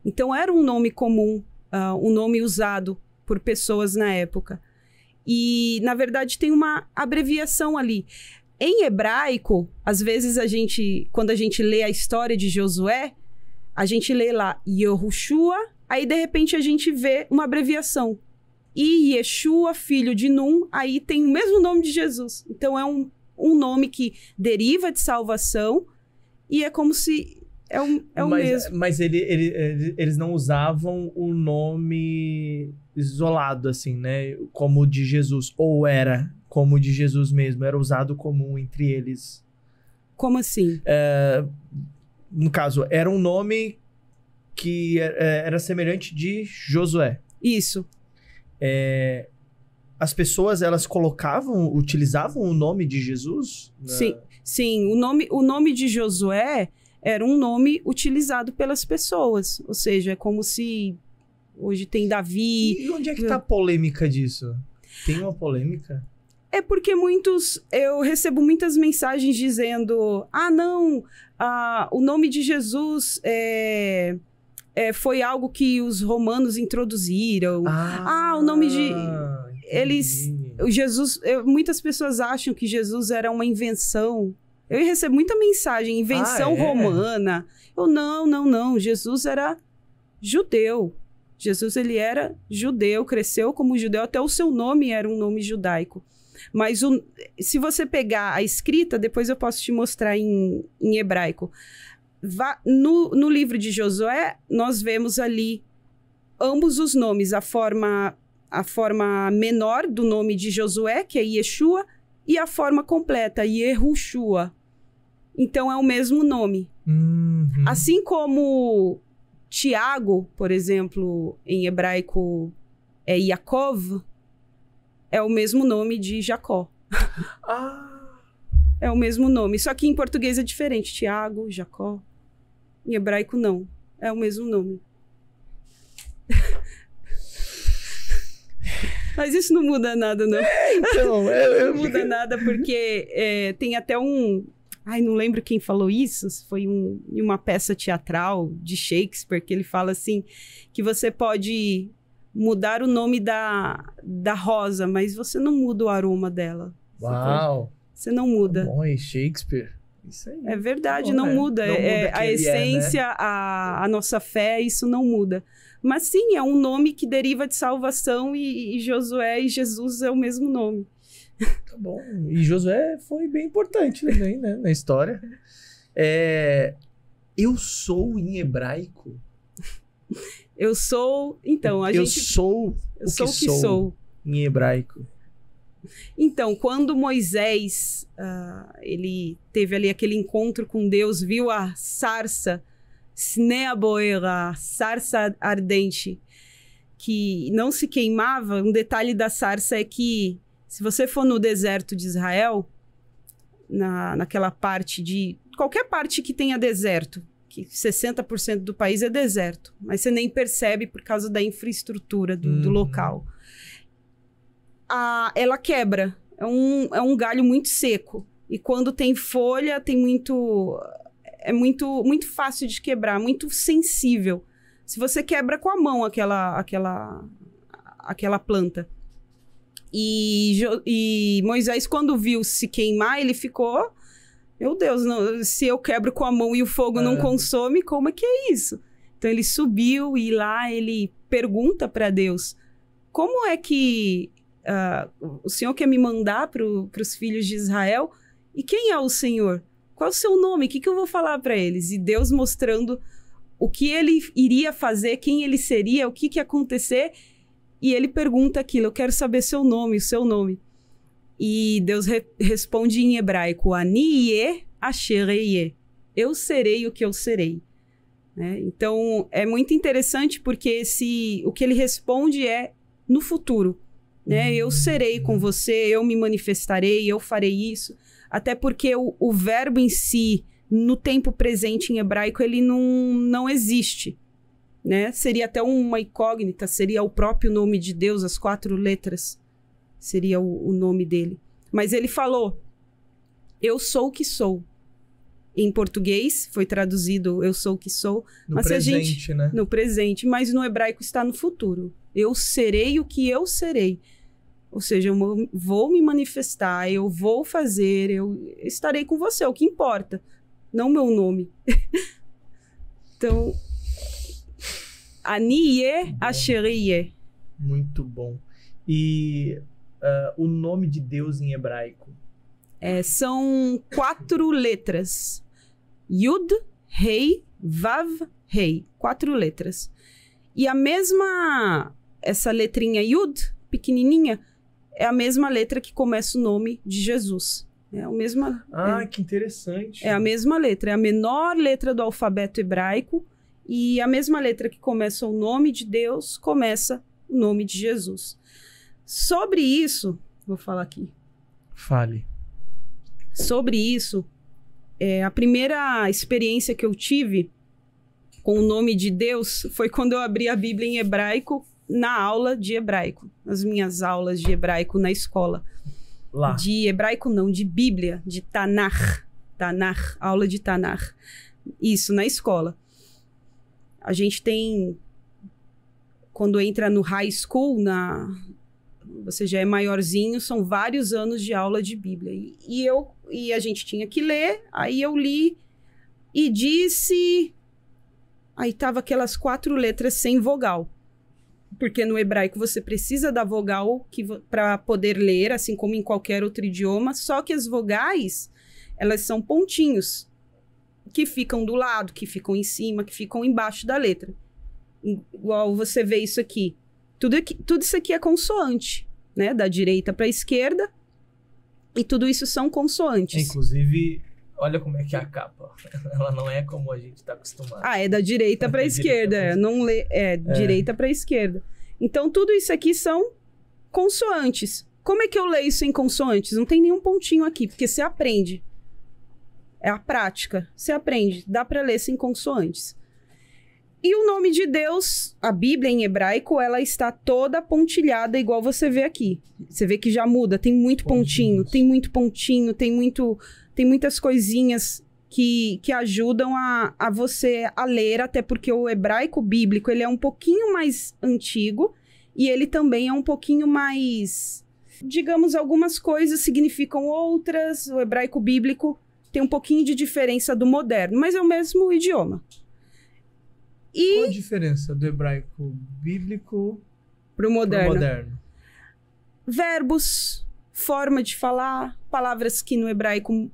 Então era um nome comum, um nome usado por pessoas na época. E, na verdade, tem uma abreviação ali. Em hebraico, às vezes quando a gente lê a história de Josué, a gente lê lá Yehoshua, aí de repente a gente vê uma abreviação. E Yeshua, filho de Nun, aí tem o mesmo nome de Jesus. Então é um nome que deriva de salvação e é como se o mesmo. Mas eles não usavam o nome isolado, assim, né? Como o de Jesus. Ou era como o de Jesus mesmo? Era usado comum entre eles? Como assim? No caso, era um nome que era semelhante de Josué. Isso. As pessoas, elas utilizavam o nome de Jesus? Sim. O nome de Josué era um nome utilizado pelas pessoas. Ou seja, é como se Hoje tem Davi. E onde é que tá a polêmica disso? Tem uma polêmica? É porque eu recebo muitas mensagens dizendo, não, o nome de Jesus foi algo que os romanos introduziram. O nome de... muitas pessoas acham que Jesus era uma invenção. Eu recebo muita mensagem, invenção romana. Eu, não. Jesus era judeu. Jesus, ele era judeu, cresceu como judeu, até o seu nome era um nome judaico. Mas se você pegar a escrita, depois eu posso te mostrar em hebraico. No livro de Josué, nós vemos ali ambos os nomes, a forma menor do nome de Josué, que é Yeshua, e a forma completa, Yehoshua. Então, é o mesmo nome. Assim como Tiago, por exemplo, em hebraico é Yaakov, é o mesmo nome de Jacó. É o mesmo nome, só que em português é diferente. Tiago, Jacó. Em hebraico, não. É o mesmo nome. Mas isso não muda nada, não. Então, não muda nada, porque tem até um... não lembro quem falou isso. Foi em uma peça teatral de Shakespeare, que ele fala assim, que você pode mudar o nome da rosa, mas você não muda o aroma dela. Uau! Você não muda. Bom, e Shakespeare? Isso aí. É verdade, não muda. Não muda a essência, né? a nossa fé, isso não muda. Mas sim, é um nome que deriva de salvação e Josué e Jesus é o mesmo nome. Tá bom. E Josué foi bem importante também, né? Na história. Eu sou em hebraico. Eu sou... Então, eu sou o que sou em hebraico. Então, quando Moisés, ele teve ali aquele encontro com Deus, viu a sarça, Snea Boera, a sarça ardente, que não se queimava. Um detalhe da sarça é que, se você for no deserto de Israel, naquela parte de... Qualquer parte que tenha deserto, que 60% do país é deserto, mas você nem percebe por causa da infraestrutura do local. Ela quebra. É um galho muito seco. E quando tem folha, tem muito... É muito fácil de quebrar, muito sensível. Se você quebra com a mão aquela planta. E Moisés, quando viu se queimar, ele ficou... Meu Deus, não, se eu quebro com a mão e o fogo não consome, como é que é isso? Então ele subiu e lá ele pergunta para Deus, como é que o Senhor quer me mandar para os filhos de Israel? E quem é o Senhor? Qual é o seu nome? O que eu vou falar para eles? E Deus mostrando o que ele iria fazer, quem ele seria, o que ia acontecer. E ele pergunta aquilo, eu quero saber seu nome, o seu nome. E Deus responde em hebraico, Ani ye asher ye. Eu serei o que eu serei. Né? Então, é muito interessante porque o que ele responde é no futuro. Né? Eu serei com você, eu me manifestarei, eu farei isso. Até porque o verbo em si, no tempo presente em hebraico, ele não existe. Né? Seria até uma incógnita, seria o próprio nome de Deus, as 4 letras. Seria o nome dele. Mas ele falou, eu sou o que sou. Em português, foi traduzido, eu sou o que sou. No mas presente, né? No presente, mas no hebraico está no futuro. Eu serei o que eu serei. Ou seja, eu vou me manifestar, eu vou fazer, eu estarei com você, é o que importa. Não meu nome. Então, Ani ye asher ye. Muito bom. E o nome de Deus em hebraico? São 4 letras. Yud, Rei, Vav, Rei. 4 letras. E essa letrinha Yud, pequenininha, é a mesma letra que começa o nome de Jesus. É a mesma... que interessante. É a mesma letra. É a menor letra do alfabeto hebraico. E a mesma letra que começa o nome de Deus, começa o nome de Jesus. Sobre isso, vou falar aqui. Fale. Sobre isso, a primeira experiência que eu tive com o nome de Deus foi quando eu abri a Bíblia em hebraico na aula de hebraico, nas minhas aulas de hebraico na escola. Lá. De hebraico não, de Bíblia, de Tanakh, aula de Tanakh. Isso, na escola. A gente tem, quando entra no high school, você já é maiorzinho, são vários anos de aula de Bíblia. E a gente tinha que ler, aí eu li e disse... Aí tava aquelas 4 letras sem vogal. Porque no hebraico você precisa da vogal para poder ler, assim como em qualquer outro idioma. Só que as vogais, elas são pontinhos que ficam do lado, que ficam em cima, que ficam embaixo da letra. Igual você vê isso aqui. Tudo isso aqui é consoante, né? Da direita para a esquerda. E tudo isso são consoantes. Inclusive... Olha como é que é a capa. Ela não é como a gente está acostumado. Ah, é da direita para a esquerda. Direita para a esquerda. Então, tudo isso aqui são consoantes. Como é que eu leio isso em consoantes? Não tem nenhum pontinho aqui, porque você aprende. É a prática. Você aprende. Dá para ler sem consoantes. E o nome de Deus, a Bíblia em hebraico, ela está toda pontilhada, igual você vê aqui. Você vê que já muda. Tem muito pontinho, tem muito pontinho, tem muitas coisinhas que ajudam a você a ler, até porque o hebraico bíblico ele é um pouquinho mais antigo e ele também é um pouquinho mais... Digamos, algumas coisas significam outras. O hebraico bíblico tem um pouquinho de diferença do moderno, mas é o mesmo idioma. Qual a diferença do hebraico bíblico pro moderno? Moderno? Verbos, forma de falar, palavras que no hebraico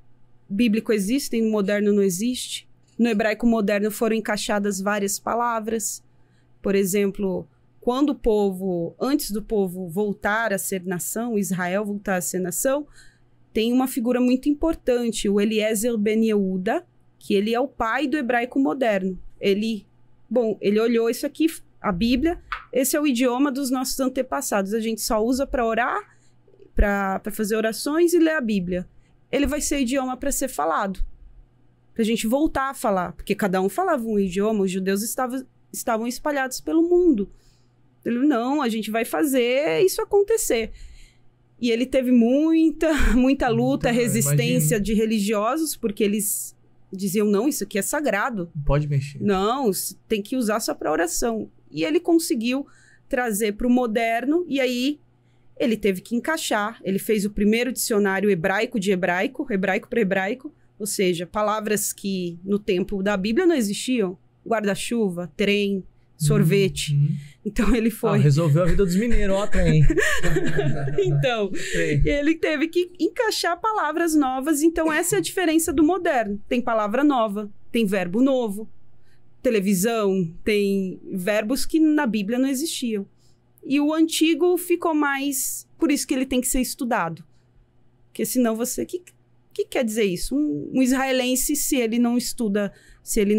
bíblico existem, no moderno não existe. No hebraico moderno foram encaixadas várias palavras. Por exemplo, quando antes do povo voltar a ser nação, Israel voltar a ser nação, tem uma figura muito importante, o Eliezer Ben Yehuda, que ele é o pai do hebraico moderno. Ele olhou isso aqui, a Bíblia, esse é o idioma dos nossos antepassados. A gente só usa para orar, para fazer orações e ler a Bíblia. Ele vai ser idioma para ser falado, para a gente voltar a falar, porque cada um falava um idioma, os judeus estavam espalhados pelo mundo. Ele, não, a gente vai fazer isso acontecer. E ele teve muita luta, resistência de religiosos, porque eles diziam, não, isso aqui é sagrado. Pode mexer. Não, tem que usar só para oração. E ele conseguiu trazer para o moderno, e aí ele teve que encaixar. Ele fez o primeiro dicionário hebraico de hebraico para hebraico, ou seja, palavras que no tempo da Bíblia não existiam. Guarda-chuva, trem, sorvete. Então ele foi... resolveu a vida dos mineiros, ó, trem. Então, ele teve que encaixar palavras novas. Então essa é a diferença do moderno. Tem palavra nova, tem verbo novo. Televisão, tem verbos que na Bíblia não existiam. E o antigo ficou mais... Por isso que ele tem que ser estudado. Porque senão você... O que quer dizer isso? Um israelense, se ele não estuda, se ele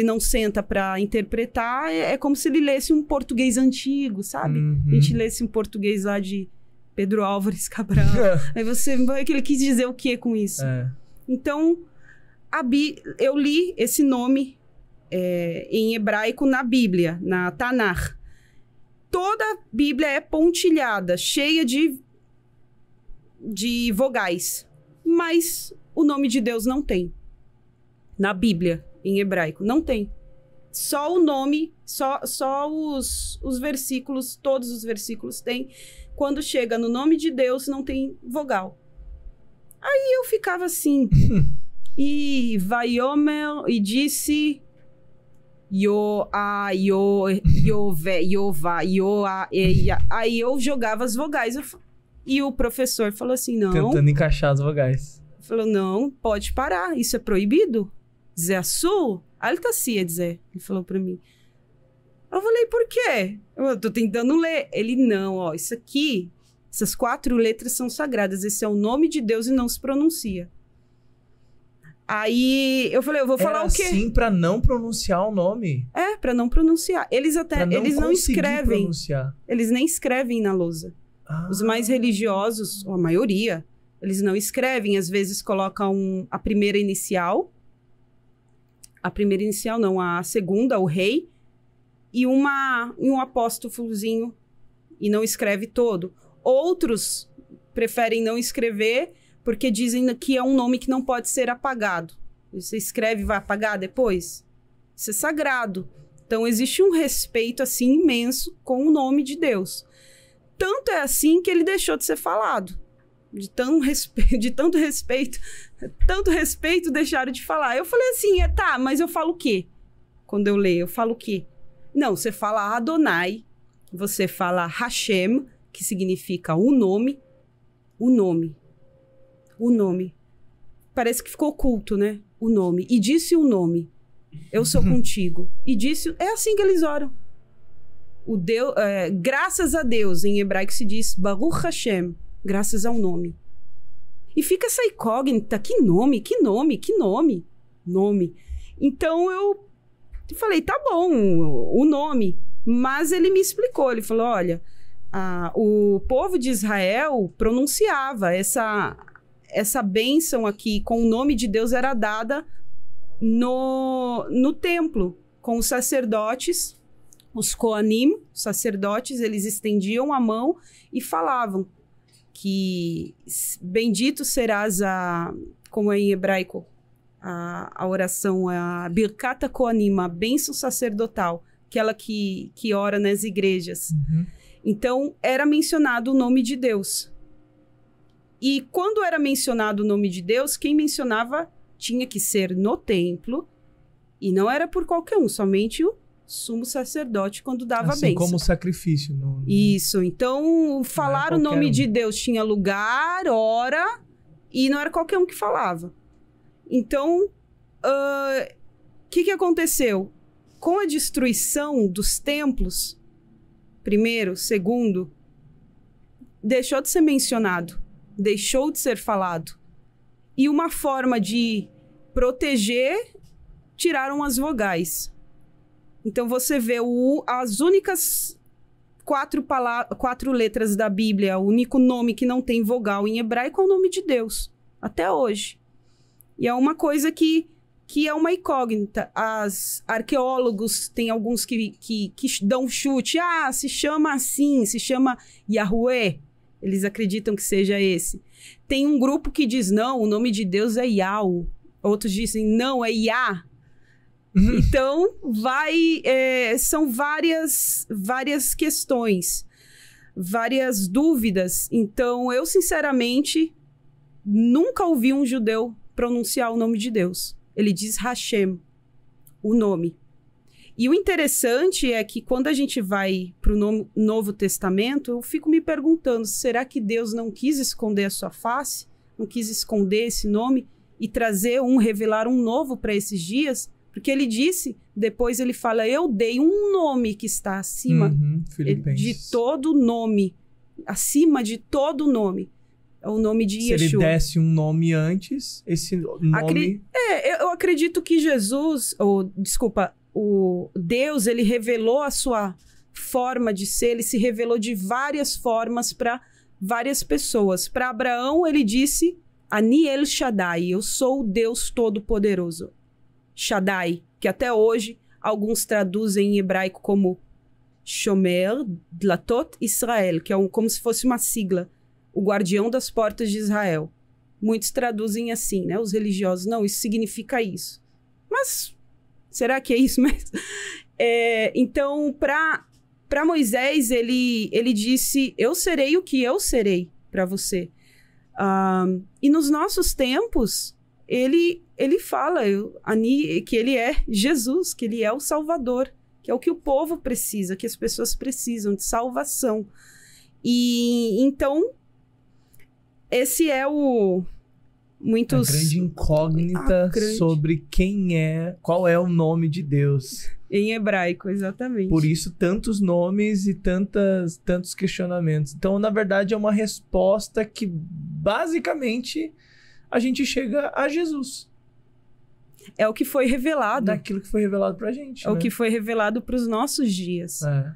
não senta para interpretar, é como se ele lesse um português antigo, sabe? A gente lesse um português lá de Pedro Álvares Cabral. Aí você... Ele quis dizer o que com isso? Então, eu li esse nome em hebraico na Bíblia, na Tanakh. Toda a Bíblia é pontilhada, cheia de vogais. Mas o nome de Deus não tem. Na Bíblia, em hebraico, não tem. Só o nome, só os versículos, todos os versículos têm. Quando chega no nome de Deus, não tem vogal. Aí eu ficava assim. E Vaiomer, e disse... Aí eu jogava as vogais. E o professor falou assim, não... Tentando encaixar as vogais. Falou, não, pode parar, isso é proibido. Zé Assu? Altacia, dizer. Ele falou pra mim. Eu falei, por quê? Eu tô tentando ler. Ele, não, ó, isso aqui, essas 4 letras são sagradas. Esse é o nome de Deus e não se pronuncia. Aí eu falei, eu vou falar o quê? Assim pra não pronunciar o nome? Pra não pronunciar. Eles não escrevem. Pronunciar. Eles nem escrevem na lousa. Os mais religiosos, ou a maioria, eles não escrevem. Às vezes colocam a primeira inicial, A primeira inicial não, a segunda, o rei, e um apóstrofozinho, e não escreve todo. Outros preferem não escrever, porque dizem que é um nome que não pode ser apagado. Você escreve e vai apagar depois? Isso é sagrado. Então, existe um respeito, assim, imenso com o nome de Deus. Tanto é assim que ele deixou de ser falado. De tanto respeito, deixaram de falar. Eu falei assim, tá, mas eu falo o quê? Quando eu leio, eu falo o quê? Não, você fala Adonai, você fala Hashem, que significa o nome. O nome. Parece que ficou oculto, né? O nome. E disse o nome. Eu sou contigo. E disse... É assim que eles oram. Graças a Deus, em hebraico se diz Baruch Hashem. Graças ao nome. E fica essa incógnita. Que nome? Nome. Então eu falei, tá bom, o nome. Mas ele me explicou. Ele falou, olha, o povo de Israel pronunciava essa bênção aqui com o nome de Deus era dada no templo, com os sacerdotes, os Koanim, sacerdotes, eles estendiam a mão e falavam que bendito serás como é em hebraico, a oração, a Birkat Koanim, a bênção sacerdotal, aquela que ora nas igrejas. Uhum. Então, era mencionado o nome de Deus. E quando era mencionado o nome de Deus, quem mencionava tinha que ser no templo, e não era por qualquer um, somente o sumo sacerdote quando dava assim bênção. Como sacrifício. Isso. Então, falar o nome de Deus tinha lugar, hora, e não era qualquer um que falava. Então, o que aconteceu? Com a destruição dos templos, primeiro, segundo, deixou de ser mencionado, deixou de ser falado. E uma forma de proteger, tiraram as vogais. Então você vê as únicas quatro letras da Bíblia, o único nome que não tem vogal em hebraico é o nome de Deus, até hoje. E é uma coisa que é uma incógnita. Os arqueólogos, tem alguns que dão chute. Se chama assim, se chama Yahweh. Eles acreditam que seja esse. Tem um grupo que diz, não, o nome de Deus é Yahweh. Outros dizem, não, é Yah. Então, são várias questões, várias dúvidas. Então, eu, sinceramente, nunca ouvi um judeu pronunciar o nome de Deus. Ele diz Hashem, o nome. E o interessante é que quando a gente vai para o Novo Testamento, eu fico me perguntando, será que Deus não quis esconder a sua face? Não quis esconder esse nome e revelar um novo para esses dias? Porque ele disse, depois ele fala, eu dei um nome que está acima de todo nome. Acima de todo nome. É o nome de Yeshua. Se ele desse um nome antes, esse nome... eu acredito que o Deus, ele revelou a sua forma de ser, ele se revelou de várias formas para várias pessoas. Para Abraão, ele disse, Ani El Shaddai, eu sou o Deus Todo-Poderoso. Shaddai, que até hoje alguns traduzem em hebraico como Shomer Dlatot Israel, que é como se fosse uma sigla, o guardião das portas de Israel. Muitos traduzem assim, né? Os religiosos, não, isso significa isso. Mas será que é isso mesmo? Então, para Moisés, ele disse, eu serei o que eu serei para você. E nos nossos tempos, ele fala que ele é Jesus, que ele é o Salvador, que é o que o povo precisa, que as pessoas precisam de salvação. E então, esse é a grande incógnita sobre qual é o nome de Deus. Em hebraico, exatamente. Por isso, tantos nomes e tantos questionamentos. Então, na verdade, é uma resposta que, basicamente, a gente chega a Jesus. É o que foi revelado. Daquilo que foi revelado pra gente. É o que foi revelado para os nossos dias. É.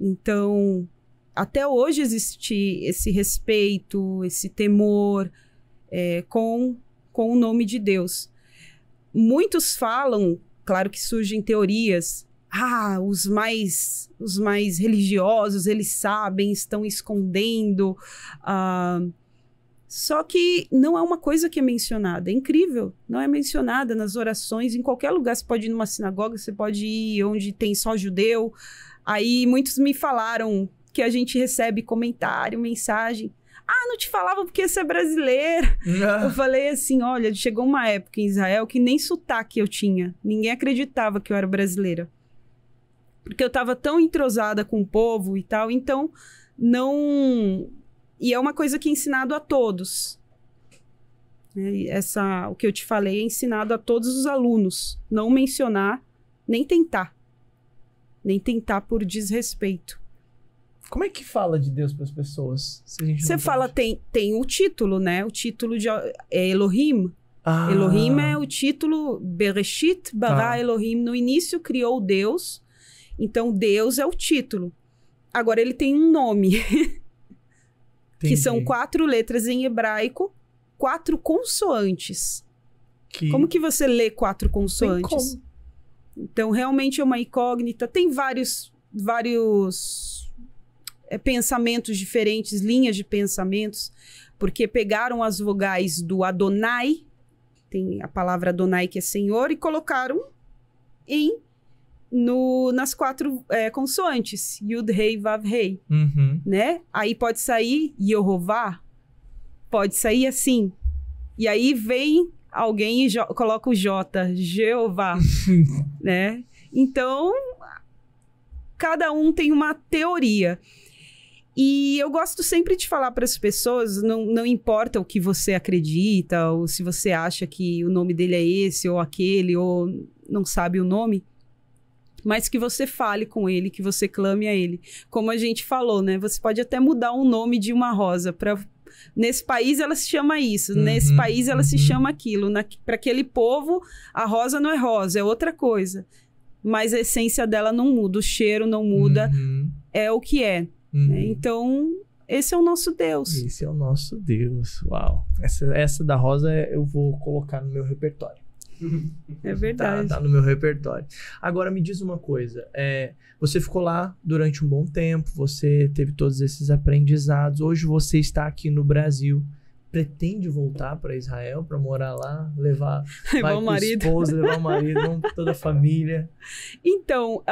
Então, até hoje existe esse respeito, esse temor com o nome de Deus. Muitos falam Claro que surgem teorias. Os mais religiosos, eles sabem, estão escondendo. Só que não é uma coisa que é mencionada. É incrível. Não é mencionada nas orações. Em qualquer lugar, você pode ir numa sinagoga, você pode ir onde tem só judeu. Aí muitos me falaram que a gente recebe comentário, mensagem. Não te falava porque você é brasileira. Eu falei assim, olha, chegou uma época em Israel que nem sotaque eu tinha. Ninguém acreditava que eu era brasileira. Porque eu estava tão entrosada com o povo e tal, então não... E é uma coisa que é ensinado a todos. O que eu te falei é ensinado a todos os alunos. Não mencionar, nem tentar. Nem tentar por desrespeito. Como é que fala de Deus para as pessoas? Você fala, tem o título, né? O título é Elohim. Elohim é o título Bereshit bara Elohim. No início criou Deus. Então, Deus é o título. Agora, ele tem um nome. Que são 4 letras em hebraico, 4 consoantes. Como que você lê 4 consoantes? Então, realmente é uma incógnita. Tem vários pensamentos diferentes, linhas de pensamentos, porque pegaram as vogais do Adonai, tem a palavra Adonai que é Senhor, e colocaram nas 4 consoantes, Yud, Rei, Vav, Rei, né? Aí pode sair Yehová, pode sair assim, e aí vem alguém e coloca o J, Jeová, né? Então, cada um tem uma teoria. E eu gosto sempre de falar para as pessoas, não importa o que você acredita, ou se você acha que o nome dele é esse ou aquele, ou não sabe o nome, mas que você fale com ele, que você clame a ele. Como a gente falou, né? Você pode até mudar o nome de uma rosa. Nesse país ela se chama isso, nesse país ela se chama aquilo. Para aquele povo, a rosa não é rosa, é outra coisa. Mas a essência dela não muda, o cheiro não muda, é o que é. Então, esse é o nosso Deus. Esse é o nosso Deus. Uau. Essa da rosa eu vou colocar no meu repertório. É verdade. Tá no meu repertório. Agora me diz uma coisa. Você ficou lá durante um bom tempo, você teve todos esses aprendizados. Hoje você está aqui no Brasil. Pretende voltar para Israel para morar lá? Levar o marido. Esposa, levar o marido, toda a família? Então,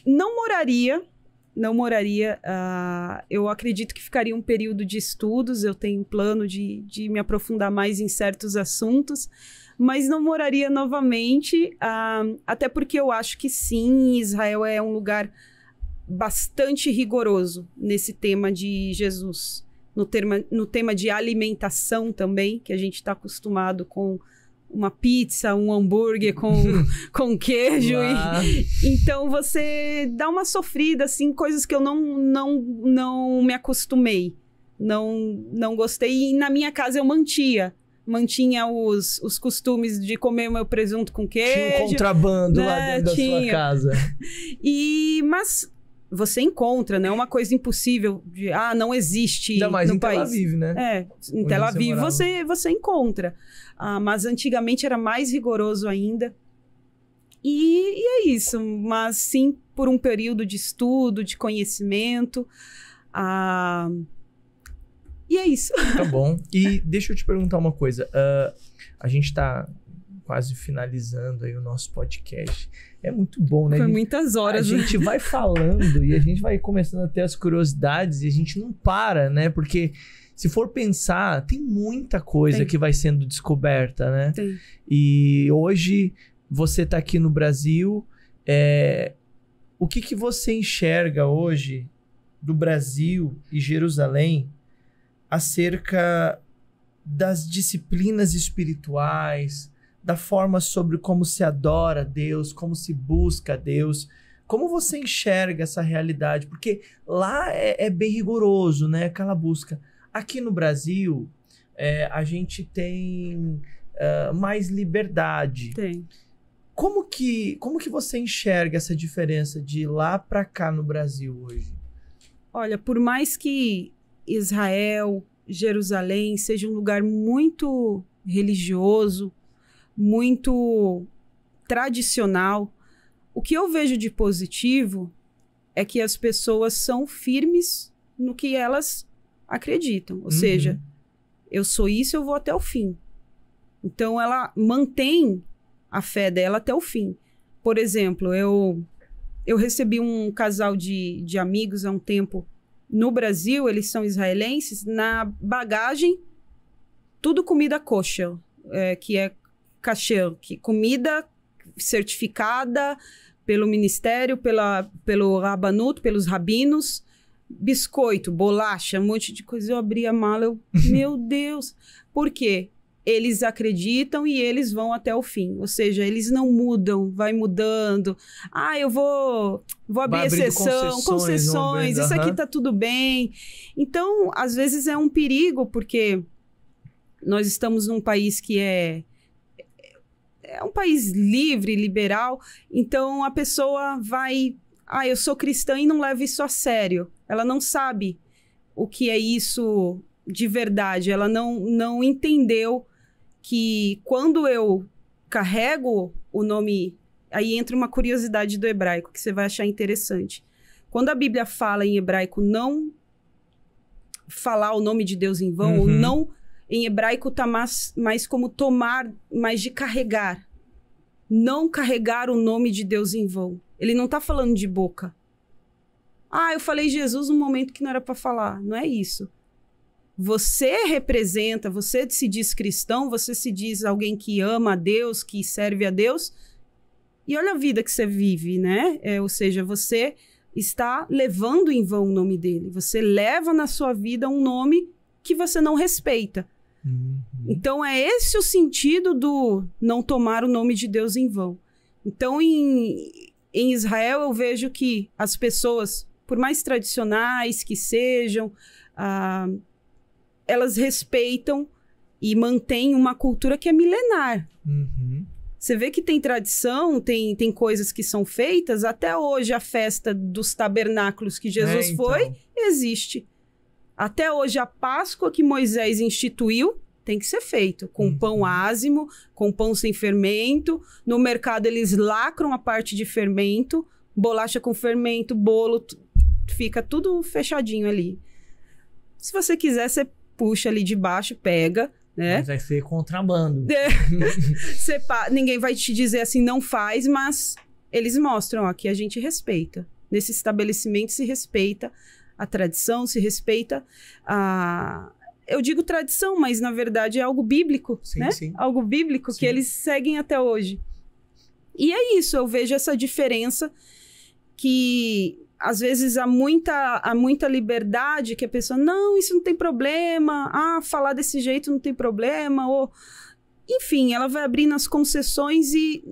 não moraria. Eu acredito que ficaria um período de estudos. Eu tenho um plano de me aprofundar mais em certos assuntos. Mas não moraria novamente, até porque eu acho que sim, Israel é um lugar bastante rigoroso nesse tema de Jesus. No tema de alimentação também, que a gente está acostumado com uma pizza, um hambúrguer com queijo. Então você dá uma sofrida, assim, coisas que eu não me acostumei. Não gostei. E na minha casa eu mantinha os costumes de comer o meu presunto com queijo. Tinha um contrabando lá dentro da sua casa. Mas você encontra, né? Uma coisa impossível de... não existe ainda mais no em país. Tel Aviv, né? Em Tel Aviv você encontra. Mas antigamente era mais rigoroso ainda. E é isso. Mas sim, por um período de estudo, de conhecimento. E é isso. Tá bom. E deixa eu te perguntar uma coisa. A gente tá quase finalizando aí o nosso podcast. É muito bom, né? Foi muitas horas. A gente vai falando e a gente vai começando a ter as curiosidades e a gente não para, né? Porque se for pensar, tem muita coisa que vai sendo descoberta, né? Tem. E hoje você tá aqui no Brasil. O que você enxerga hoje do Brasil e Jerusalém acerca das disciplinas espirituais, da forma sobre como se adora a Deus, como se busca a Deus? Como você enxerga essa realidade? Porque lá é bem rigoroso, né? Aquela busca. Aqui no Brasil, a gente tem mais liberdade. Tem. Como que você enxerga essa diferença de lá para cá no Brasil hoje? Olha, por mais que Israel, Jerusalém, seja um lugar muito religioso, muito tradicional. O que eu vejo de positivo é que as pessoas são firmes no que elas acreditam. Ou seja, eu sou isso, eu vou até o fim. Então, ela mantém a fé dela até o fim. Por exemplo, eu recebi um casal de amigos há um tempo no Brasil, eles são israelenses, na bagagem, tudo comida kosher, que é kasher, que comida certificada pelo ministério, pelo rabanuto, pelos rabinos, biscoito, bolacha, um monte de coisa. Eu abri a mala, meu Deus! Por quê? Eles acreditam e eles vão até o fim. Ou seja, eles não mudam, vai mudando. Ah, eu vou abrir exceção, concessões, isso aqui tá tudo bem. Então, às vezes é um perigo, porque nós estamos num país que é um país livre, liberal. Então, a pessoa vai... Ah, eu sou cristã e não levo isso a sério. Ela não sabe o que é isso de verdade. Ela não entendeu que quando eu carrego o nome... Aí entra uma curiosidade do hebraico, que você vai achar interessante. Quando a Bíblia fala em hebraico não falar o nome de Deus em vão, ou não... Em hebraico está mais como tomar, mais de carregar. Não carregar o nome de Deus em vão. Ele não está falando de boca. Ah, eu falei Jesus num momento que não era para falar. Não é isso. Você representa, você se diz cristão, você se diz alguém que ama a Deus, que serve a Deus. E olha a vida que você vive, né? Ou seja, você está levando em vão o nome dele. Você leva na sua vida um nome que você não respeita. Então, é esse o sentido do não tomar o nome de Deus em vão. Então, em Israel, eu vejo que as pessoas, por mais tradicionais que sejam, elas respeitam e mantêm uma cultura que é milenar. Você vê que tem tradição, tem coisas que são feitas. Até hoje, a festa dos tabernáculos que Jesus foi, existe. Até hoje, a Páscoa que Moisés instituiu tem que ser feito. Com pão ázimo, com pão sem fermento. No mercado, eles lacram a parte de fermento. Bolacha com fermento, bolo, fica tudo fechadinho ali. Se você quiser, você puxa ali de baixo, pega, né? Mas vai ser contrabando. Ninguém vai te dizer assim, não faz, mas eles mostram, ó, que a gente respeita. Nesse estabelecimento se respeita a tradição, se respeita a... Eu digo tradição, mas na verdade é algo bíblico, né? Sim. Algo bíblico que eles seguem até hoje. E é isso, eu vejo essa diferença que às vezes há muita liberdade, que a pessoa, não, isso não tem problema, falar desse jeito não tem problema, ou... Enfim, ela vai abrindo as concessões e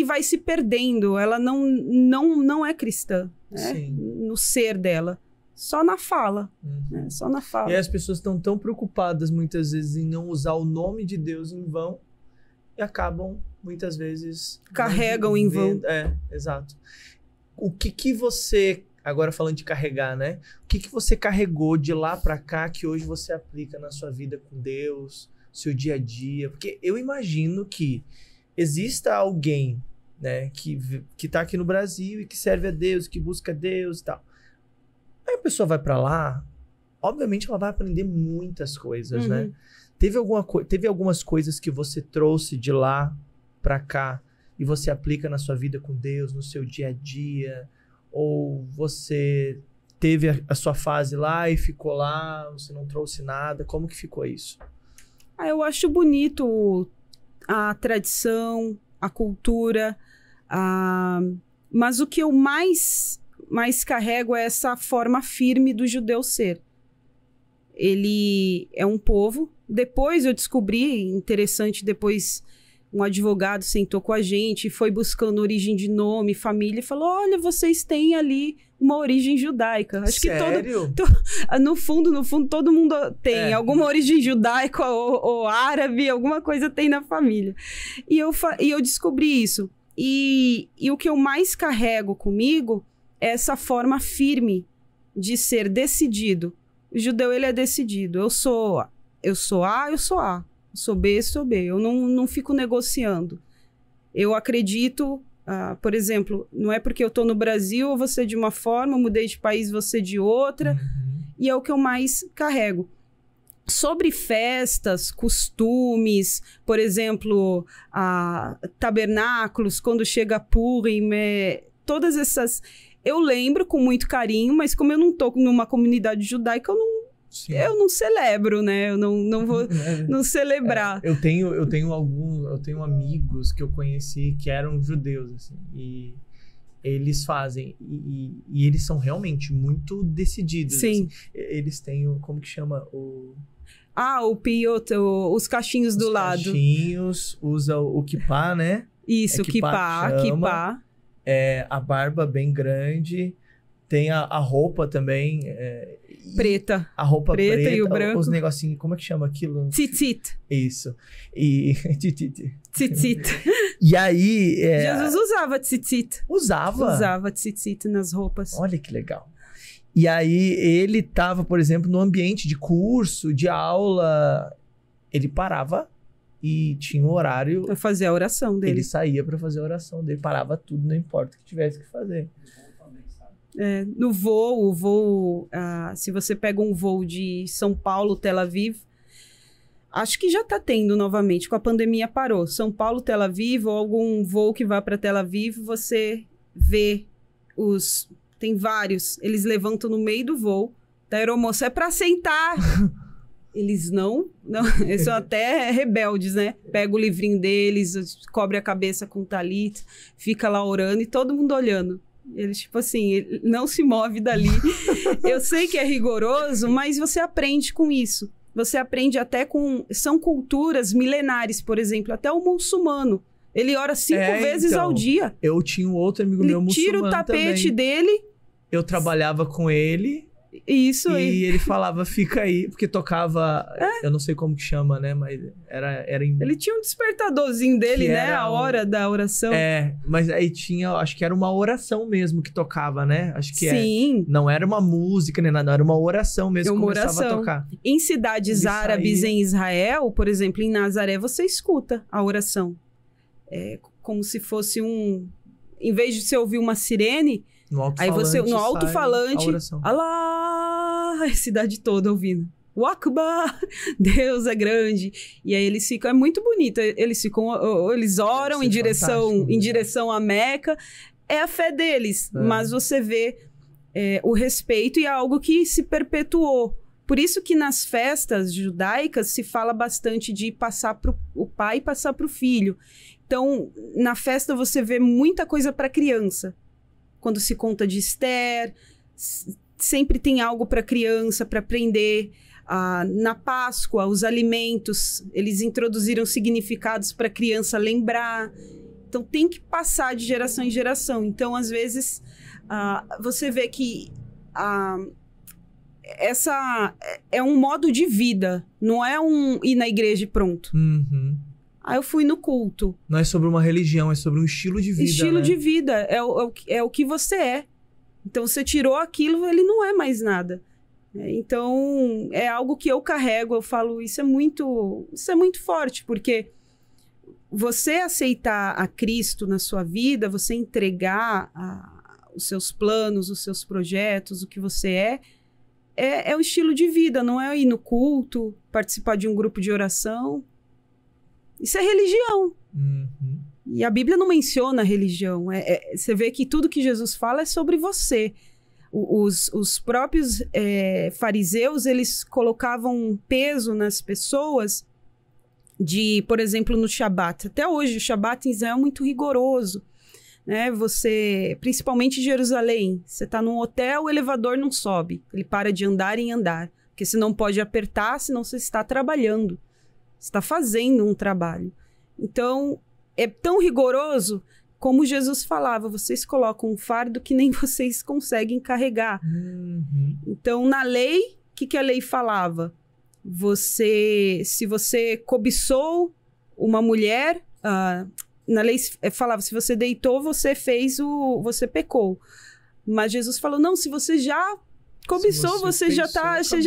vai se perdendo. Ela não é cristã, né? No ser dela. Só na fala, né? Só na fala. E as pessoas estão tão preocupadas, muitas vezes, em não usar o nome de Deus em vão e acabam, muitas vezes... Carregam em vão. Exato. O que você... Agora falando de carregar, né? O que você carregou de lá pra cá que hoje você aplica na sua vida com Deus, seu dia a dia? Porque eu imagino que exista alguém, né, que tá aqui no Brasil e que serve a Deus, que busca Deus e tal. Aí a pessoa vai pra lá, obviamente ela vai aprender muitas coisas, né? Teve algumas coisas que você trouxe de lá pra cá e você aplica na sua vida com Deus, no seu dia a dia? Ou você teve a sua fase lá e ficou lá, você não trouxe nada? Como que ficou isso? Eu acho bonito a tradição, a cultura, mas o que eu mais carrego é essa forma firme do judeu ser. Ele é um povo. Depois eu descobri, interessante, depois um advogado sentou com a gente e foi buscando origem de nome, família, e falou, olha, vocês têm ali uma origem judaica. Acho Sério? que no fundo, todo mundo tem alguma origem judaica ou árabe, alguma coisa tem na família. E eu descobri isso. E o que eu mais carrego comigo é essa forma firme de ser decidido. O judeu, ele é decidido. Eu sou A, eu sou A. Eu sou B, eu não fico negociando. Eu acredito, por exemplo, não é porque eu estou no Brasil, eu vou ser de uma forma, eu mudei de país, você de outra, e é o que eu mais carrego. Sobre festas, costumes, por exemplo, tabernáculos, quando chega Purim, todas essas... Eu lembro com muito carinho, mas como eu não estou numa comunidade judaica, eu não celebro, né? Eu não vou não celebrar. Eu tenho amigos que eu conheci que eram judeus, assim, e eles fazem, e eles são realmente muito decididos. Sim. Assim. Eles têm, como que chama? O piot, os cachinhos do lado. Os cachinhos, usa o kippá, né? Isso, kippá. A barba bem grande, tem a roupa também. Preta. A roupa preta e o branco. Os negocinhos, como é que chama aquilo? Tzitzit. Isso. Tzitzit. E aí... Jesus usava tzitzit. Usava tzitzit nas roupas. Olha que legal. E aí ele tava, por exemplo, no ambiente de curso, de aula, ele parava e tinha um horário... Pra fazer a oração dele. Ele saía pra fazer a oração dele, parava tudo, não importa o que tivesse que fazer. No voo, se você pega um voo de São Paulo, Tel Aviv, acho que já tá tendo novamente, com a pandemia parou. São Paulo, Tel Aviv, ou algum voo que vá para Tel Aviv, você vê tem vários, eles levantam no meio do voo, da aeromoça, é para sentar. Eles não, eles são até rebeldes, né? Pega o livrinho deles, cobre a cabeça com talit, fica lá orando e todo mundo olhando. Eles, tipo assim, ele não se move dali. Eu sei que é rigoroso, mas você aprende com isso. Você aprende até com... São culturas milenares, por exemplo, até o muçulmano. Ele ora 5 vezes ao dia. Eu tinha um outro amigo meu muçulmano tira o tapete também. dele. Eu trabalhava com ele. Isso e ele falava, fica aí, porque tocava, eu não sei como que chama, né, mas era em... Ele tinha um despertadorzinho dele, né, a hora da oração. Mas aí tinha, acho que era uma oração mesmo que tocava, né, acho que Sim. Não era uma música nem nada, era uma oração mesmo que começava a tocar. Em cidades árabes em Israel, por exemplo, em Nazaré, você escuta a oração. É como se fosse em vez de você ouvir uma sirene... No alto-falante, Allah, a cidade toda ouvindo. O Akbar, Deus é grande. E aí eles ficam, é muito bonito. Eles oram em direção a Meca. É a fé deles, mas você vê o respeito e é algo que se perpetuou. Por isso que nas festas judaicas se fala bastante de passar para o pai e passar para o filho. Então, na festa você vê muita coisa para criança. Quando se conta de Esther, sempre tem algo para criança, para aprender. Na Páscoa, os alimentos, eles introduziram significados para a criança lembrar. Então, tem que passar de geração em geração. Então, às vezes, você vê que essa é um modo de vida, não é ir na igreja e pronto. Uhum. Aí eu fui no culto. Não é sobre uma religião, é sobre um estilo de vida. Estilo de vida. É o que você é. Então, você tirou aquilo, ele não é mais nada. Então, é algo que eu carrego. Eu falo, isso é muito forte, porque você aceitar a Cristo na sua vida, você entregar os seus planos, os seus projetos, o que você é o estilo de vida. Não é ir no culto, participar de um grupo de oração. Isso é religião. Uhum. E a Bíblia não menciona religião. Você vê que tudo que Jesus fala é sobre você. Os próprios fariseus, eles colocavam um peso nas pessoas por exemplo, no Shabat. Até hoje, o Shabat em Israel é muito rigoroso. Né? Principalmente em Jerusalém, você está num hotel, o elevador não sobe. Ele para de andar em andar. Porque você não pode apertar, senão você está trabalhando. Está fazendo um trabalho. Então, é tão rigoroso como Jesus falava, vocês colocam um fardo que nem vocês conseguem carregar. Uhum. Então, na lei, o que a lei falava? Se você cobiçou uma mulher, na lei falava, se você deitou, você pecou. Mas Jesus falou, não, se você já... cobiçou, você já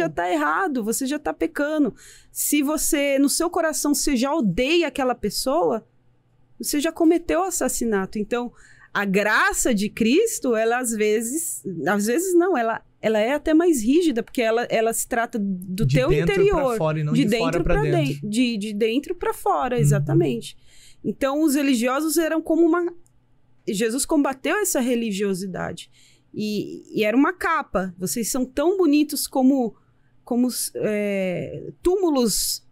tá errado, você já tá pecando. Se você, no seu coração, você já odeia aquela pessoa, você já cometeu assassinato. Então, a graça de Cristo, ela às vezes não, ela é até mais rígida, porque ela se trata do teu interior. De dentro pra fora e não de fora pra dentro. De dentro pra fora, exatamente. Então, os religiosos eram como Jesus combateu essa religiosidade. E era uma capa. Vocês são tão bonitos como túmulos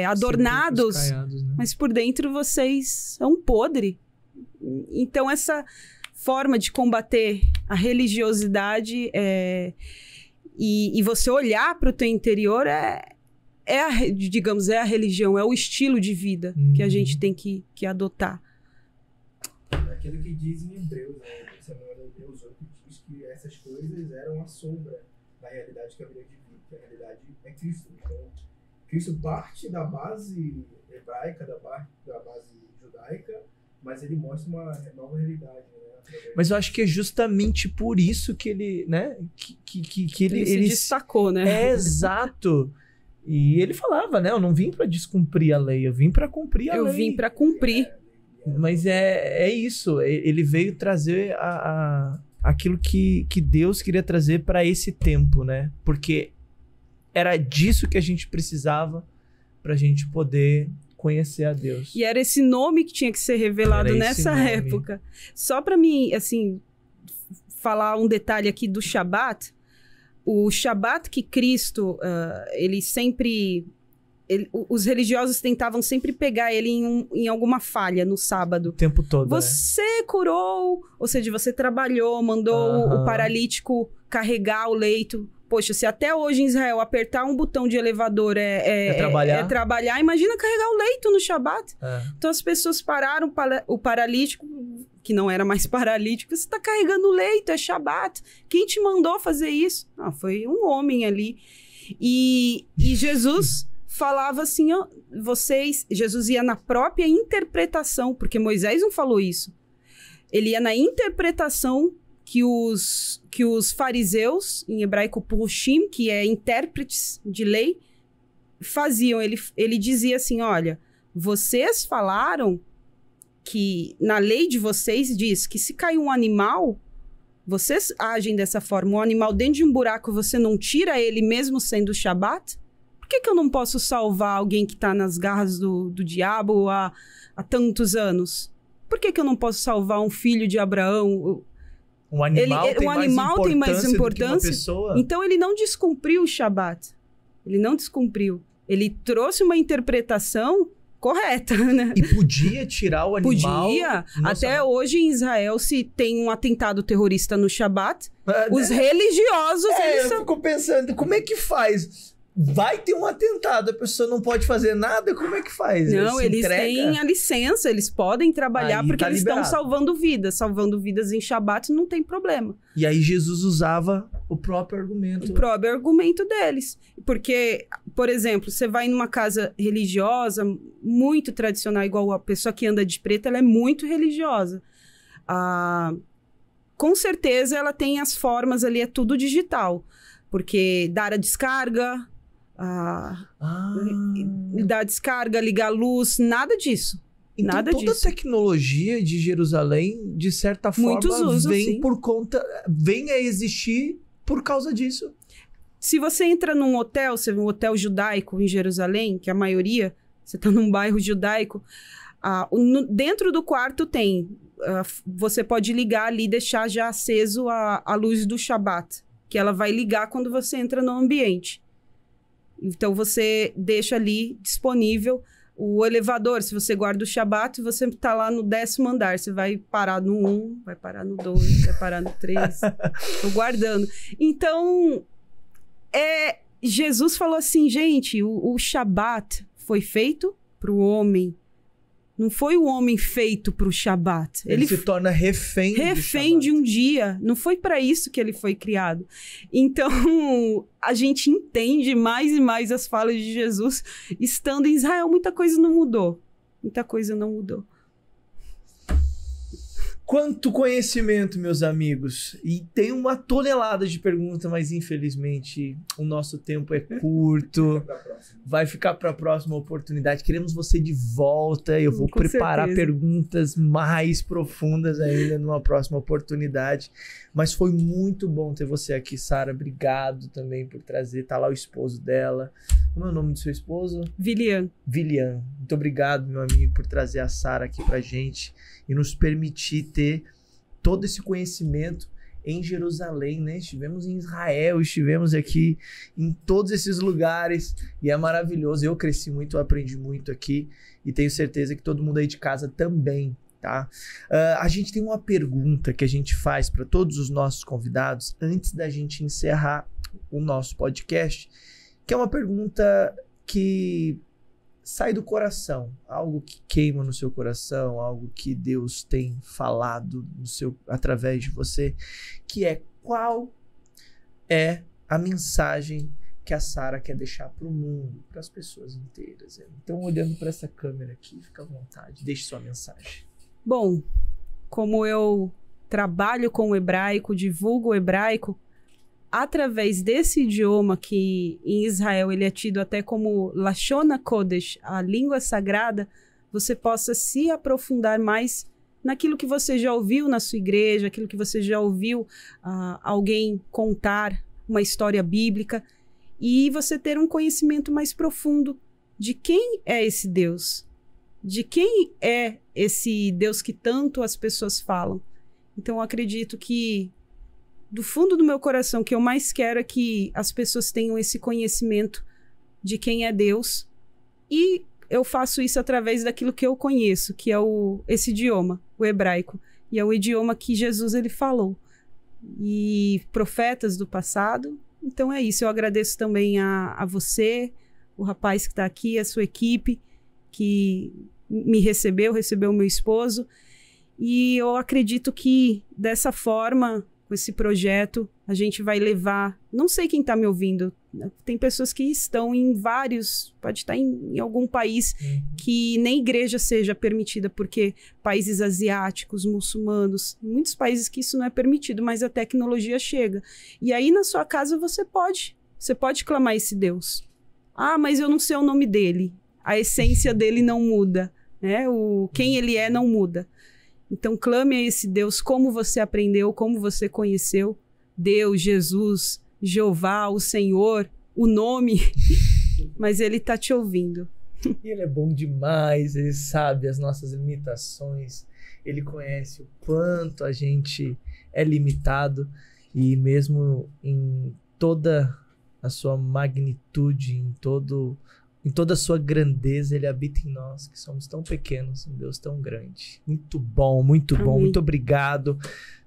adornados, caiados, né? Mas por dentro vocês são podre. Então, essa forma de combater a religiosidade e você olhar para o teu interior digamos, é a religião, é o estilo de vida que a gente tem que adotar. Aquilo que diz em Hebreus, né? Deus 8 diz que essas coisas eram a sombra da realidade que haveria de vir, que a realidade é Cristo. Então, Cristo parte da base hebraica, da base judaica, mas ele mostra uma nova realidade, né? Mas eu acho que é justamente por isso que ele, né? Que ele se destacou, né? Exato. E ele falava, né? Eu não vim para descumprir a lei, eu vim para cumprir a lei. Eu vim para cumprir. Mas é isso. Ele veio trazer aquilo que Deus queria trazer para esse tempo, né? Porque era disso que a gente precisava para a gente poder conhecer a Deus. E era esse nome que tinha que ser revelado nessa época. Só para mim, assim, falar um detalhe aqui do Shabat. O Shabat que Cristo, ele sempre... os religiosos tentavam sempre pegar ele em alguma falha no sábado. O tempo todo, Você curou, ou seja, você trabalhou, mandou o paralítico carregar o leito. Poxa, se até hoje em Israel apertar um botão de elevador é trabalhar, imagina carregar o leito no Shabat. Então as pessoas pararam, o paralítico, que não era mais paralítico, você está carregando o leito, é Shabat. Quem te mandou fazer isso? Foi um homem ali. E Jesus falava assim, Jesus ia na própria interpretação, porque Moisés não falou isso. Ele ia na interpretação que os fariseus, em hebraico purushim, que é intérpretes de lei, faziam. Ele dizia assim, olha, vocês falaram que na lei de vocês diz que se cair um animal, vocês agem dessa forma, um animal dentro de um buraco, você não tira ele mesmo sendo Shabat? Por que eu não posso salvar alguém que está nas garras do diabo há tantos anos? Por que eu não posso salvar um filho de Abraão? Um animal tem mais importância do que uma pessoa. Então ele não descumpriu o Shabat. Ele não descumpriu. Ele trouxe uma interpretação correta, né? E podia tirar o animal. Podia. Até hoje em Israel, se tem um atentado terrorista no Shabat, os religiosos... eu fico pensando, como é que faz? Vai ter um atentado, a pessoa não pode fazer nada, como é que faz? Não, eles têm a licença, eles podem trabalhar porque eles estão salvando vidas em Shabat, não tem problema. E aí Jesus usava o próprio argumento. O próprio argumento deles. Porque, por exemplo, você vai numa casa religiosa, muito tradicional, igual a pessoa que anda de preto, ela é muito religiosa. Com certeza ela tem as formas ali, é tudo digital. Porque dar a descarga... dar descarga, ligar a luz, nada disso. Então nada toda disso. A tecnologia de Jerusalém, de certa forma, vem a existir por causa disso. Se você entra num hotel, um hotel judaico em Jerusalém, que a maioria, você está num bairro judaico, dentro do quarto tem, você pode ligar ali e deixar já aceso a luz do Shabat, que ela vai ligar quando você entra no ambiente. Então, você deixa ali disponível o elevador. Se você guarda o Shabat, você está lá no 10º andar. Você vai parar no 1, vai parar no 2, vai parar no 3. Estou guardando. Então, Jesus falou assim, gente, o Shabat foi feito para o homem. Não foi o homem feito para o Shabat. Ele se torna refém de um dia. Não foi para isso que ele foi criado. Então, a gente entende mais e mais as falas de Jesus. Estando em Israel, muita coisa não mudou. Muita coisa não mudou. Quanto conhecimento, meus amigos. E tem uma tonelada de perguntas, mas infelizmente o nosso tempo é curto. Vai ficar para a próxima oportunidade. Queremos você de volta. Eu vou preparar perguntas mais profundas ainda numa próxima oportunidade. Mas foi muito bom ter você aqui, Sara. Obrigado também por trazer. Tá lá o esposo dela. Como é o nome do seu esposo? Vilian. Vilian. Muito obrigado, meu amigo, por trazer a Sara aqui pra gente e nos permitir ter todo esse conhecimento em Jerusalém, né? Estivemos em Israel, estivemos aqui em todos esses lugares e é maravilhoso. Eu cresci muito, eu aprendi muito aqui e tenho certeza que todo mundo aí de casa também, tá? A gente tem uma pergunta que a gente faz para todos os nossos convidados antes da gente encerrar o nosso podcast, que é uma pergunta que sai do coração, algo que queima no seu coração, algo que Deus tem falado através de você, que é: qual é a mensagem que a Sara quer deixar para o mundo, para as pessoas inteiras? Então, olhando para essa câmera aqui, fica à vontade, deixe sua mensagem. Bom, como eu trabalho com o hebraico, divulgo o hebraico, através desse idioma que em Israel ele é tido até como Lashon HaKodesh, a língua sagrada, você possa se aprofundar mais naquilo que você já ouviu na sua igreja, aquilo que você já ouviu alguém contar, uma história bíblica, e você ter um conhecimento mais profundo de quem é esse Deus, de quem é esse Deus que tanto as pessoas falam. Então, eu acredito que do fundo do meu coração, o que eu mais quero é que as pessoas tenham esse conhecimento de quem é Deus. E eu faço isso através daquilo que eu conheço, que é esse idioma, o hebraico. E é o idioma que Jesus ele falou. E profetas do passado. Então é isso. Eu agradeço também a você, o rapaz que está aqui, a sua equipe, que me recebeu o meu esposo. E eu acredito que dessa forma, com esse projeto, a gente vai levar... Não sei quem está me ouvindo. Tem pessoas que estão em vários... Pode estar em algum país que nem igreja seja permitida, porque países asiáticos, muçulmanos, muitos países que isso não é permitido, mas a tecnologia chega. E aí na sua casa você pode clamar esse Deus. Ah, mas eu não sei o nome dele. A essência dele não muda, né? Quem ele é não muda. Então, clame a esse Deus como você aprendeu, como você conheceu. Deus, Jesus, Jeová, o Senhor, o nome. Mas ele está te ouvindo. E ele é bom demais, ele sabe as nossas limitações. Ele conhece o quanto a gente é limitado. E mesmo em toda a sua magnitude, em toda a sua grandeza, ele habita em nós, que somos tão pequenos, um Deus tão grande. Muito bom, muito bom. Amém. Muito obrigado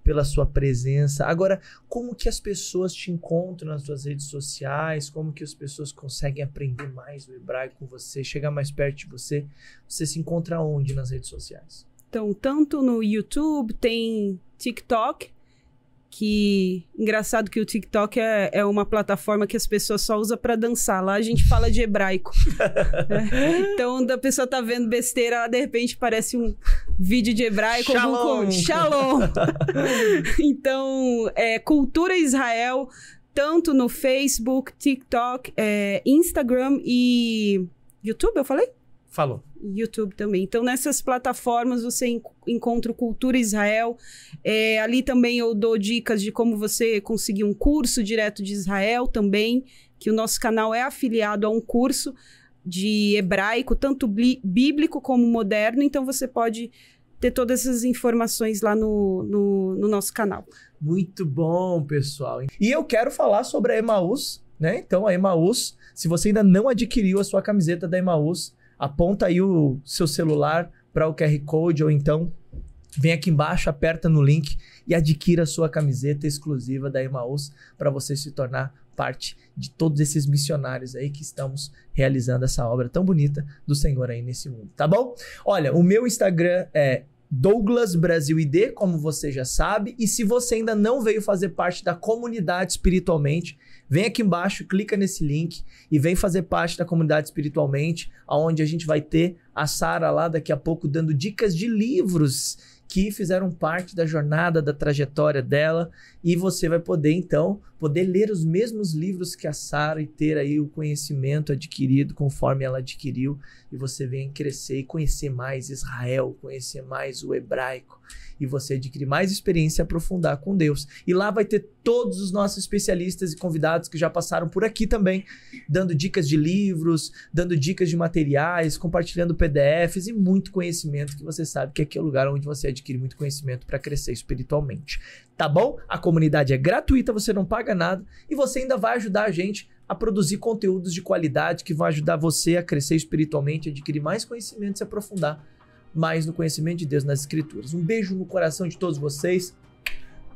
pela sua presença. Agora, como que as pessoas te encontram nas suas redes sociais? Como que as pessoas conseguem aprender mais o hebraico com você, chegar mais perto de você? Você se encontra onde nas redes sociais? Então, tanto no YouTube, tem TikTok, que engraçado que o TikTok é uma plataforma que as pessoas só usam para dançar. Lá a gente fala de hebraico. Então, a pessoa tá vendo besteira, ela de repente parece um vídeo de hebraico. Shalom! Shalom! Então, Cultura Israel, tanto no Facebook, TikTok, Instagram e YouTube, eu falei? Falou. YouTube também. Então, nessas plataformas você encontra o Cultura Israel. Ali também eu dou dicas de como você conseguir um curso direto de Israel também, que o nosso canal é afiliado a um curso de hebraico, tanto bíblico como moderno. Então, você pode ter todas essas informações lá no nosso canal. Muito bom, pessoal. E eu quero falar sobre a Emaús, né? Então, a Emaús, se você ainda não adquiriu a sua camiseta da Emaús, aponta aí o seu celular para o QR Code ou então vem aqui embaixo, aperta no link e adquira a sua camiseta exclusiva da Emaús para você se tornar parte de todos esses missionários aí que estamos realizando essa obra tão bonita do Senhor aí nesse mundo, tá bom? Olha, o meu Instagram é Douglas Brasil ID, como você já sabe, e se você ainda não veio fazer parte da comunidade Espiritualmente, vem aqui embaixo, clica nesse link e vem fazer parte da comunidade Espiritualmente, onde a gente vai ter a Sara lá daqui a pouco dando dicas de livros que fizeram parte da jornada, da trajetória dela, e você vai poder, então, ler os mesmos livros que a Sara e ter aí o conhecimento adquirido conforme ela adquiriu, e você vem crescer e conhecer mais Israel, conhecer mais o hebraico, e você adquirir mais experiência e aprofundar com Deus. E lá vai ter todos os nossos especialistas e convidados que já passaram por aqui também, dando dicas de livros, dando dicas de materiais, compartilhando PDFs e muito conhecimento, que você sabe que aqui é o lugar onde você adquire muito conhecimento para crescer espiritualmente. Tá bom? A comunidade é gratuita, você não paga nada e você ainda vai ajudar a gente a produzir conteúdos de qualidade que vão ajudar você a crescer espiritualmente, adquirir mais conhecimento e se aprofundar mais no conhecimento de Deus nas Escrituras. Um beijo no coração de todos vocês.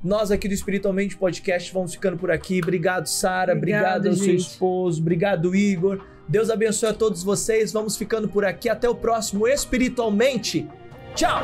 Nós aqui do Espiritualmente Podcast vamos ficando por aqui. Obrigado, Sara. Obrigado ao seu esposo. Obrigado, Igor. Deus abençoe a todos vocês. Vamos ficando por aqui. Até o próximo Espiritualmente. Tchau!